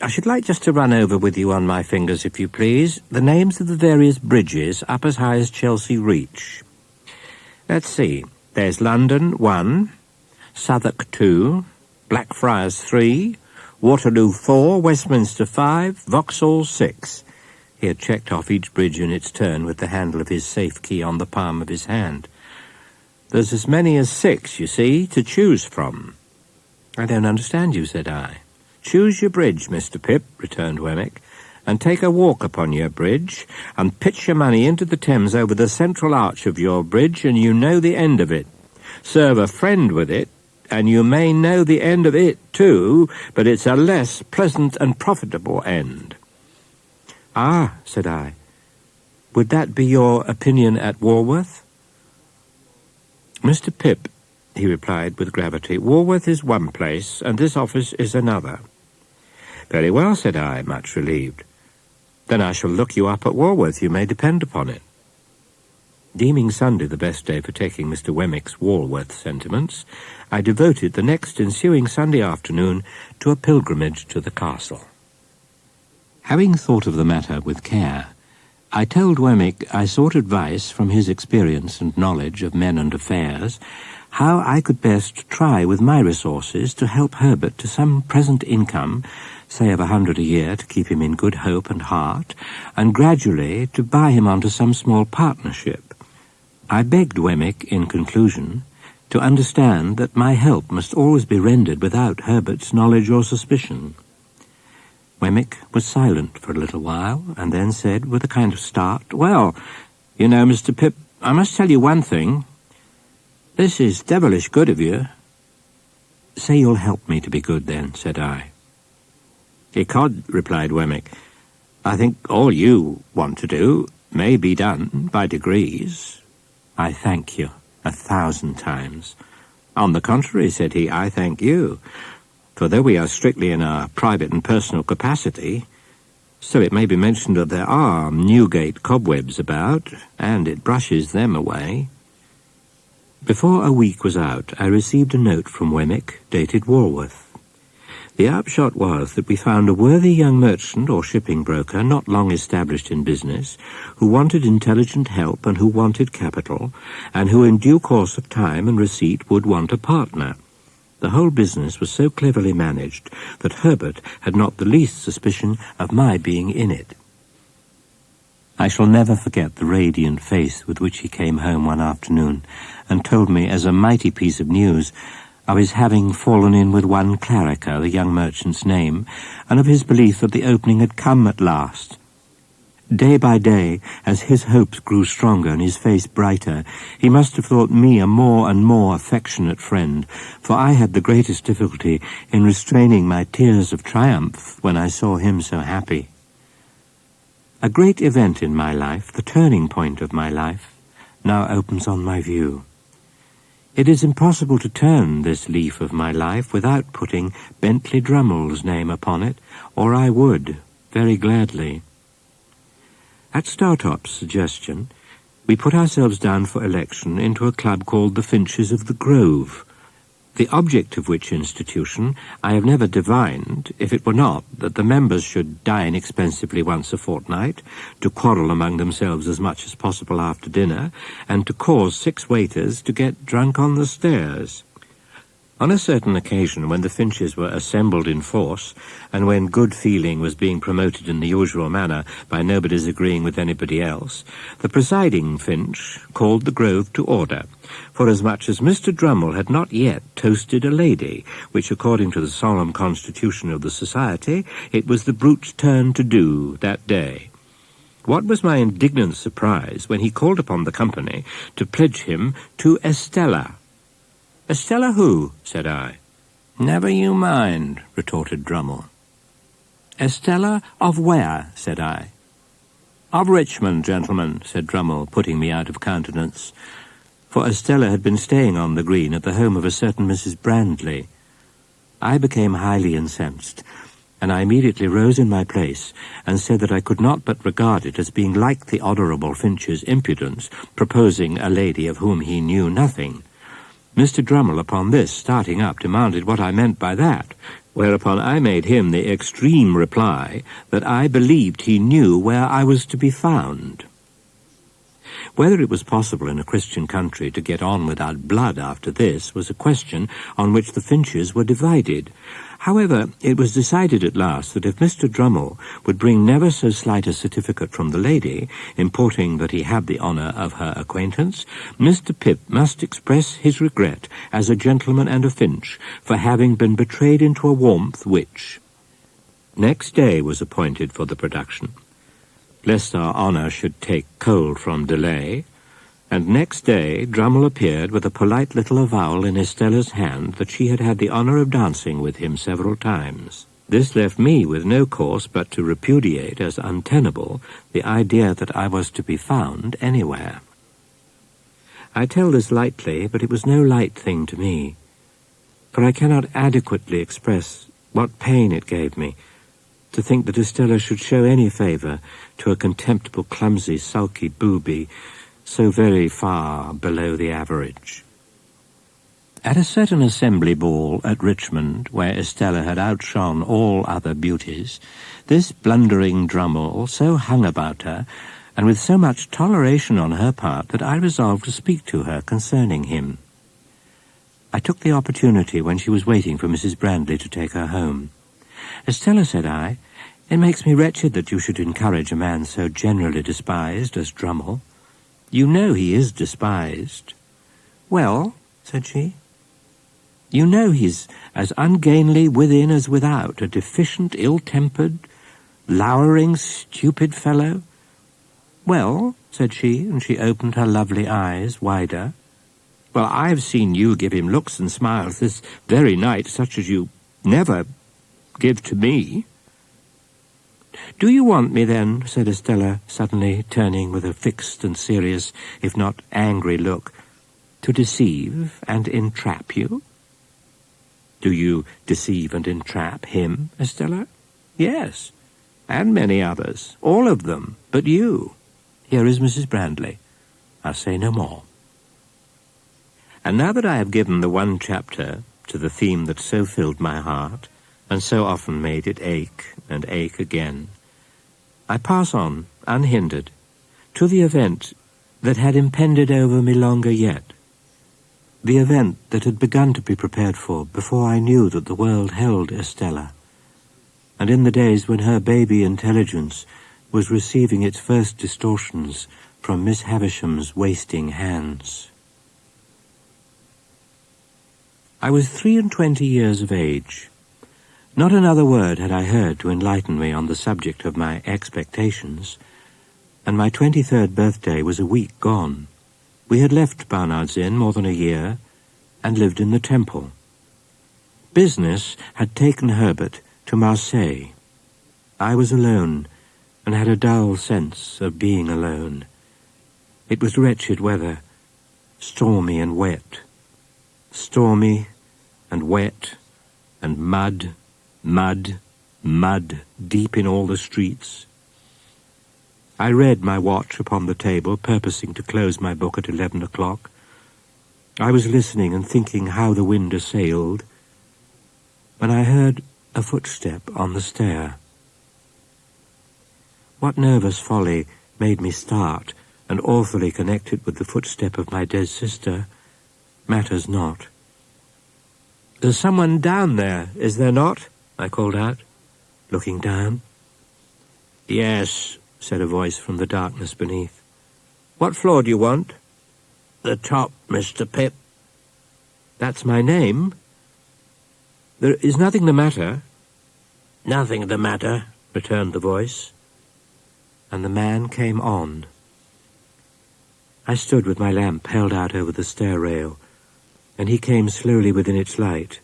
I should like just to run over with you on my fingers, if you please, the names of the various bridges up as high as Chelsea Reach. Let's see. There's London 1, Southwark 2, Blackfriars 3, Waterloo 4, Westminster 5, Vauxhall 6. He had checked off each bridge in its turn with the handle of his safe key on the palm of his hand. There's as many as 6, you see, to choose from. I don't understand you, said I. Choose your bridge, Mr. Pip, returned Wemmick, and take a walk upon your bridge, and pitch your money into the Thames over the central arch of your bridge, and you know the end of it. Serve a friend with it, and you may know the end of it too, but it's a less pleasant and profitable end. Ah, said I, would that be your opinion at Walworth? Mr. Pip, he replied with gravity, Walworth is one place, and this office is another. Very well, said I, much relieved. Then I shall look you up at Walworth, you may depend upon it. Deeming Sunday the best day for taking Mr. Wemmick's Walworth sentiments, I devoted the next ensuing Sunday afternoon to a pilgrimage to the castle. Having thought of the matter with care, I told Wemmick I sought advice from his experience and knowledge of men and affairs, how I could best try with my resources to help Herbert to some present income, say of 100 a year to keep him in good hope and heart, and gradually to buy him onto some small partnership. I begged Wemmick, in conclusion, to understand that my help must always be rendered without Herbert's knowledge or suspicion. Wemmick was silent for a little while, and then said, with a kind of start, Well, you know, Mr. Pip, I must tell you one thing. This is devilish good of you. Say you'll help me to be good, then, said I. Ecod, replied Wemmick, I think all you want to do may be done by degrees. I thank you, 1,000 times. On the contrary, said he, I thank you. For though we are strictly in our private and personal capacity, so it may be mentioned that there are Newgate cobwebs about, and it brushes them away. Before a week was out, I received a note from Wemmick, dated Walworth. The upshot was that we found a worthy young merchant or shipping broker, not long established in business, who wanted intelligent help and who wanted capital, and who in due course of time and receipt would want a partner. The whole business was so cleverly managed that Herbert had not the least suspicion of my being in it. I shall never forget the radiant face with which he came home one afternoon and told me as a mighty piece of news of his having fallen in with one Clarica, the young merchant's name, and of his belief that the opening had come at last. Day by day, as his hopes grew stronger and his face brighter, he must have thought me a more and more affectionate friend, for I had the greatest difficulty in restraining my tears of triumph when I saw him so happy. A great event in my life, the turning point of my life, now opens on my view. It is impossible to turn this leaf of my life without putting Bentley Drummle's name upon it, or I would, very gladly. At Startop's suggestion, we put ourselves down for election into a club called the Finches of the Grove, the object of which institution I have never divined, if it were not that the members should dine expensively once a fortnight, to quarrel among themselves as much as possible after dinner, and to cause 6 waiters to get drunk on the stairs. On a certain occasion, when the Finches were assembled in force, and when good feeling was being promoted in the usual manner by nobody's agreeing with anybody else, the presiding Finch called the Grove to order, forasmuch as Mr. Drummle had not yet toasted a lady, which, according to the solemn constitution of the society, it was the brute's turn to do that day. What was my indignant surprise when he called upon the company to pledge him to Estella. "Estella who?" said I. "Never you mind," retorted Drummle. "Estella of where?" said I. "Of Richmond, gentlemen," said Drummle, putting me out of countenance, for Estella had been staying on the green at the home of a certain Mrs. Brandley. I became highly incensed, and I immediately rose in my place and said that I could not but regard it as being like the Honourable Finch's impudence, proposing a lady of whom he knew nothing. Mr. Drummle, upon this, starting up, demanded what I meant by that, whereupon I made him the extreme reply that I believed he knew where I was to be found. Whether it was possible in a Christian country to get on without blood after this was a question on which the Finches were divided. However, it was decided at last that if Mr. Drummle would bring never so slight a certificate from the lady, importing that he had the honour of her acquaintance, Mr. Pip must express his regret as a gentleman and a Finch for having been betrayed into a warmth which. Next day was appointed for the production, lest our honour should take cold from delay, and next day Drummle appeared with a polite little avowal in Estella's hand that she had had the honour of dancing with him several times. This left me with no course but to repudiate as untenable the idea that I was to be found anywhere. I tell this lightly, but it was no light thing to me, for I cannot adequately express what pain it gave me to think that Estella should show any favour to a contemptible, clumsy, sulky booby, so very far below the average. At a certain assembly ball at Richmond, where Estella had outshone all other beauties, this blundering Drummle so hung about her, and with so much toleration on her part, that I resolved to speak to her concerning him. I took the opportunity when she was waiting for Mrs. Brandley to take her home. "Estella," said I, "it makes me wretched that you should encourage a man so generally despised as Drummle. You know he is despised." "Well," said she, "you know he's as ungainly within as without, a deficient, ill-tempered, lowering, stupid fellow." "Well," said she, and she opened her lovely eyes wider. "Well, I've seen you give him looks and smiles this very night, such as you never give to me." "Do you want me, then?" said Estella, suddenly turning with a fixed and serious, if not angry look. To deceive and entrap you? Do you deceive and entrap him, Estella? Yes, and many others, all of them, but you. Here is Mrs. Brandley. I'll say no more. And now that I have given the one chapter to the theme that so filled my heart, and so often made it ache and ache again, I pass on, unhindered, to the event that had impended over me longer yet, the event that had begun to be prepared for before I knew that the world held Estella, and in the days when her baby intelligence was receiving its first distortions from Miss Havisham's wasting hands. I was 23 years of age. Not another word had I heard to enlighten me on the subject of my expectations, and my 23rd birthday was a week gone. We had left Barnard's Inn more than a year, and lived in the Temple. Business had taken Herbert to Marseille. I was alone, and had a dull sense of being alone. It was wretched weather, stormy and wet. Stormy and wet, and mud, mud, mud, deep in all the streets. I read my watch upon the table, purposing to close my book at 11 o'clock. I was listening and thinking how the wind assailed, when I heard a footstep on the stair. What nervous folly made me start, and awfully connected with the footstep of my dead sister, matters not. "There's someone down there, is there not?" I called out, looking down. "Yes," said a voice from the darkness beneath. "What floor do you want?" "The top, Mr. Pip." "That's my name. There is nothing the matter." "Nothing the matter," returned the voice, and the man came on. I stood with my lamp held out over the stair rail, and he came slowly within its light.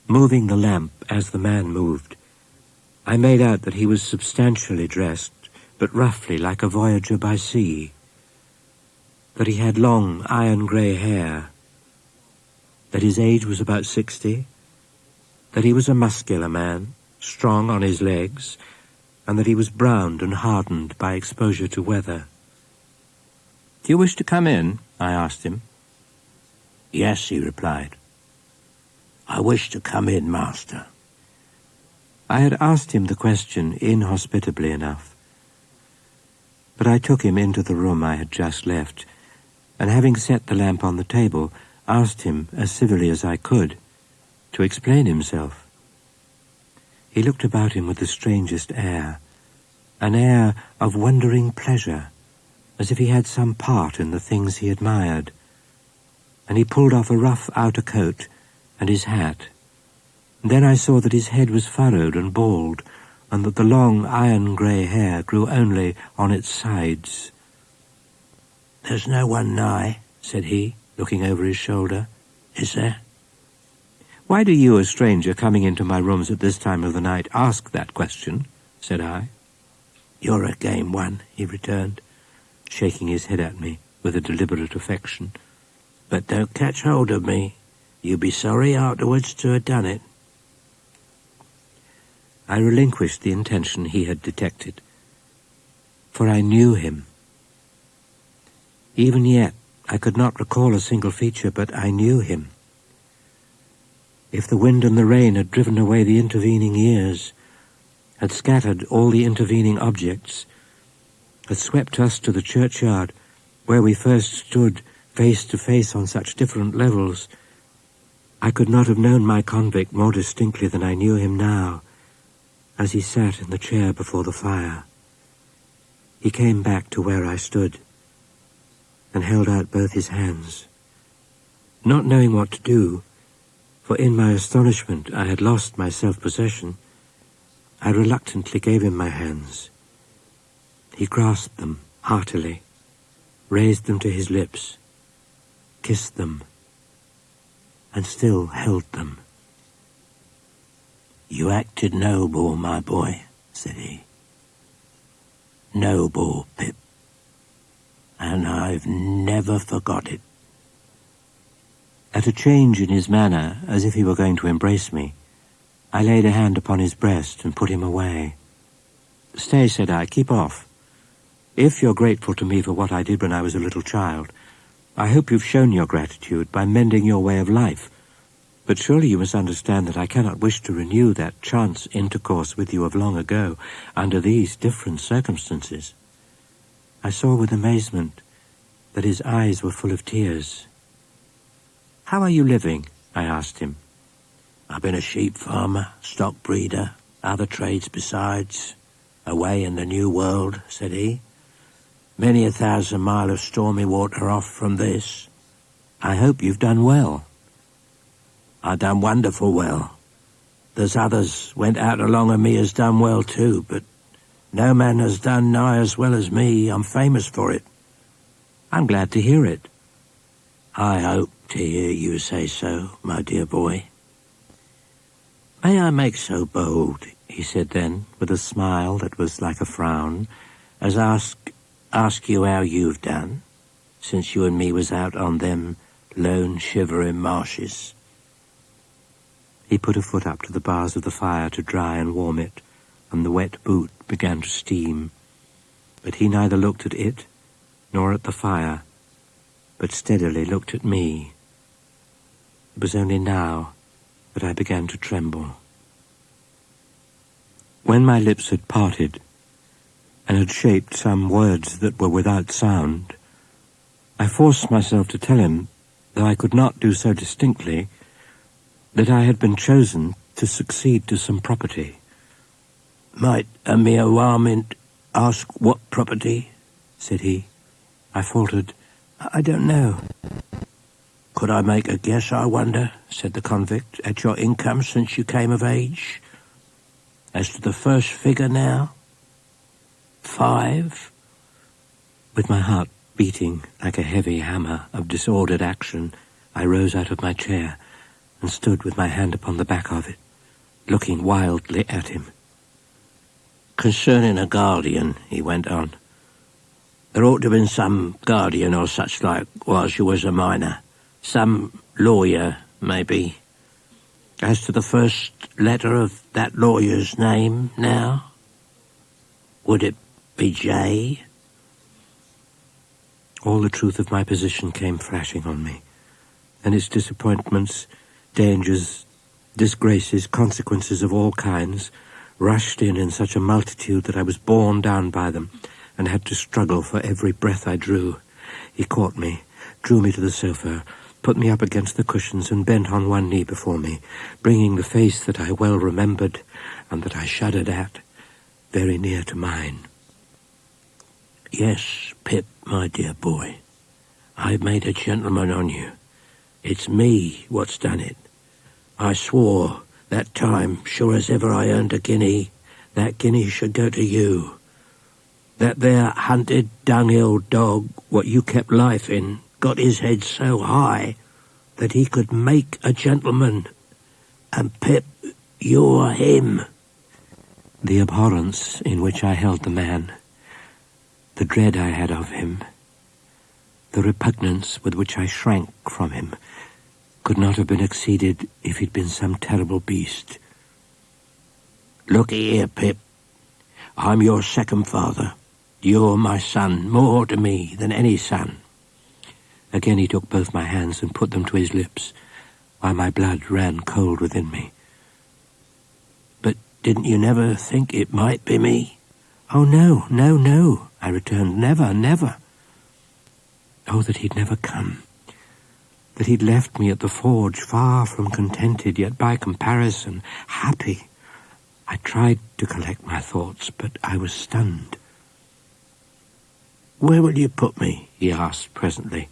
Moving the lamp as the man moved, I made out that he was substantially dressed, but roughly like a voyager by sea, that he had long iron-grey hair, that his age was about 60, that he was a muscular man, strong on his legs, and that he was browned and hardened by exposure to weather. "Do you wish to come in?" I asked him. "Yes," he replied. "I wish to come in, master." I had asked him the question inhospitably enough, but I took him into the room I had just left, and having set the lamp on the table, asked him, as civilly as I could, to explain himself. He looked about him with the strangest air, an air of wondering pleasure, as if he had some part in the things he admired, and he pulled off a rough outer coat and his hat. And then I saw that his head was furrowed and bald, and that the long iron-grey hair grew only on its sides. "There's no one nigh," said he, looking over his shoulder, "is there?" "Why do you, a stranger coming into my rooms at this time of the night, ask that question?" said I. "You're a game one," he returned, shaking his head at me with a deliberate affection. "But don't catch hold of me. You'll be sorry afterwards to have done it." I relinquished the intention he had detected, for I knew him. Even yet I could not recall a single feature, but I knew him. If the wind and the rain had driven away the intervening years, had scattered all the intervening objects, had swept us to the churchyard where we first stood face to face on such different levels, I could not have known my convict more distinctly than I knew him now, as he sat in the chair before the fire. He came back to where I stood, and held out both his hands. Not knowing what to do, for in my astonishment I had lost my self-possession, I reluctantly gave him my hands. He grasped them heartily, raised them to his lips, kissed them, and still held them. "You acted noble, my boy," said he. "Noble, Pip, and I've never forgot it." At a change in his manner, as if he were going to embrace me, I laid a hand upon his breast and put him away. "Stay," said I, "keep off. If you're grateful to me for what I did when I was a little child, I hope you've shown your gratitude by mending your way of life. But surely you must understand that I cannot wish to renew that chance intercourse with you of long ago under these different circumstances." I saw with amazement that his eyes were full of tears. "How are you living?" I asked him. "I've been a sheep farmer, stock breeder, other trades besides, away in the New World," said he. "Many 1,000 mile of stormy water off from this." "I hope you've done well." "I done wonderful well. There's others went out along of me as done well too, but no man has done nigh as well as me. I'm famous for it." "I'm glad to hear it." "I hope to hear you say so, my dear boy." "May I make so bold," he said then, with a smile that was like a frown, "as ask you how you've done, since you and me was out on them lone shivering marshes?" He put a foot up to the bars of the fire to dry and warm it, and the wet boot began to steam. But he neither looked at it nor at the fire, but steadily looked at me. It was only now that I began to tremble. When my lips had parted and had shaped some words that were without sound, I forced myself to tell him, though I could not do so distinctly, that I had been chosen to succeed to some property. "Might a mere warmint ask what property?" said he. I faltered, "I don't know." "Could I make a guess, I wonder," said the convict, "at your income since you came of age? As to the first figure now? 5? With my heart beating like a heavy hammer of disordered action, I rose out of my chair and stood with my hand upon the back of it, looking wildly at him. "Concerning a guardian," he went on, "there ought to have been some guardian or such like whilst you was a minor. Some lawyer, maybe. As to the first letter of that lawyer's name, now? Would it be J?" All the truth of my position came flashing on me, and its disappointments, dangers, disgraces, consequences of all kinds, rushed in such a multitude that I was borne down by them, and had to struggle for every breath I drew. He caught me, drew me to the sofa, put me up against the cushions, and bent on one knee before me, bringing the face that I well remembered, and that I shuddered at, very near to mine. "Yes, Pip, my dear boy, I've made a gentleman on you. It's me what's done it. I swore that time, sure as ever I earned a guinea, that guinea should go to you. That there hunted dunghill dog, what you kept life in, got his head so high that he could make a gentleman. And Pip, you're him." The abhorrence in which I held the man, the dread I had of him, the repugnance with which I shrank from him, could not have been exceeded if he'd been some terrible beast. "Looky here, Pip. I'm your second father. You're my son, more to me than any son." Again he took both my hands and put them to his lips, while my blood ran cold within me. "But didn't you never think it might be me?" "Oh, no, no, no," I returned. "Never, never." Oh, that he'd never come. That he'd left me at the forge, far from contented, yet by comparison happy. I tried to collect my thoughts, but I was stunned. "Where will you put me?" he asked presently.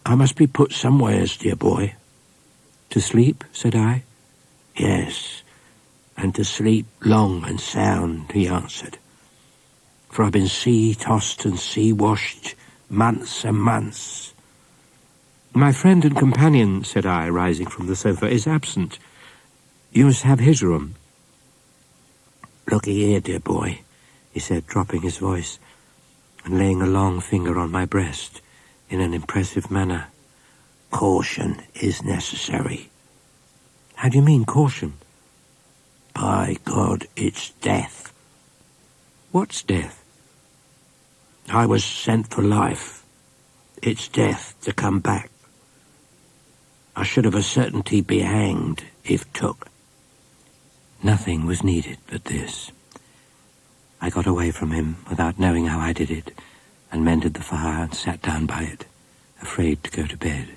"I must be put somewheres, dear boy." "To sleep?" said I. "Yes, and to sleep long and sound," he answered. "For I've been sea-tossed and sea-washed months and months." "My friend and companion," said I, rising from the sofa, "is absent. You must have his room." "Looky here, dear boy," he said, dropping his voice, and laying a long finger on my breast in an impressive manner. Caution is necessary. How do you mean, caution? By God, it's death. What's death? I was sent for life. It's death to come back. I should of a certainty be hanged if took. Nothing was needed but this. I got away from him without knowing how I did it, and mended the fire and sat down by it, afraid to go to bed.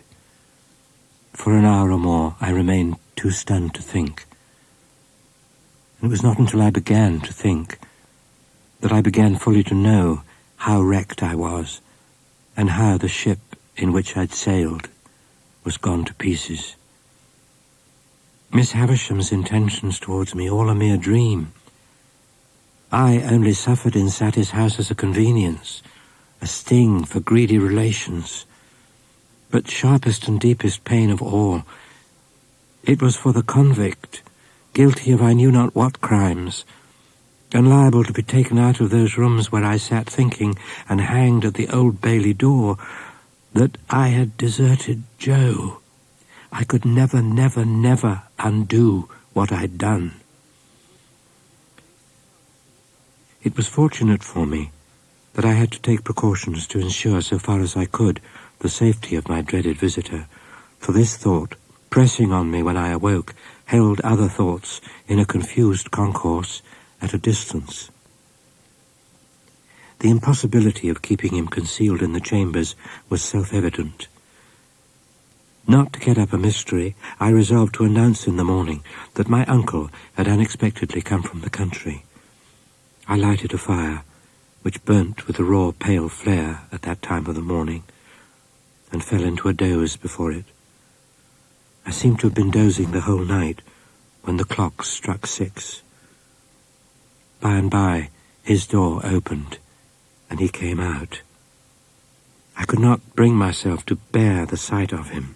For an hour or more I remained too stunned to think. And it was not until I began to think that I began fully to know how wrecked I was, and how the ship in which I'd sailed was gone to pieces. Miss Havisham's intentions towards me all a mere dream. I only suffered in Saty's house as a convenience, a sting for greedy relations. But sharpest and deepest pain of all, it was for the convict, guilty of I knew not what crimes, and liable to be taken out of those rooms where I sat thinking and hanged at the Old Bailey door, that I had deserted Joe. I could never, never, never undo what I'd done. It was fortunate for me that I had to take precautions to ensure, so far as I could, the safety of my dreaded visitor, for this thought, pressing on me when I awoke, held other thoughts in a confused concourse at a distance. The impossibility of keeping him concealed in the chambers was self-evident. Not to get up a mystery, I resolved to announce in the morning that my uncle had unexpectedly come from the country. I lighted a fire, which burnt with a raw, pale flare at that time of the morning, and fell into a doze before it. I seemed to have been dozing the whole night when the clock struck 6. By and by, his door opened, and he came out. I could not bring myself to bear the sight of him,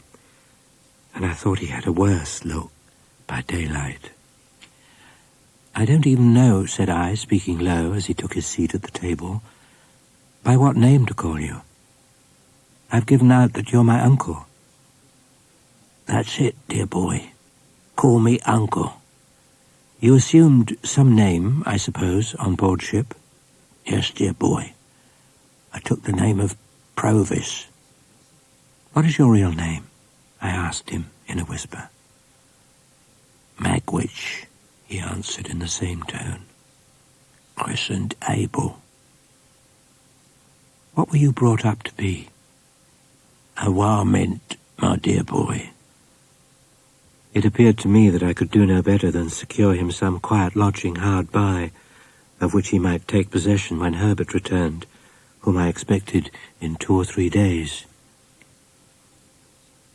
and I thought he had a worse look by daylight. "I don't even know," said I, speaking low as he took his seat at the table, "by what name to call you. I've given out that you're my uncle." "That's it, dear boy. Call me Uncle." "You assumed some name, I suppose, on board ship?" "Yes, dear boy. I took the name of Provis." "What is your real name?" I asked him in a whisper. "Magwitch," he answered in the same tone. "Christened Abel." "What were you brought up to be?" "A warmint, my dear boy." It appeared to me that I could do no better than secure him some quiet lodging hard by, of which he might take possession when Herbert returned, whom I expected in 2 or 3 days.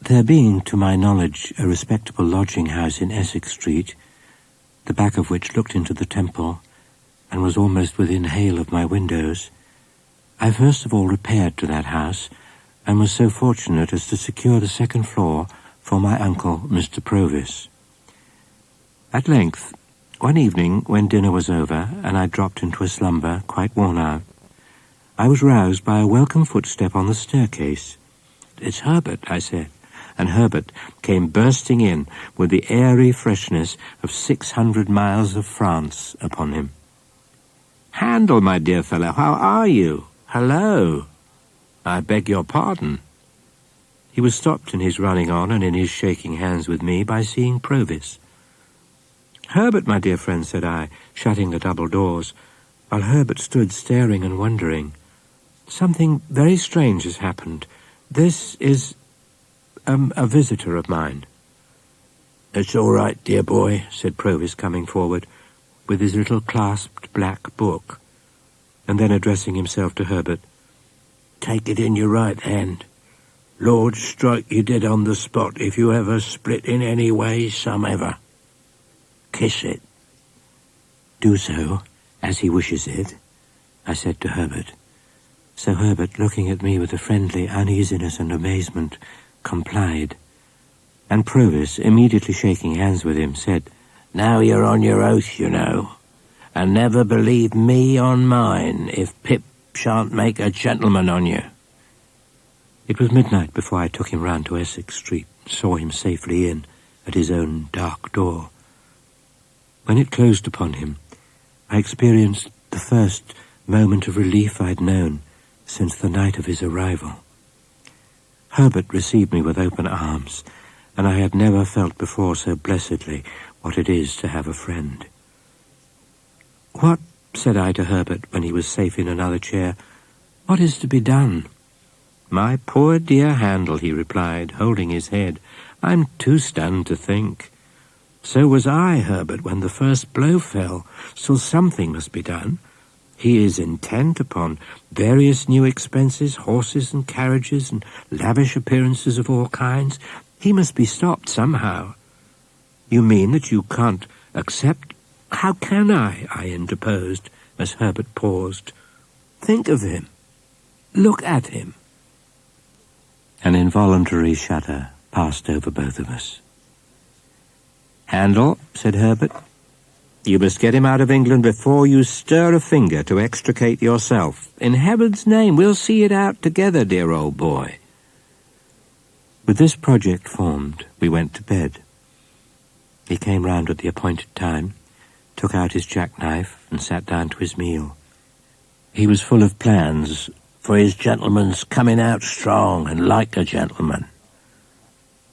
There being, to my knowledge, a respectable lodging-house in Essex Street, the back of which looked into the Temple, and was almost within hail of my windows, I first of all repaired to that house, and was so fortunate as to secure the 2nd floor for my uncle, Mr. Provis. At length, one evening, when dinner was over, and I dropped into a slumber, quite worn out, I was roused by a welcome footstep on the staircase. "It's Herbert," I said, and Herbert came bursting in with the airy freshness of 600 miles of France upon him. "Handel, my dear fellow, how are you? Hello. I beg your pardon." He was stopped in his running on and in his shaking hands with me by seeing Provis. "Herbert, my dear friend," said I, shutting the double doors, while Herbert stood staring and wondering. "Something very strange has happened. This is a visitor of mine." "It's all right, dear boy," said Provis, coming forward, with his little clasped black book, and then addressing himself to Herbert. "Take it in your right hand. Lord strike you dead on the spot if you ever split in any way, somever. Kiss it." "Do so, as he wishes it," I said to Herbert. So Herbert, looking at me with a friendly uneasiness and amazement, complied, and Provis, immediately shaking hands with him, said, "Now you're on your oath, you know, and never believe me on mine if Pip shan't make a gentleman on you." It was midnight before I took him round to Essex Street and saw him safely in at his own dark door. When it closed upon him, I experienced the first moment of relief I'd known since the night of his arrival. Herbert received me with open arms, and I had never felt before so blessedly what it is to have a friend. "What," said I to Herbert when he was safe in another chair, "what is to be done?" "My poor dear Handel," he replied, holding his head, "I'm too stunned to think. So was I, Herbert, when the first blow fell, so something must be done. He is intent upon various new expenses, horses and carriages, and lavish appearances of all kinds. He must be stopped somehow." "You mean that you can't accept—" "How can I interposed, as Herbert paused. "Think of him. Look at him." An involuntary shudder passed over both of us. "Handel," said Herbert, "you must get him out of England before you stir a finger to extricate yourself. In heaven's name, we'll see it out together, dear old boy." With this project formed, we went to bed. He came round at the appointed time, took out his jackknife, and sat down to his meal. He was full of plans, for his gentleman's coming out strong and like a gentleman.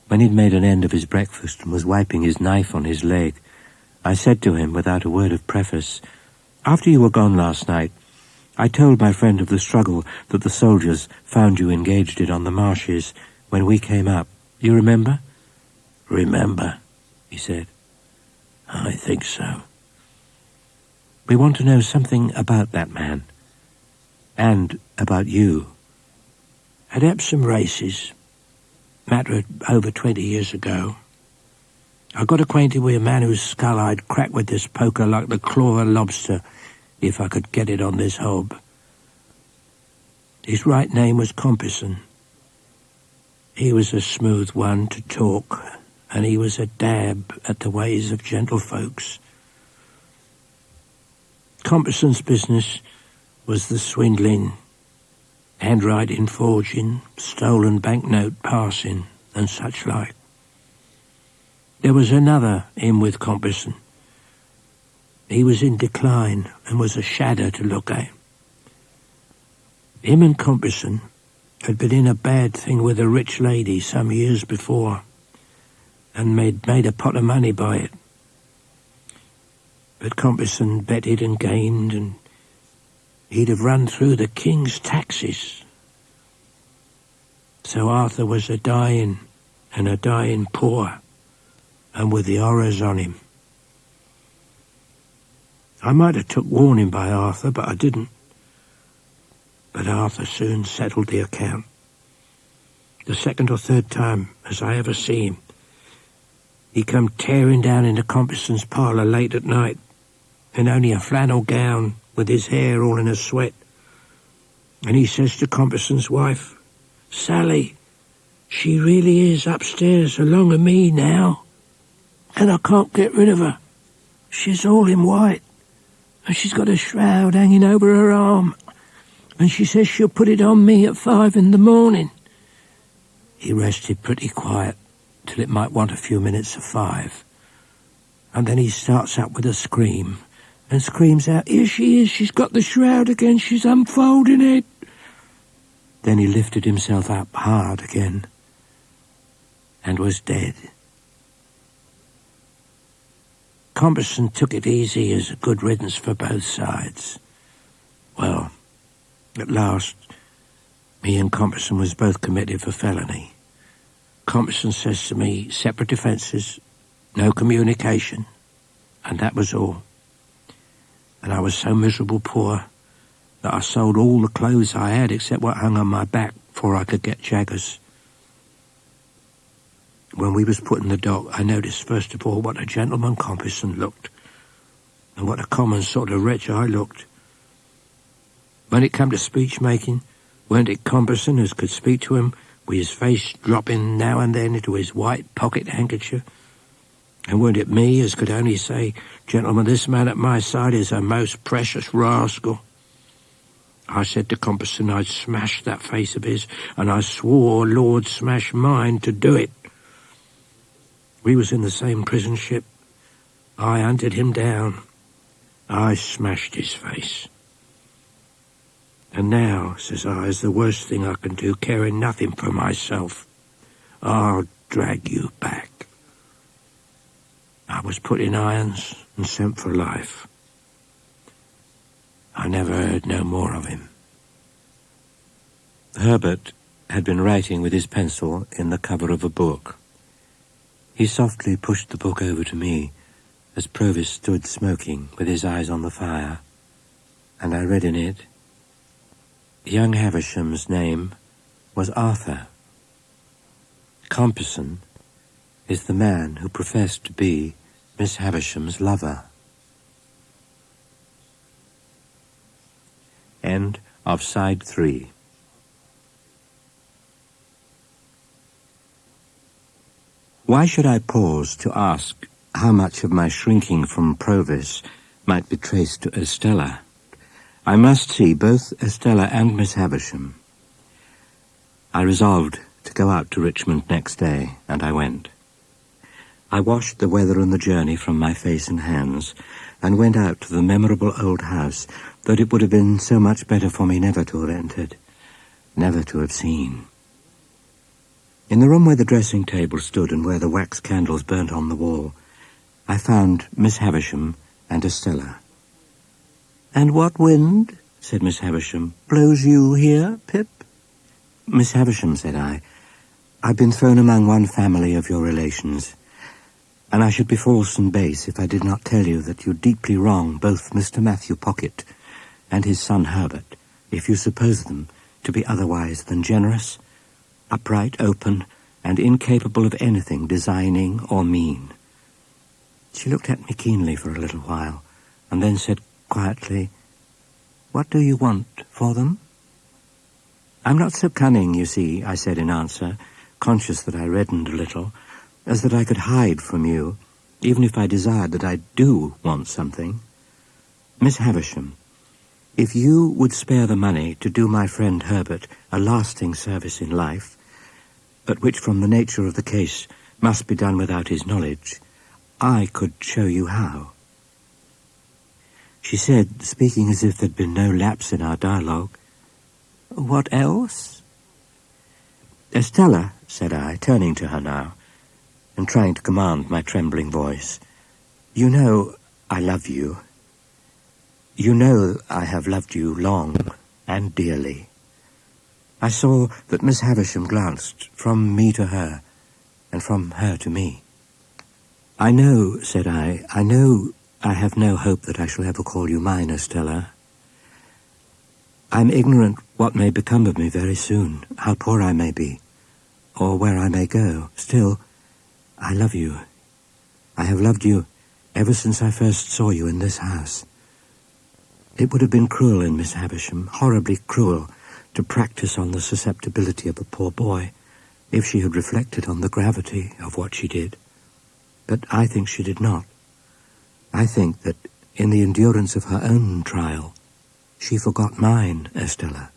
When he'd made an end of his breakfast and was wiping his knife on his leg, I said to him without a word of preface, "After you were gone last night, I told my friend of the struggle that the soldiers found you engaged in on the marshes when we came up. You remember?" "Remember," he said. "I think so." "We want to know something about that man, and about you." "At Epsom races, matter of over 20 years ago, I got acquainted with a man whose skull I'd crack with this poker like the claw of a lobster if I could get it on this hob. His right name was Compeyson. He was a smooth one to talk, and he was a dab at the ways of gentlefolks. Compeyson's business was the swindling, handwriting forging, stolen banknote passing, and such like. There was another in with Compeyson. He was in decline and was a shadder to look at. Him and Compeyson had been in a bad thing with a rich lady some years before, and made a pot of money by it. But Compeyson betted and gained, and he'd have run through the king's taxes. So Arthur was a-dying, and a-dying poor, and with the horrors on him. I might have took warning by Arthur, but I didn't. But Arthur soon settled the account. The second or third time as I ever see him, he come tearing down into Compeyson's parlour late at night, in only a flannel gown, with his hair all in a sweat. And he says to Compeyson's wife, "Sally, she really is upstairs along of me now, and I can't get rid of her. She's all in white, and she's got a shroud hanging over her arm, and she says she'll put it on me at 5 in the morning." He rested pretty quiet till it might want a few minutes of 5, and then he starts up with a scream, and screams out, "Here she is, she's got the shroud again, she's unfolding it." Then he lifted himself up hard again, and was dead. Compeyson took it easy as a good riddance for both sides. Well, at last, me and Compeyson was both committed for felony. Compeyson says to me, separate offences, no communication, and that was all. And I was so miserable poor that I sold all the clothes I had except what hung on my back before I could get jaggers. When we was put in the dock, I noticed first of all what a gentleman Compeyson looked, and what a common sort of wretch I looked. When it come to speech-making, weren't it Compeyson as could speak to him, with his face dropping now and then into his white pocket handkerchief? And weren't it me as could only say, "Gentlemen, this man at my side is a most precious rascal"? I said to Compeyson I'd smash that face of his, and I swore Lord smash mine to do it. We was in the same prison ship. I hunted him down. I smashed his face. And now, says I, is the worst thing I can do, caring nothing for myself. I'll drag you back. I was put in irons and sent for life. I never heard no more of him. Herbert had been writing with his pencil in the cover of a book. He softly pushed the book over to me as Provis stood smoking with his eyes on the fire, and I read in it, young Havisham's name was Arthur. Compeyson is the man who professed to be Miss Havisham's lover. End of Side 3. Why should I pause to ask how much of my shrinking from Provis might be traced to Estella? I must see both Estella and Miss Havisham. I resolved to go out to Richmond next day, and I went. I washed the weather and the journey from my face and hands, and went out to the memorable old house that it would have been so much better for me never to have entered, never to have seen. In the room where the dressing table stood and where the wax candles burnt on the wall, I found Miss Havisham and Estella. "And what wind," said Miss Havisham, "blows you here, Pip?" "Miss Havisham," said I, "I've been thrown among one family of your relations, and I should be false and base if I did not tell you that you deeply wrong both Mr. Matthew Pocket and his son Herbert, if you suppose them to be otherwise than generous, upright, open, and incapable of anything designing or mean." She looked at me keenly for a little while, and then said quietly, "What do you want for them?" "I'm not so cunning, you see," I said in answer, conscious that I reddened a little, "as that I could hide from you, even if I desired that I do want something. Miss Havisham, if you would spare the money to do my friend Herbert a lasting service in life, but which from the nature of the case must be done without his knowledge, I could show you how." She said, speaking as if there'd been no lapse in our dialogue, "What else?" "Estella," said I, turning to her now, and trying to command my trembling voice, "you know I love you. You know I have loved you long and dearly." I saw that Miss Havisham glanced from me to her, and from her to me. "I know," said I know I have no hope that I shall ever call you mine, Estella. I'm ignorant what may become of me very soon, how poor I may be, or where I may go. Still, I love you. I have loved you ever since I first saw you in this house. It would have been cruel in Miss Havisham, horribly cruel, to practice on the susceptibility of a poor boy, if she had reflected on the gravity of what she did. But I think she did not. I think that in the endurance of her own trial, she forgot mine, Estella.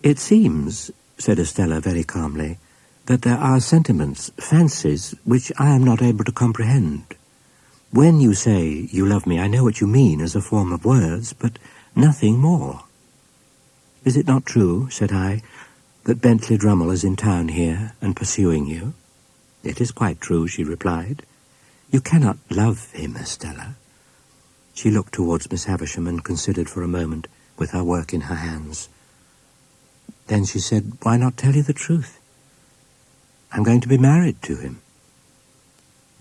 "It seems," said Estella very calmly, "that there are sentiments, fancies, which I am not able to comprehend. When you say you love me, I know what you mean as a form of words, but nothing more." "Is it not true," said I, "that Bentley Drummle is in town here and pursuing you?" "It is quite true," she replied. "You cannot love him, Estella." She looked towards Miss Havisham and considered for a moment with her work in her hands. Then she said, "Why not tell you the truth? I'm going to be married to him."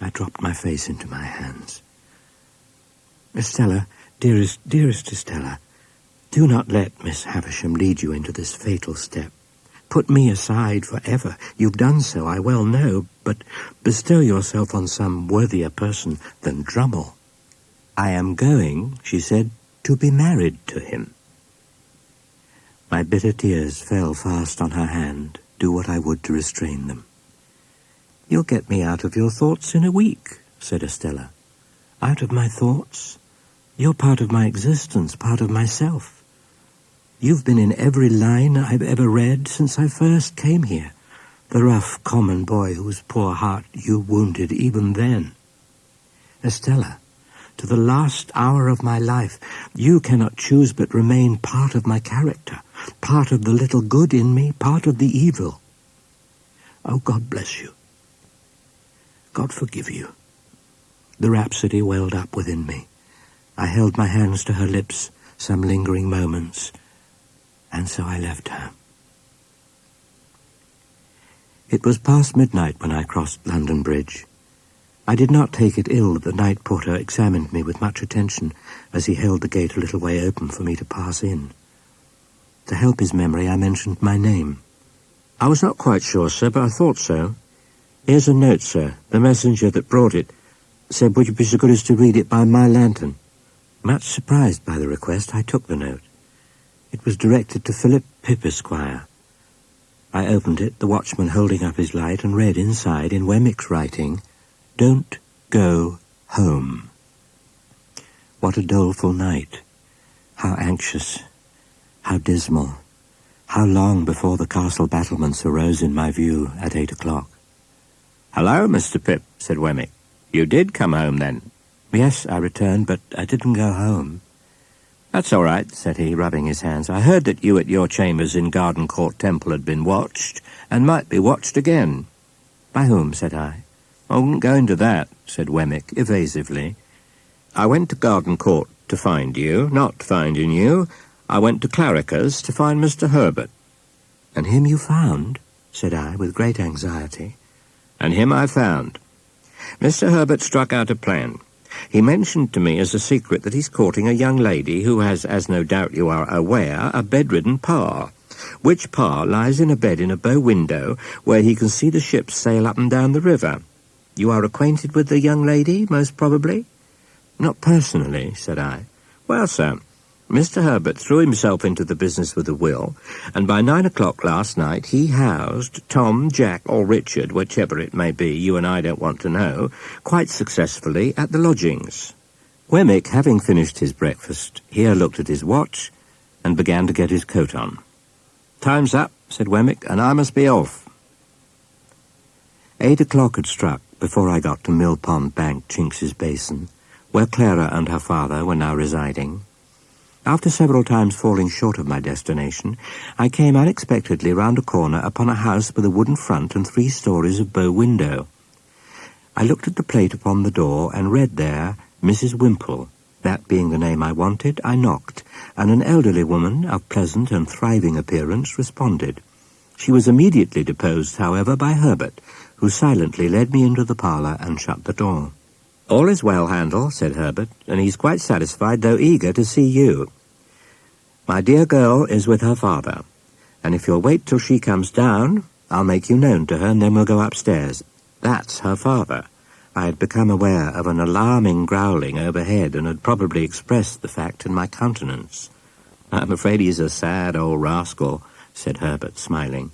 I dropped my face into my hands. "Estella, dearest Estella, do not let Miss Havisham lead you into this fatal step. Put me aside forever. You've done so, I well know, but bestow yourself on some worthier person than Drummle." "I am going," she said, "to be married to him." My bitter tears fell fast on her hand, do what I would to restrain them. "You'll get me out of your thoughts in a week," said Estella. "Out of my thoughts? You're part of my existence, part of myself. You've been in every line I've ever read since I first came here. The rough, common boy whose poor heart you wounded even then. Estella, to the last hour of my life, you cannot choose but remain part of my character, part of the little good in me, part of the evil. Oh, God bless you. God forgive you. The rhapsody welled up within me. I held my hands to her lips some lingering moments, and so I left her. It was past midnight when I crossed London Bridge. I did not take it ill that the night porter examined me with much attention as he held the gate a little way open for me to pass in. To help his memory, I mentioned my name. "I was not quite sure, sir, but I thought so. Here's a note, sir. The messenger that brought it said, would you be so good as to read it by my lantern?" Much surprised by the request, I took the note. It was directed to Philip Pip, Esquire. I opened it, the watchman holding up his light, and read inside, in Wemmick's writing, "Don't go home." What a doleful night. How anxious. How dismal. How long before the castle battlements arose in my view at 8 o'clock. "Hello, Mr. Pip," said Wemmick. "You did come home, then?" "Yes," I returned, "but I didn't go home." "That's all right," said he, rubbing his hands. "I heard that you at your chambers in Garden Court Temple had been watched, and might be watched again." "By whom?" said I. "I wouldn't go into that," said Wemmick, evasively. "I went to Garden Court to find you, not finding you. I went to Claricas to find Mr. Herbert." "And him you found?" said I, with great anxiety. "And him I found. Mr. Herbert struck out a plan. He mentioned to me as a secret that he's courting a young lady who has, as no doubt you are aware, a bedridden pa, which pa lies in a bed in a bow window where he can see the ships sail up and down the river. You are acquainted with the young lady, most probably?" "Not personally," said I. "Well, sir, Mr. Herbert threw himself into the business with a will, and by 9 o'clock last night he housed Tom, Jack, or Richard, whichever it may be, you and I don't want to know, quite successfully at the lodgings." Wemmick, having finished his breakfast, here looked at his watch and began to get his coat on. "Time's up," said Wemmick, "and I must be off." 8 o'clock had struck before I got to Mill Pond Bank, Chinks's Basin, where Clara and her father were now residing. After several times falling short of my destination, I came unexpectedly round a corner upon a house with a wooden front and 3 stories of bow window. I looked at the plate upon the door and read there, Mrs. Wimple. That being the name I wanted, I knocked, and an elderly woman of pleasant and thriving appearance responded. She was immediately deposed, however, by Herbert, who silently led me into the parlour and shut the door. "All is well, Handel," said Herbert, "and he's quite satisfied, though eager to see you. My dear girl is with her father, and if you'll wait till she comes down, I'll make you known to her, and then we'll go upstairs. That's her father." I had become aware of an alarming growling overhead, and had probably expressed the fact in my countenance. "I'm afraid he's a sad old rascal," said Herbert, smiling.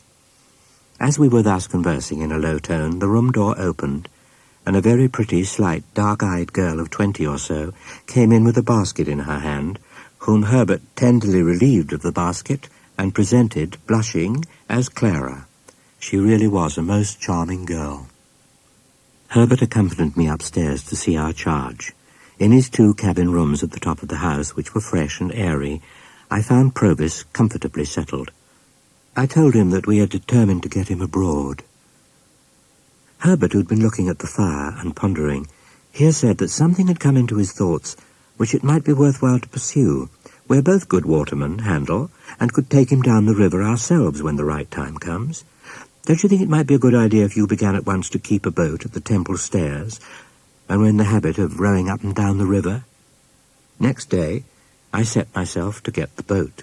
As we were thus conversing in a low tone, the room door opened, and a very pretty, slight, dark-eyed girl of 20 or so came in with a basket in her hand, whom Herbert tenderly relieved of the basket and presented, blushing, as Clara. She really was a most charming girl. Herbert accompanied me upstairs to see our charge. In his 2 cabin rooms at the top of the house, which were fresh and airy, I found Provis comfortably settled. I told him that we had determined to get him abroad. Herbert, who'd been looking at the fire and pondering, here said that something had come into his thoughts which it might be worthwhile to pursue. We're both good watermen, Handel, and could take him down the river ourselves when the right time comes. Don't you think it might be a good idea if you began at once to keep a boat at the temple stairs, and were in the habit of rowing up and down the river? Next day, I set myself to get the boat.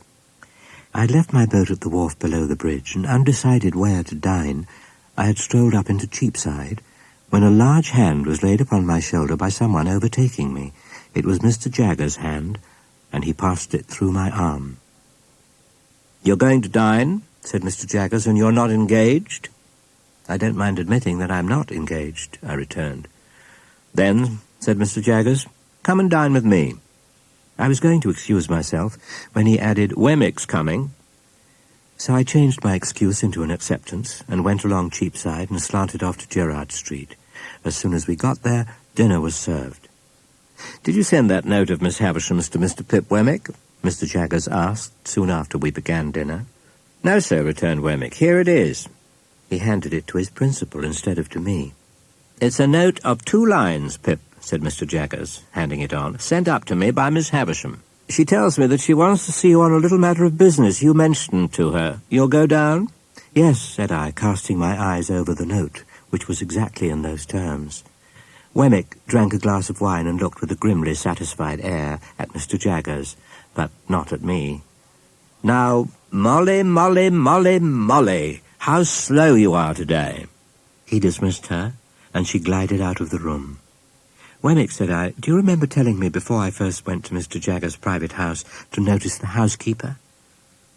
I had left my boat at the wharf below the bridge, and undecided where to dine, I had strolled up into Cheapside, when a large hand was laid upon my shoulder by someone overtaking me. It was Mr. Jagger's hand, and he passed it through my arm. "You're going to dine?" said Mr. Jaggers, "and you're not engaged?" "I don't mind admitting that I'm not engaged," I returned. "Then," said Mr. Jaggers, "come and dine with me." I was going to excuse myself when he added, "Wemmick's coming." So I changed my excuse into an acceptance and went along Cheapside and slanted off to Gerrard Street. As soon as we got there, dinner was served. "Did you send that note of Miss Havisham's to Mr. Pip Wemmick?" Mr. Jaggers asked soon after we began dinner. "No, sir," returned Wemmick. "Here it is." He handed it to his principal instead of to me. "It's a note of 2 lines, Pip," said Mr. Jaggers, handing it on, "sent up to me by Miss Havisham. She tells me that she wants to see you on a little matter of business you mentioned to her. You'll go down?" "Yes," said I, casting my eyes over the note, which was exactly in those terms. Wemmick drank a glass of wine and looked with a grimly satisfied air at Mr. Jaggers, but not at me. "Now, Molly, Molly, Molly, Molly, how slow you are today." He dismissed her, and she glided out of the room. "Wemmick," said I, "do you remember telling me before I first went to Mr. Jaggers' private house to notice the housekeeper?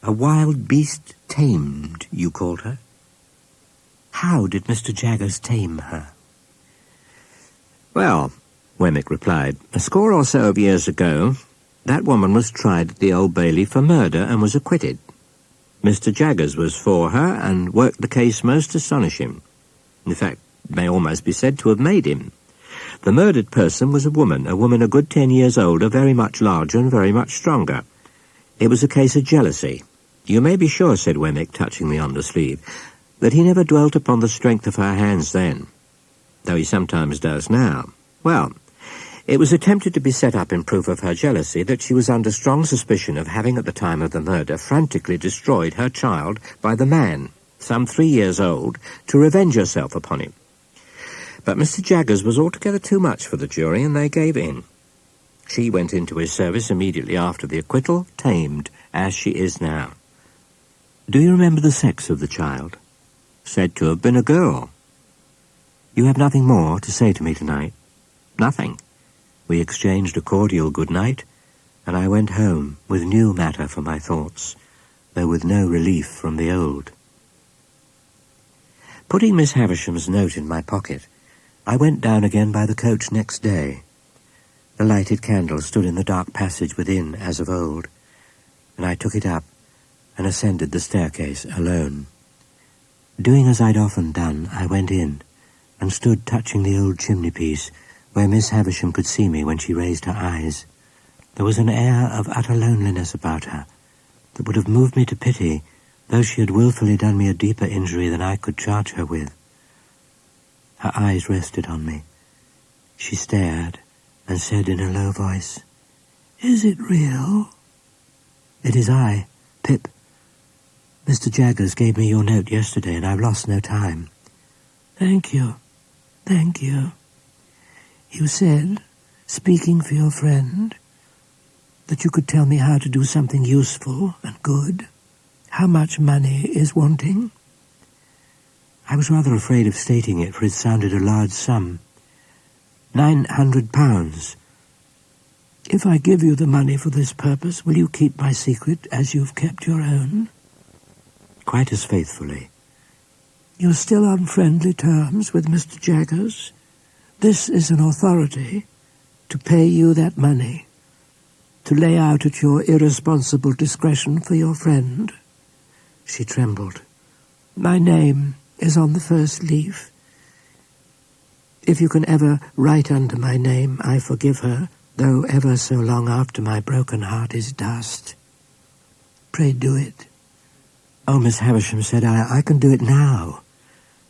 A wild beast tamed, you called her. How did Mr. Jaggers tame her?" "Well," Wemmick replied, "a score or so of years ago, that woman was tried at the Old Bailey for murder and was acquitted. Mr. Jaggers was for her and worked the case most astonishing. In fact, may almost be said to have made him. The murdered person was a woman a good 10 years older, very much larger and very much stronger. It was a case of jealousy. You may be sure," said Wemmick, touching me on the sleeve, "that he never dwelt upon the strength of her hands then, though he sometimes does now. Well, it was attempted to be set up in proof of her jealousy that she was under strong suspicion of having at the time of the murder frantically destroyed her child by the man, some 3 years old, to revenge herself upon him. But Mr. Jaggers was altogether too much for the jury, and they gave in. She went into his service immediately after the acquittal, tamed, as she is now." "Do you remember the sex of the child?" "Said to have been a girl." "You have nothing more to say to me tonight?" "Nothing." We exchanged a cordial good night, and I went home with new matter for my thoughts, though with no relief from the old. Putting Miss Havisham's note in my pocket, I went down again by the coach next day. The lighted candle stood in the dark passage within, as of old, and I took it up and ascended the staircase alone. Doing as I'd often done, I went in and stood touching the old chimney-piece where Miss Havisham could see me when she raised her eyes. There was an air of utter loneliness about her that would have moved me to pity, though she had wilfully done me a deeper injury than I could charge her with. Her eyes rested on me. She stared and said in a low voice, "Is it real?" "It is I, Pip. Mr. Jaggers gave me your note yesterday, and I've lost no time." "Thank you. Thank you. You said, speaking for your friend, that you could tell me how to do something useful and good. How much money is wanting?" I was rather afraid of stating it, for it sounded a large sum. £900. "If I give you the money for this purpose, will you keep my secret as you've kept your own?" "Quite as faithfully." "You're still on friendly terms with Mr. Jaggers? This is an authority to pay you that money, to lay out at your irresponsible discretion for your friend." She trembled. "My name is on the first leaf. If you can ever write under my name, I forgive her, though ever so long after my broken heart is dust. Pray do it." "Oh, Miss Havisham," said I can do it now.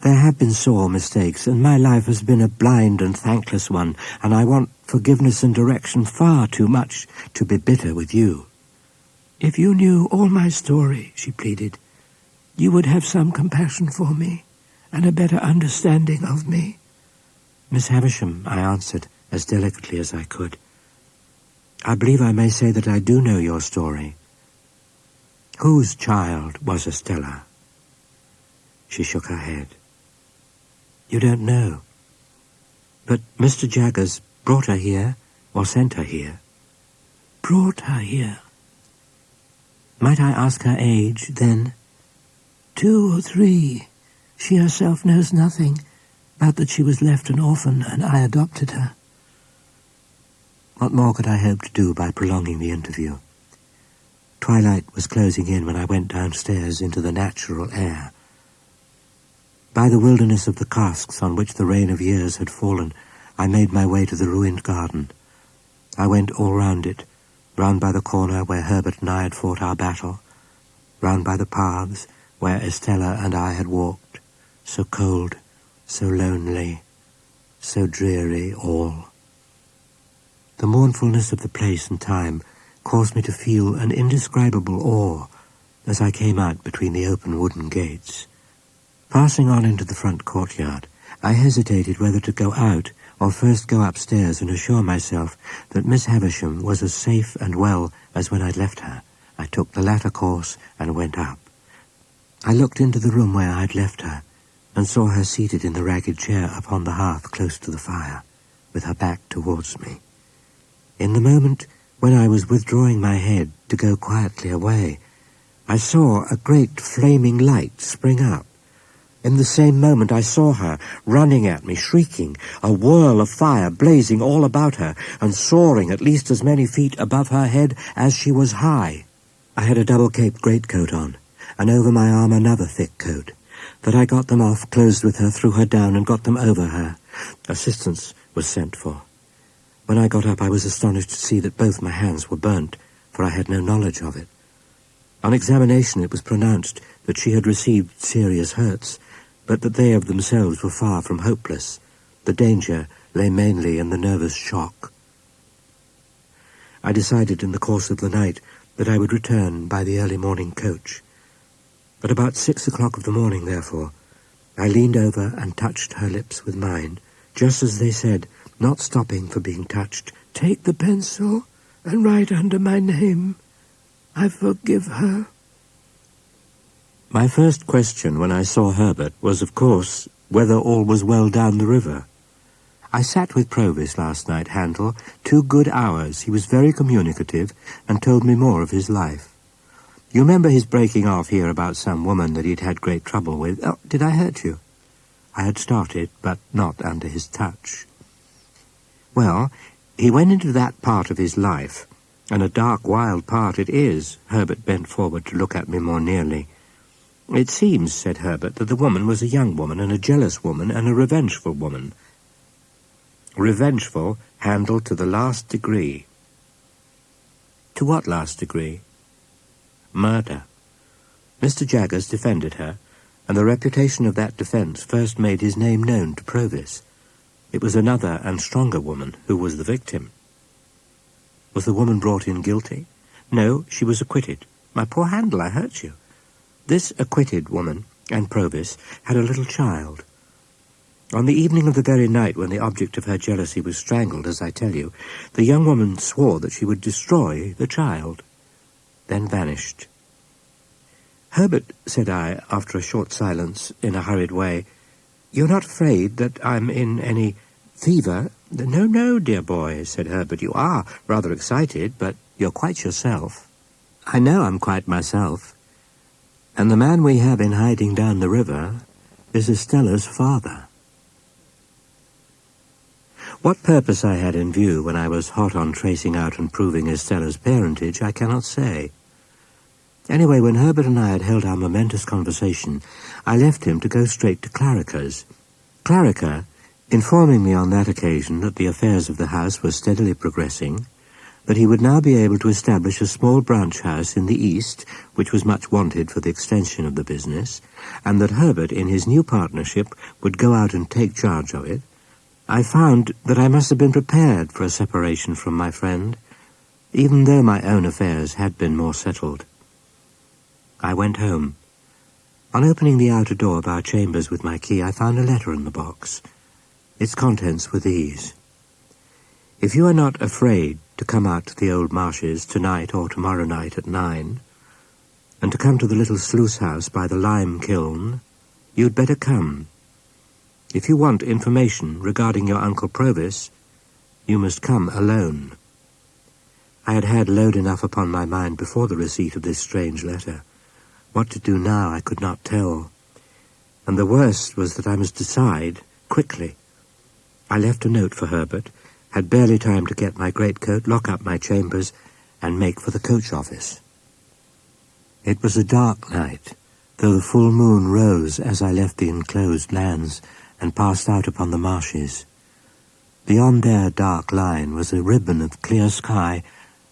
There have been sore mistakes, and my life has been a blind and thankless one, and I want forgiveness and direction far too much to be bitter with you." "If you knew all my story," she pleaded, "you would have some compassion for me and a better understanding of me." "Miss Havisham," I answered as delicately as I could, "I believe I may say that I do know your story. Whose child was Estella?" She shook her head. "You don't know. But Mr. Jaggers brought her here, or sent her here." "Brought her here." "Might I ask her age, then?" 2 or 3. She herself knows nothing, but that she was left an orphan and I adopted her." What more could I hope to do by prolonging the interview? Twilight was closing in when I went downstairs into the natural air. By the wilderness of the casks on which the rain of years had fallen, I made my way to the ruined garden. I went all round it, round by the corner where Herbert and I had fought our battle, round by the paths where Estella and I had walked, so cold, so lonely, so dreary all. The mournfulness of the place and time caused me to feel an indescribable awe as I came out between the open wooden gates. Passing on into the front courtyard, I hesitated whether to go out or first go upstairs and assure myself that Miss Havisham was as safe and well as when I'd left her. I took the latter course and went up. I looked into the room where I'd left her and saw her seated in the ragged chair upon the hearth close to the fire, with her back towards me. In the moment when I was withdrawing my head to go quietly away, I saw a great flaming light spring up. In the same moment I saw her running at me, shrieking, a whirl of fire blazing all about her and soaring at least as many feet above her head as she was high. I had a double-caped greatcoat on, and over my arm another thick coat. That I got them off, closed with her, threw her down, and got them over her. Assistance was sent for. When I got up, I was astonished to see that both my hands were burnt, for I had no knowledge of it. On examination, it was pronounced that she had received serious hurts, but that they of themselves were far from hopeless. The danger lay mainly in the nervous shock. I decided in the course of the night that I would return by the early morning coach. At about 6 o'clock of the morning, therefore, I leaned over and touched her lips with mine, just as they said, not stopping for being touched, "Take the pencil and write under my name. I forgive her." My first question when I saw Herbert was, of course, whether all was well down the river. I sat with Provis last night, Handel, 2 good hours. He was very communicative and told me more of his life. You remember his breaking off here about some woman that he'd had great trouble with? Oh, did I hurt you? I had started, but not under his touch. Well, he went into that part of his life, and a dark, wild part it is. Herbert bent forward to look at me more nearly. "It seems," said Herbert, "that the woman was a young woman, and a jealous woman, and a revengeful woman." Revengeful, Handel, to the last degree. To what last degree? Murder. Mr. Jaggers defended her, and the reputation of that defence first made his name known to Provis. It was another and stronger woman who was the victim. Was the woman brought in guilty? No, she was acquitted. My poor Handel, I hurt you. This acquitted woman, and Provis, had a little child. On the evening of the very night when the object of her jealousy was strangled, as I tell you, the young woman swore that she would destroy the child, then vanished. "Herbert," said I, after a short silence, in a hurried way, "you're not afraid that I'm in any fever?" "No, no, dear boy," said Herbert. "You are rather excited, but you're quite yourself." "I know I'm quite myself. And the man we have in hiding down the river is Estella's father." What purpose I had in view when I was hot on tracing out and proving Estella's parentage, I cannot say. Anyway, when Herbert and I had held our momentous conversation, I left him to go straight to Clarica's. Clarica, informing me on that occasion that the affairs of the house were steadily progressing, that he would now be able to establish a small branch house in the east, which was much wanted for the extension of the business, and that Herbert, in his new partnership, would go out and take charge of it, I found that I must have been prepared for a separation from my friend, even though my own affairs had been more settled. I went home. On opening the outer door of our chambers with my key, I found a letter in the box. Its contents were these: "If you are not afraid to come out to the old marshes tonight or tomorrow night at 9, and to come to the little sluice house by the lime kiln, you'd better come. If you want information regarding your Uncle Provis, you must come alone." I had had load enough upon my mind before the receipt of this strange letter. What to do now I could not tell, and the worst was that I must decide quickly. I left a note for Herbert, had barely time to get my greatcoat, lock up my chambers, and make for the coach office. It was a dark night, though the full moon rose as I left the enclosed lands and passed out upon the marshes. Beyond their dark line was a ribbon of clear sky,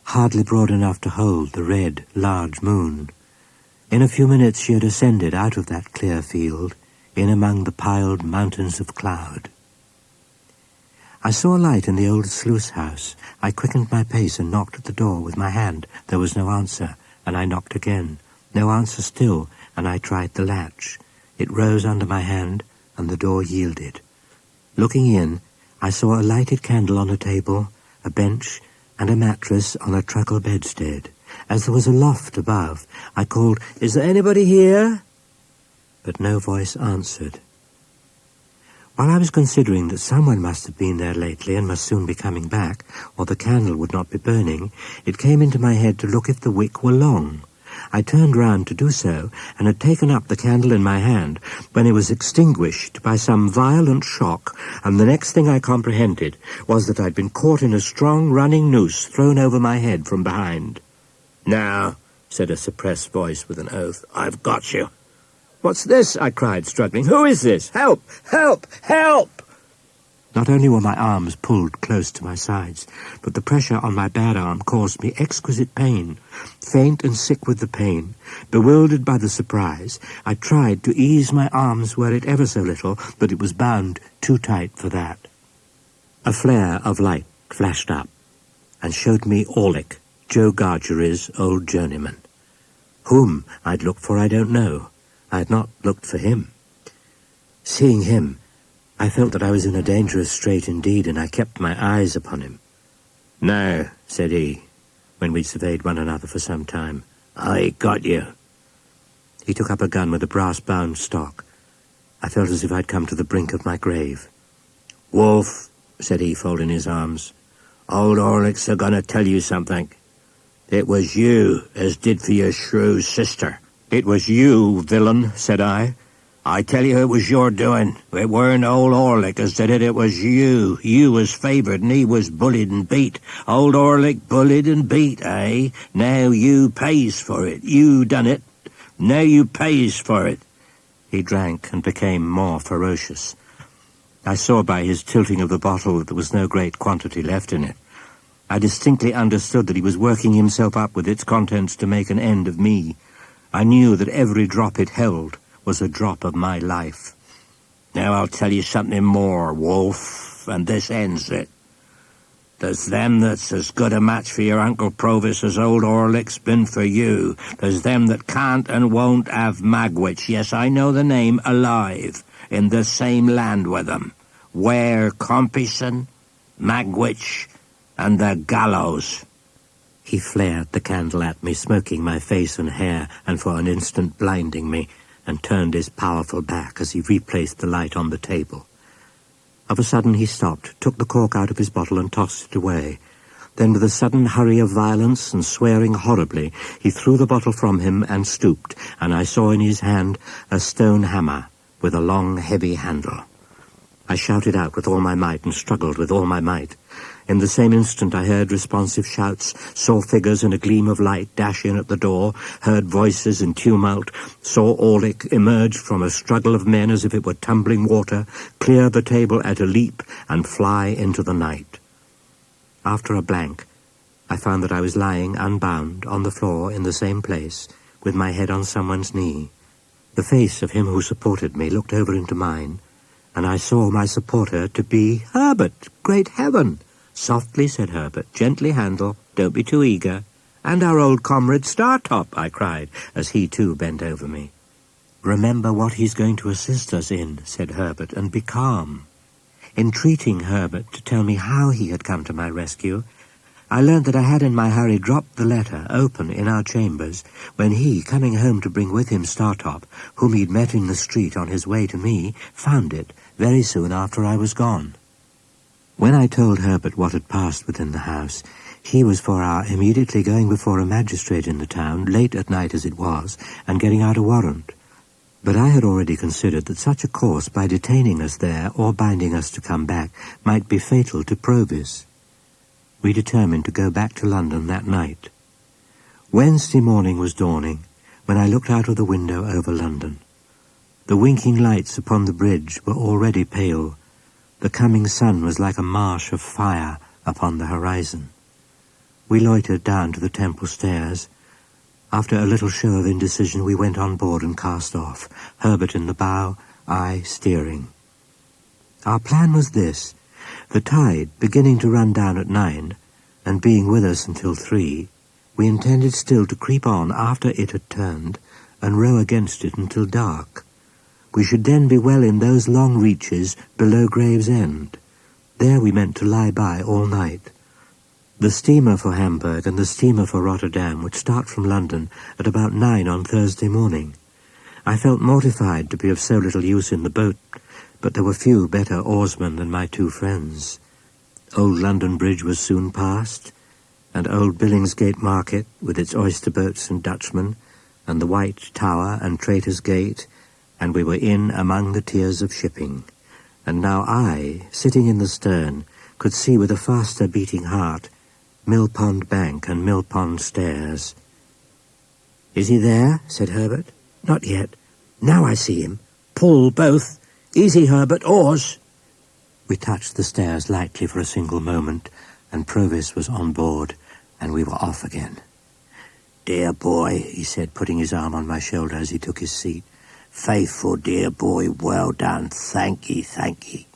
hardly broad enough to hold the red, large moon. In a few minutes she had ascended out of that clear field, in among the piled mountains of cloud. I saw a light in the old sluice house. I quickened my pace and knocked at the door with my hand. There was no answer, and I knocked again. No answer still, and I tried the latch. It rose under my hand, and the door yielded. Looking in, I saw a lighted candle on a table, a bench, and a mattress on a truckle bedstead. As there was a loft above, I called, "Is there anybody here?" But no voice answered. While I was considering that someone must have been there lately and must soon be coming back, or the candle would not be burning, it came into my head to look if the wick were long. I turned round to do so, and had taken up the candle in my hand, when it was extinguished by some violent shock, and the next thing I comprehended was that I'd been caught in a strong running noose thrown over my head from behind. "Now," said a suppressed voice with an oath, "I've got you." "What's this?" I cried, struggling. "Who is this? Help! Help! Help!" Not only were my arms pulled close to my sides, but the pressure on my bad arm caused me exquisite pain. Faint and sick with the pain, bewildered by the surprise, I tried to ease my arms were it ever so little, but it was bound too tight for that. A flare of light flashed up, and showed me Orlick, Joe Gargery's old journeyman. Whom I'd looked for I don't know. I had not looked for him. Seeing him, I felt that I was in a dangerous strait indeed, and I kept my eyes upon him. "Now," said he, when we surveyed one another for some time, "I got you." He took up a gun with a brass-bound stock. I felt as if I'd come to the brink of my grave. "Wolf," said he, folding his arms, "old Orlick's a-gonna tell you something. It was you as did for your shrew sister." "It was you, villain," said I. "I tell you it was your doing. It weren't old Orlick as did it, it was you. You was favoured and he was bullied and beat. Old Orlick bullied and beat, eh? Now you pays for it. You done it. Now you pays for it." He drank and became more ferocious. I saw by his tilting of the bottle that there was no great quantity left in it. I distinctly understood that he was working himself up with its contents to make an end of me. I knew that every drop it held was a drop of my life. "Now I'll tell you something more, Wolf, and this ends it. There's them that's as good a match for your Uncle Provis as old Orlick's been for you. There's them that can't and won't have Magwitch, yes, I know the name, alive, in the same land with them. Ware Compeyson, Magwitch, and the gallows." He flared the candle at me, smoking my face and hair, and for an instant blinding me, and turned his powerful back as he replaced the light on the table. Of a sudden he stopped, took the cork out of his bottle and tossed it away. Then with a sudden hurry of violence and swearing horribly, he threw the bottle from him and stooped, and I saw in his hand a stone hammer with a long, heavy handle. I shouted out with all my might and struggled with all my might. In the same instant I heard responsive shouts, saw figures in a gleam of light dash in at the door, heard voices in tumult, saw Orlick emerge from a struggle of men as if it were tumbling water, clear the table at a leap, and fly into the night. After a blank, I found that I was lying unbound on the floor in the same place, with my head on someone's knee. The face of him who supported me looked over into mine, and I saw my supporter to be Herbert. Great heaven! "Softly," said Herbert. "Gently handle. Don't be too eager." "And our old comrade Startop," I cried, as he too bent over me. "Remember what he's going to assist us in," said Herbert, "and be calm." Entreating Herbert to tell me how he had come to my rescue, I learned that I had in my hurry dropped the letter open in our chambers, when he, coming home to bring with him Startop, whom he'd met in the street on his way to me, found it very soon after I was gone. When I told Herbert what had passed within the house, he was for our immediately going before a magistrate in the town, late at night as it was, and getting out a warrant. But I had already considered that such a course, by detaining us there or binding us to come back, might be fatal to Provis. we determined to go back to London that night. Wednesday morning was dawning when I looked out of the window over London. The winking lights upon the bridge were already pale. The coming sun was like a marsh of fire upon the horizon. We loitered down to the Temple stairs. After a little show of indecision, we went on board and cast off, Herbert in the bow, I steering. Our plan was this. The tide beginning to run down at 9, and being with us until 3, we intended still to creep on after it had turned, and row against it until dark. We should then be well in those long reaches below Gravesend. There we meant to lie by all night. The steamer for Hamburg and the steamer for Rotterdam would start from London at about 9 on Thursday morning. I felt mortified to be of so little use in the boat, but there were few better oarsmen than my 2 friends. Old London Bridge was soon passed, and old Billingsgate Market, with its oyster boats and Dutchmen, and the White Tower and Traitor's Gate, and we were in among the tiers of shipping. And now I, sitting in the stern, could see with a faster beating heart Mill Pond Bank and Mill Pond Stairs. "Is he there?" said Herbert. "Not yet. Now I see him. Pull both. Easy, Herbert, oars." We touched the stairs lightly for a single moment, and Provis was on board, and we were off again. "Dear boy," he said, putting his arm on my shoulder as he took his seat. "Faithful dear boy, well done. Thank ye, thank ye."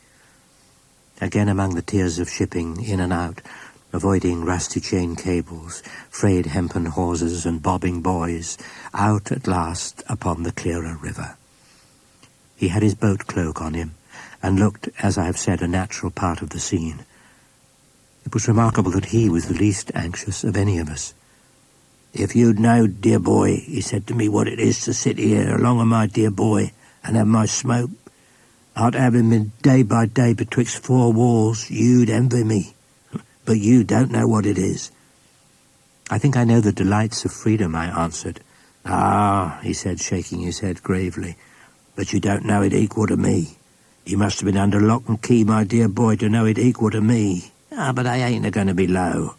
Again among the tiers of shipping, in and out, avoiding rusty chain cables, frayed hempen hawsers and bobbing buoys, out at last upon the clearer river. He had his boat cloak on him, and looked, as I have said, a natural part of the scene. It was remarkable that he was the least anxious of any of us. "If you'd knowed, dear boy," he said to me, "what it is to sit here along of my dear boy and have my smoke, I'd have him in day by day betwixt 4 walls, you'd envy me. But you don't know what it is." "I think I know the delights of freedom," I answered. "Ah," he said, shaking his head gravely, "but you don't know it equal to me. You must have been under lock and key, my dear boy, to know it equal to me. But I ain't a-going to be low."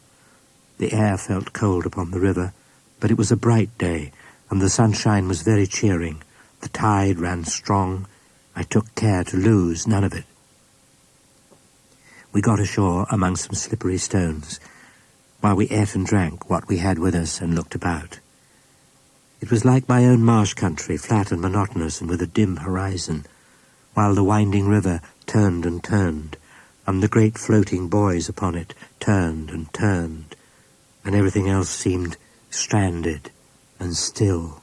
The air felt cold upon the river, but it was a bright day, and the sunshine was very cheering. The tide ran strong. I took care to lose none of it. We got ashore among some slippery stones, while we ate and drank what we had with us and looked about. It was like my own marsh country, flat and monotonous and with a dim horizon, while the winding river turned and turned, and the great floating buoys upon it turned and turned, and everything else seemed stranded and still.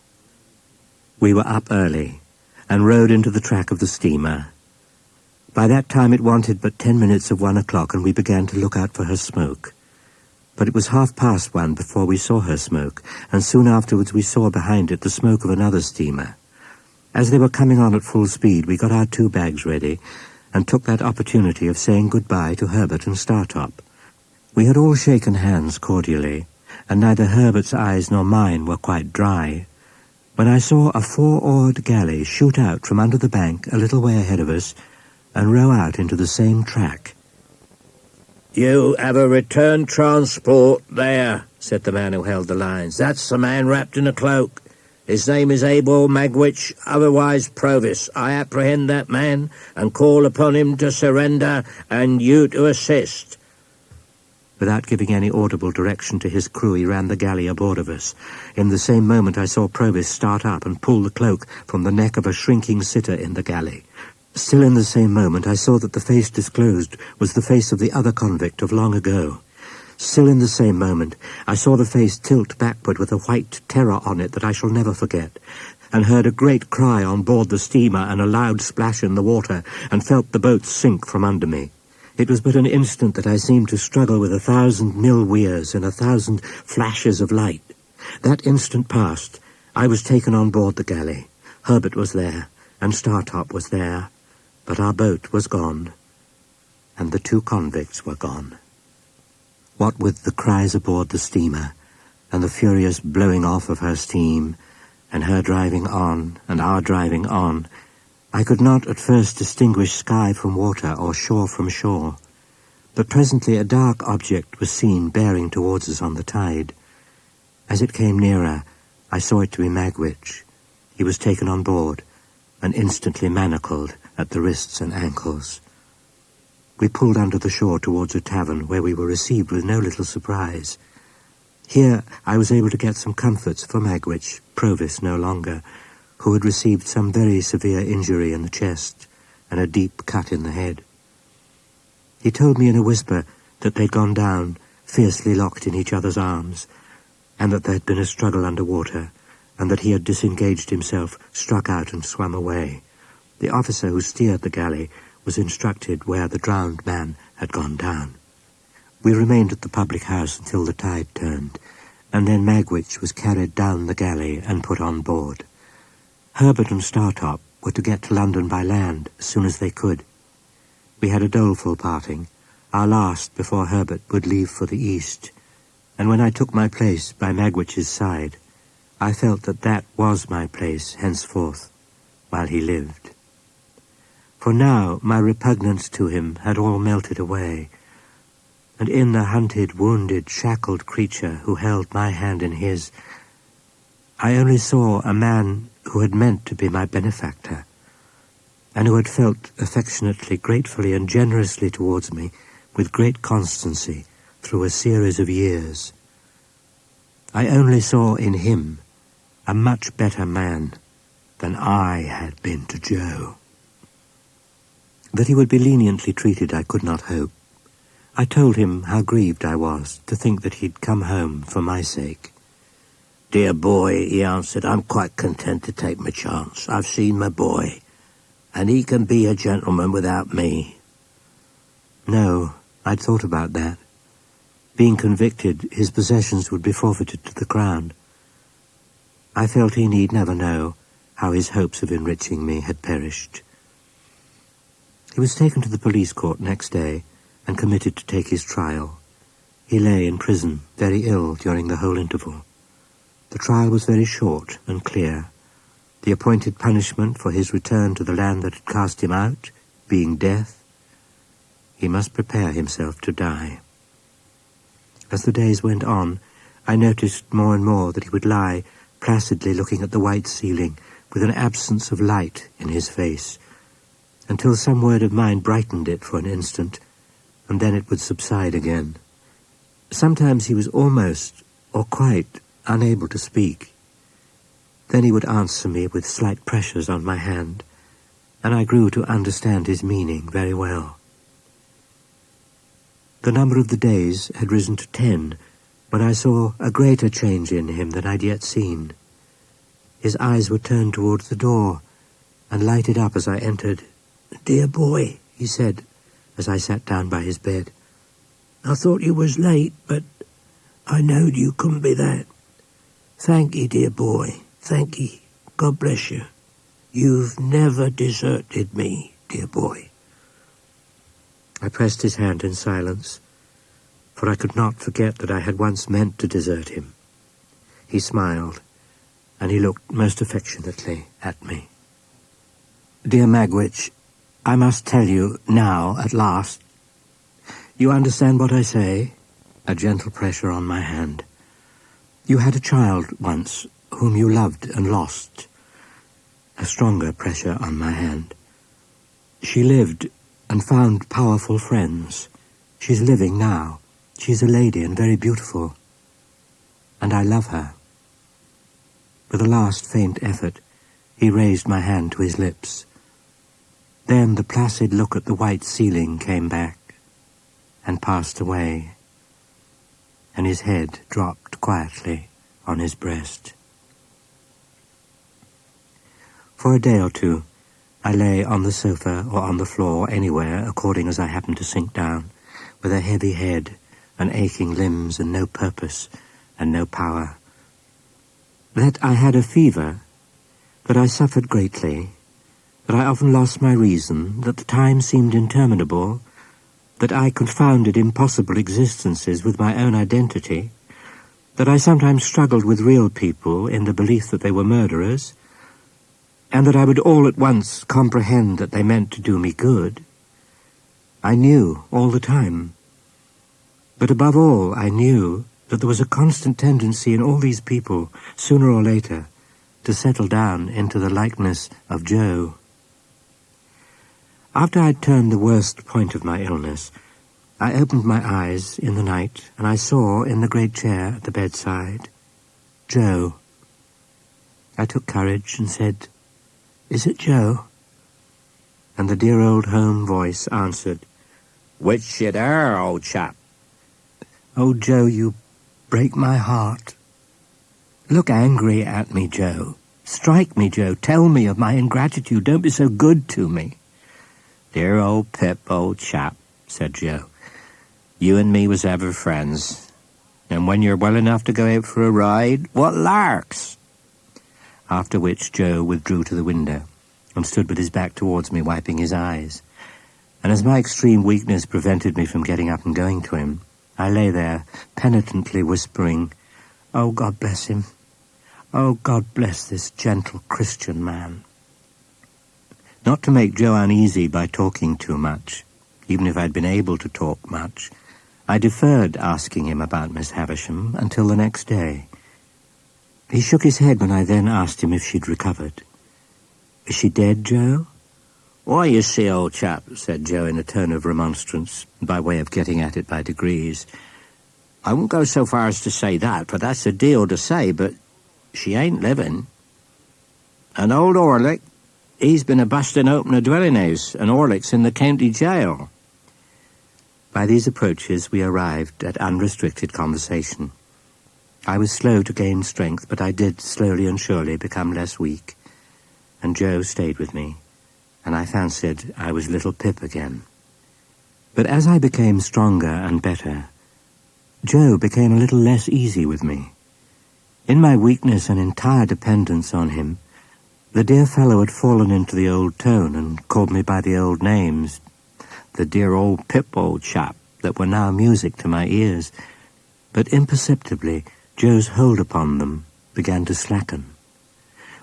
We were up early, and rowed into the track of the steamer. By that time it wanted but 10 minutes of 1 o'clock, and we began to look out for her smoke. But it was 1:30 before we saw her smoke, and soon afterwards we saw behind it the smoke of another steamer. As they were coming on at full speed, we got our 2 bags ready, and took that opportunity of saying good-bye to Herbert and Startop. We had all shaken hands cordially, and neither Herbert's eyes nor mine were quite dry, when I saw a 4-oared galley shoot out from under the bank a little way ahead of us, and row out into the same track. "You have a return transport there," said the man who held the lines. "That's the man wrapped in a cloak. His name is Abel Magwitch, otherwise Provis. I apprehend that man and call upon him to surrender and you to assist." Without giving any audible direction to his crew, he ran the galley aboard of us. In the same moment I saw Provis start up and pull the cloak from the neck of a shrinking sitter in the galley. Still in the same moment I saw that the face disclosed was the face of the other convict of long ago. Still in the same moment I saw the face tilt backward with a white terror on it that I shall never forget, and heard a great cry on board the steamer and a loud splash in the water, and felt the boat sink from under me. It was but an instant that I seemed to struggle with 1,000 mill weirs and 1,000 flashes of light. That instant past, I was taken on board the galley. Herbert was there, and Startop was there, but our boat was gone, and the 2 convicts were gone. What with the cries aboard the steamer, and the furious blowing off of her steam, and her driving on, and our driving on, I could not at first distinguish sky from water or shore from shore. But presently a dark object was seen bearing towards us on the tide. As it came nearer, I saw it to be Magwitch. He was taken on board, and instantly manacled at the wrists and ankles. We pulled under the shore towards a tavern, where we were received with no little surprise. Here I was able to get some comforts for Magwitch, Provis no longer, who had received some very severe injury in the chest and a deep cut in the head. He told me in a whisper that they'd gone down, fiercely locked in each other's arms, and that there had been a struggle under water, and that he had disengaged himself, struck out and swam away. The officer who steered the galley was instructed where the drowned man had gone down. We remained at the public house until the tide turned, and then Magwitch was carried down the galley and put on board. Herbert and Startop were to get to London by land as soon as they could. We had a doleful parting, our last before Herbert would leave for the East, and when I took my place by Magwitch's side, I felt that that was my place henceforth, while he lived. For now my repugnance to him had all melted away, and in the hunted, wounded, shackled creature who held my hand in his, I only saw a man who had meant to be my benefactor, and who had felt affectionately, gratefully, and generously towards me with great constancy through a series of years. I only saw in him a much better man than I had been to Joe. That he would be leniently treated I could not hope. I told him how grieved I was to think that he'd come home for my sake. "Dear boy," he answered, "I'm quite content to take my chance. I've seen my boy, and he can be a gentleman without me." No, I'd thought about that. Being convicted, his possessions would be forfeited to the Crown. I felt he need never know how his hopes of enriching me had perished. He was taken to the police court next day and committed to take his trial. He lay in prison, very ill during the whole interval. The trial was very short and clear, the appointed punishment for his return to the land that had cast him out being death. He must prepare himself to die. As the days went on, I noticed more and more that he would lie placidly looking at the white ceiling with an absence of light in his face, until some word of mine brightened it for an instant, and then it would subside again. Sometimes he was almost, or quite, unable to speak. Then he would answer me with slight pressures on my hand, and I grew to understand his meaning very well. The number of the days had risen to 10 when I saw a greater change in him than I'd yet seen. His eyes were turned towards the door and lighted up as I entered. "Dear boy," he said, as I sat down by his bed, "I thought you was late, but I knowed you couldn't be that. Thank ye, dear boy, thank ye. God bless you. You've never deserted me, dear boy." I pressed his hand in silence, for I could not forget that I had once meant to desert him. He smiled, and he looked most affectionately at me. "Dear Magwitch, I must tell you now, at last. You understand what I say?" A gentle pressure on my hand. "You had a child once, whom you loved and lost." A stronger pressure on my hand. "She lived and found powerful friends. She's living now. She's a lady and very beautiful. And I love her." With a last faint effort, he raised my hand to his lips. Then the placid look at the white ceiling came back and passed away, and his head dropped quietly on his breast. For a day or two, I lay on the sofa or on the floor, anywhere, according as I happened to sink down, with a heavy head and aching limbs and no purpose and no power. That I had a fever, that I suffered greatly, that I often lost my reason, that the time seemed interminable, that I confounded impossible existences with my own identity, that I sometimes struggled with real people in the belief that they were murderers, and that I would all at once comprehend that they meant to do me good. I knew all the time But above all, I knew that there was a constant tendency in all these people, sooner or later, to settle down into the likeness of Joe. After I'd turned the worst point of my illness, I opened my eyes in the night, and I saw, in the great chair at the bedside, Joe. I took courage and said, "Is it Joe?" And the dear old home voice answered, "Which you there, old chap?" "Oh, Joe, you break my heart. Look angry at me, Joe. Strike me, Joe. Tell me of my ingratitude. Don't be so good to me." "Dear old Pip, old chap," said Joe. "You and me was ever friends. And when you're well enough to go out for a ride, what larks!" After which Joe withdrew to the window and stood with his back towards me, wiping his eyes. And as my extreme weakness prevented me from getting up and going to him, I lay there, penitently whispering, "Oh, God bless him. Oh, God bless this gentle Christian man." Not to make Joe uneasy by talking too much, even if I'd been able to talk much, I deferred asking him about Miss Havisham until the next day. He shook his head when I then asked him if she'd recovered. "Is she dead, Joe?" "Why, you see, old chap," said Joe in a tone of remonstrance, by way of getting at it by degrees, "I won't go so far as to say that, for that's a deal to say, but she ain't living. And old Orlick, he's been a-busting open a dwelling house, and Orlick's in the county jail." By these approaches we arrived at unrestricted conversation. I was slow to gain strength, but I did slowly and surely become less weak, and Joe stayed with me, and I fancied I was little Pip again. But as I became stronger and better, Joe became a little less easy with me. In my weakness and entire dependence on him, the dear fellow had fallen into the old tone and called me by the old names, "The dear old Pip, old chap," that were now music to my ears, but imperceptibly Joe's hold upon them began to slacken.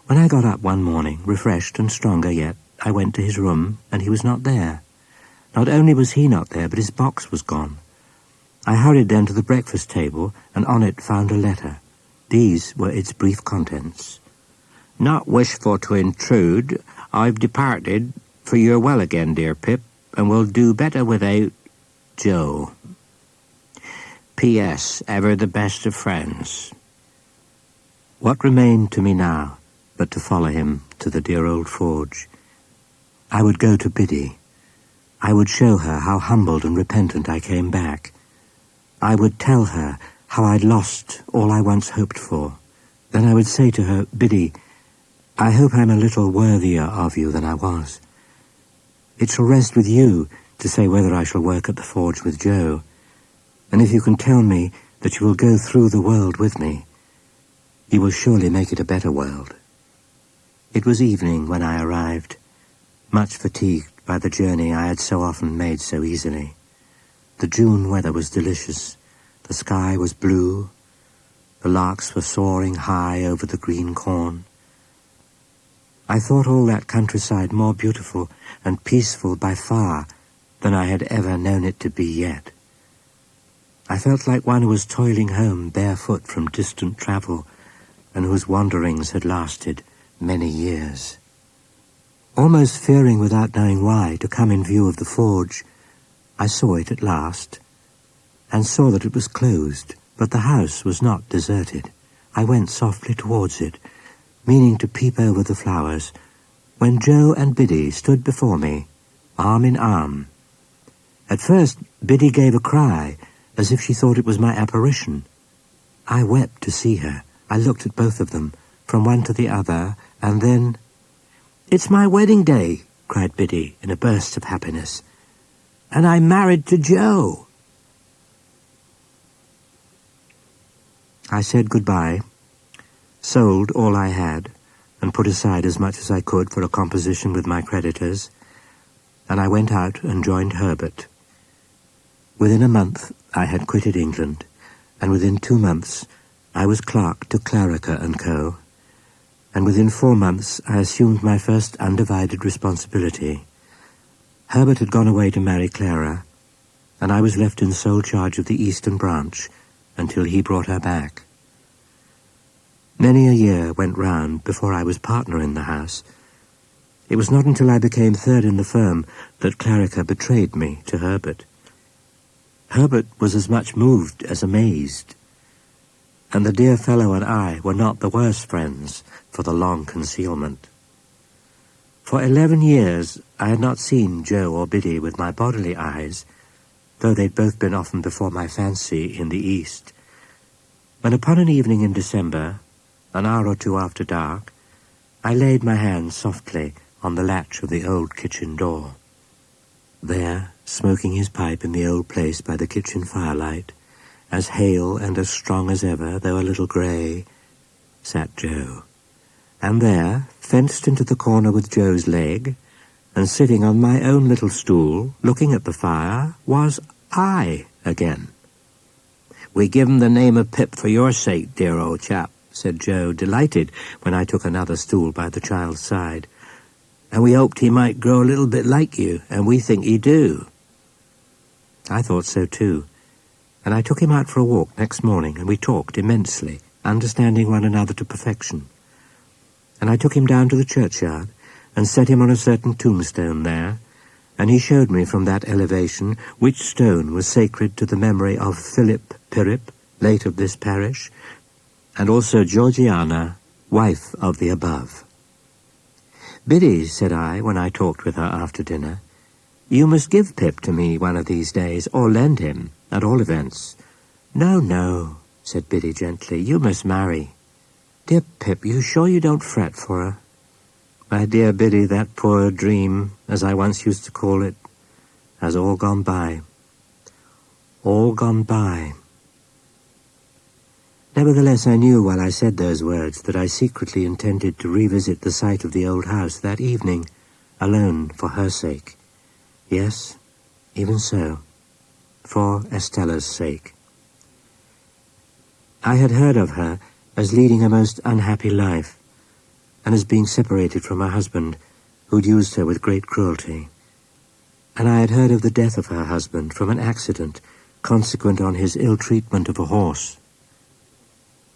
When I got up one morning, refreshed and stronger yet, I went to his room, and he was not there. Not only was he not there, but his box was gone. I hurried then to the breakfast table, and on it found a letter. These were its brief contents. "Not wishful to intrude, I've departed, for you're well again, dear Pip, and will do better without Joe. P.S. Ever the best of friends." What remained to me now but to follow him to the dear old forge? I would go to Biddy. I would show her how humbled and repentant I came back. I would tell her how I'd lost all I once hoped for. Then I would say to her, "Biddy, I hope I'm a little worthier of you than I was. It shall rest with you to say whether I shall work at the forge with Joe, and if you can tell me that you will go through the world with me, you will surely make it a better world." It was evening when I arrived, much fatigued by the journey I had so often made so easily. The June weather was delicious. The sky was blue. The larks were soaring high over the green corn. I thought all that countryside more beautiful and peaceful by far than I had ever known it to be yet. I felt like one who was toiling home barefoot from distant travel, and whose wanderings had lasted many years. Almost fearing, without knowing why, to come in view of the forge, I saw it at last, and saw that it was closed, but the house was not deserted. I went softly towards it, meaning to peep over the flowers, when Joe and Biddy stood before me, arm in arm. At first Biddy gave a cry, as if she thought it was my apparition. I wept to see her. I looked at both of them, from one to the other, and then, "It's my wedding day," cried Biddy in a burst of happiness, "and I'm married to Joe." I said goodbye, sold all I had, and put aside as much as I could for a composition with my creditors, and I went out and joined Herbert. Within a month I had quitted England, and within 2 months I was clerk to Clarriker & Co., and within 4 months I assumed my first undivided responsibility. Herbert had gone away to marry Clara, and I was left in sole charge of the eastern branch until he brought her back. Many a year went round before I was partner in the house. It was not until I became third in the firm that Clarica betrayed me to Herbert. Herbert was as much moved as amazed, and the dear fellow and I were not the worse friends for the long concealment. For 11 years I had not seen Joe or Biddy with my bodily eyes, though they'd both been often before my fancy in the east, when upon an evening in December, an hour or two after dark, I laid my hand softly on the latch of the old kitchen door. There, smoking his pipe in the old place by the kitchen firelight, as hale and as strong as ever, though a little grey, sat Joe. And there, fenced into the corner with Joe's leg, and sitting on my own little stool, looking at the fire, was I again. "We give him the name of Pip for your sake, dear old chap," said Joe, delighted when I took another stool by the child's side. "And we hoped he might grow a little bit like you, and we think he do." I thought so too, and I took him out for a walk next morning, and we talked immensely, understanding one another to perfection. And I took him down to the churchyard, and set him on a certain tombstone there, and he showed me from that elevation which stone was sacred to the memory of Philip Pirrip, late of this parish, and also Georgiana, wife of the above. "Biddy," said I, when I talked with her after dinner, "you must give Pip to me one of these days, or lend him, at all events." "No, no," said Biddy gently, "you must marry. Dear Pip, you sure you don't fret for her?" "My dear Biddy, that poor dream, as I once used to call it, has all gone by. All gone by." Nevertheless, I knew while I said those words that I secretly intended to revisit the site of the old house that evening, alone for her sake. Yes, even so, for Estella's sake. I had heard of her as leading a most unhappy life, and as being separated from her husband, who'd used her with great cruelty. And I had heard of the death of her husband from an accident consequent on his ill treatment of a horse.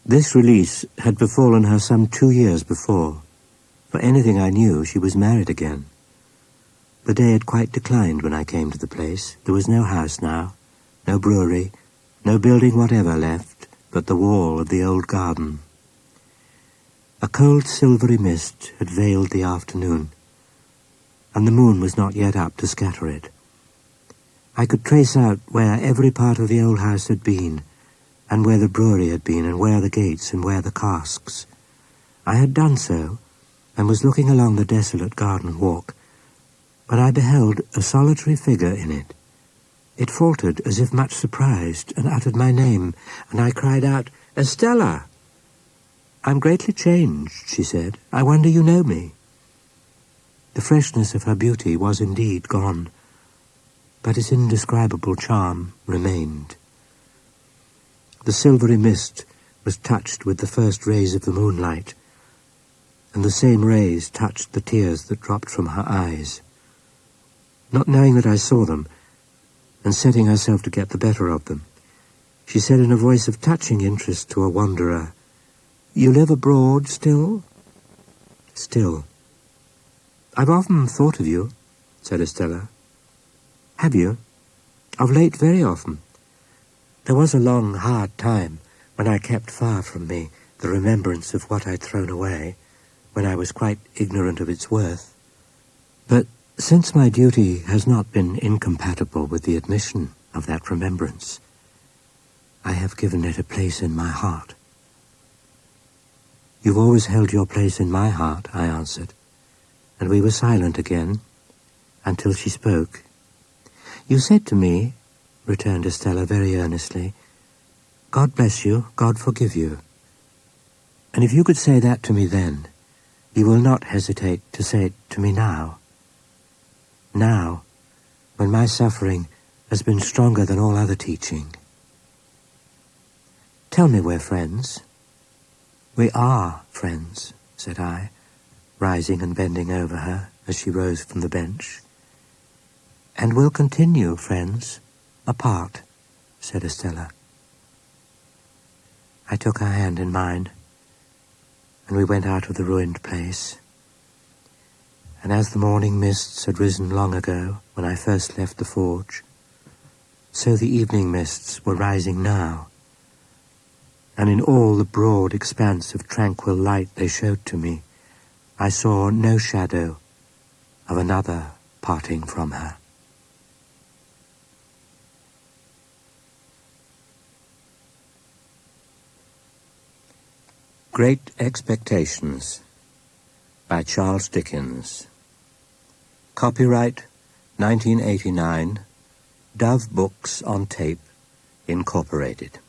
This release had befallen her some 2 years before. For anything I knew, she was married again. The day had quite declined when I came to the place. There was no house now, no brewery, no building whatever left but the wall of the old garden. A cold silvery mist had veiled the afternoon, and the moon was not yet up to scatter it. I could trace out where every part of the old house had been, and where the brewery had been, and where the gates, and where the casks. I had done so, and was looking along the desolate garden walk, when I beheld a solitary figure in it. It faltered as if much surprised, and uttered my name, and I cried out, "Estella!" "I'm greatly changed," she said. "I wonder you know me." The freshness of her beauty was indeed gone, but its indescribable charm remained. The silvery mist was touched with the first rays of the moonlight, and the same rays touched the tears that dropped from her eyes. Not knowing that I saw them, and setting herself to get the better of them, she said in a voice of touching interest to a wanderer, "You live abroad still?" "Still." "I've often thought of you," said Estella. "Have you?" "Of late, very often. There was a long, hard time when I kept far from me the remembrance of what I'd thrown away, when I was quite ignorant of its worth. But since my duty has not been incompatible with the admission of that remembrance, I have given it a place in my heart." "You've always held your place in my heart," I answered, and we were silent again, until she spoke. "You said to me," returned Estella very earnestly, "God bless you, God forgive you. And if you could say that to me then, you will not hesitate to say it to me now. Now, when my suffering has been stronger than all other teaching. Tell me we're friends." "We are friends," said I, rising and bending over her as she rose from the bench. "And we'll continue friends "Apart," said Estella. I took her hand in mine, and we went out of the ruined place. And as the morning mists had risen long ago when I first left the forge, so the evening mists were rising now, and in all the broad expanse of tranquil light they showed to me, I saw no shadow of another parting from her. Great Expectations by Charles Dickens. Copyright 1989, Dove Books on Tape, Incorporated.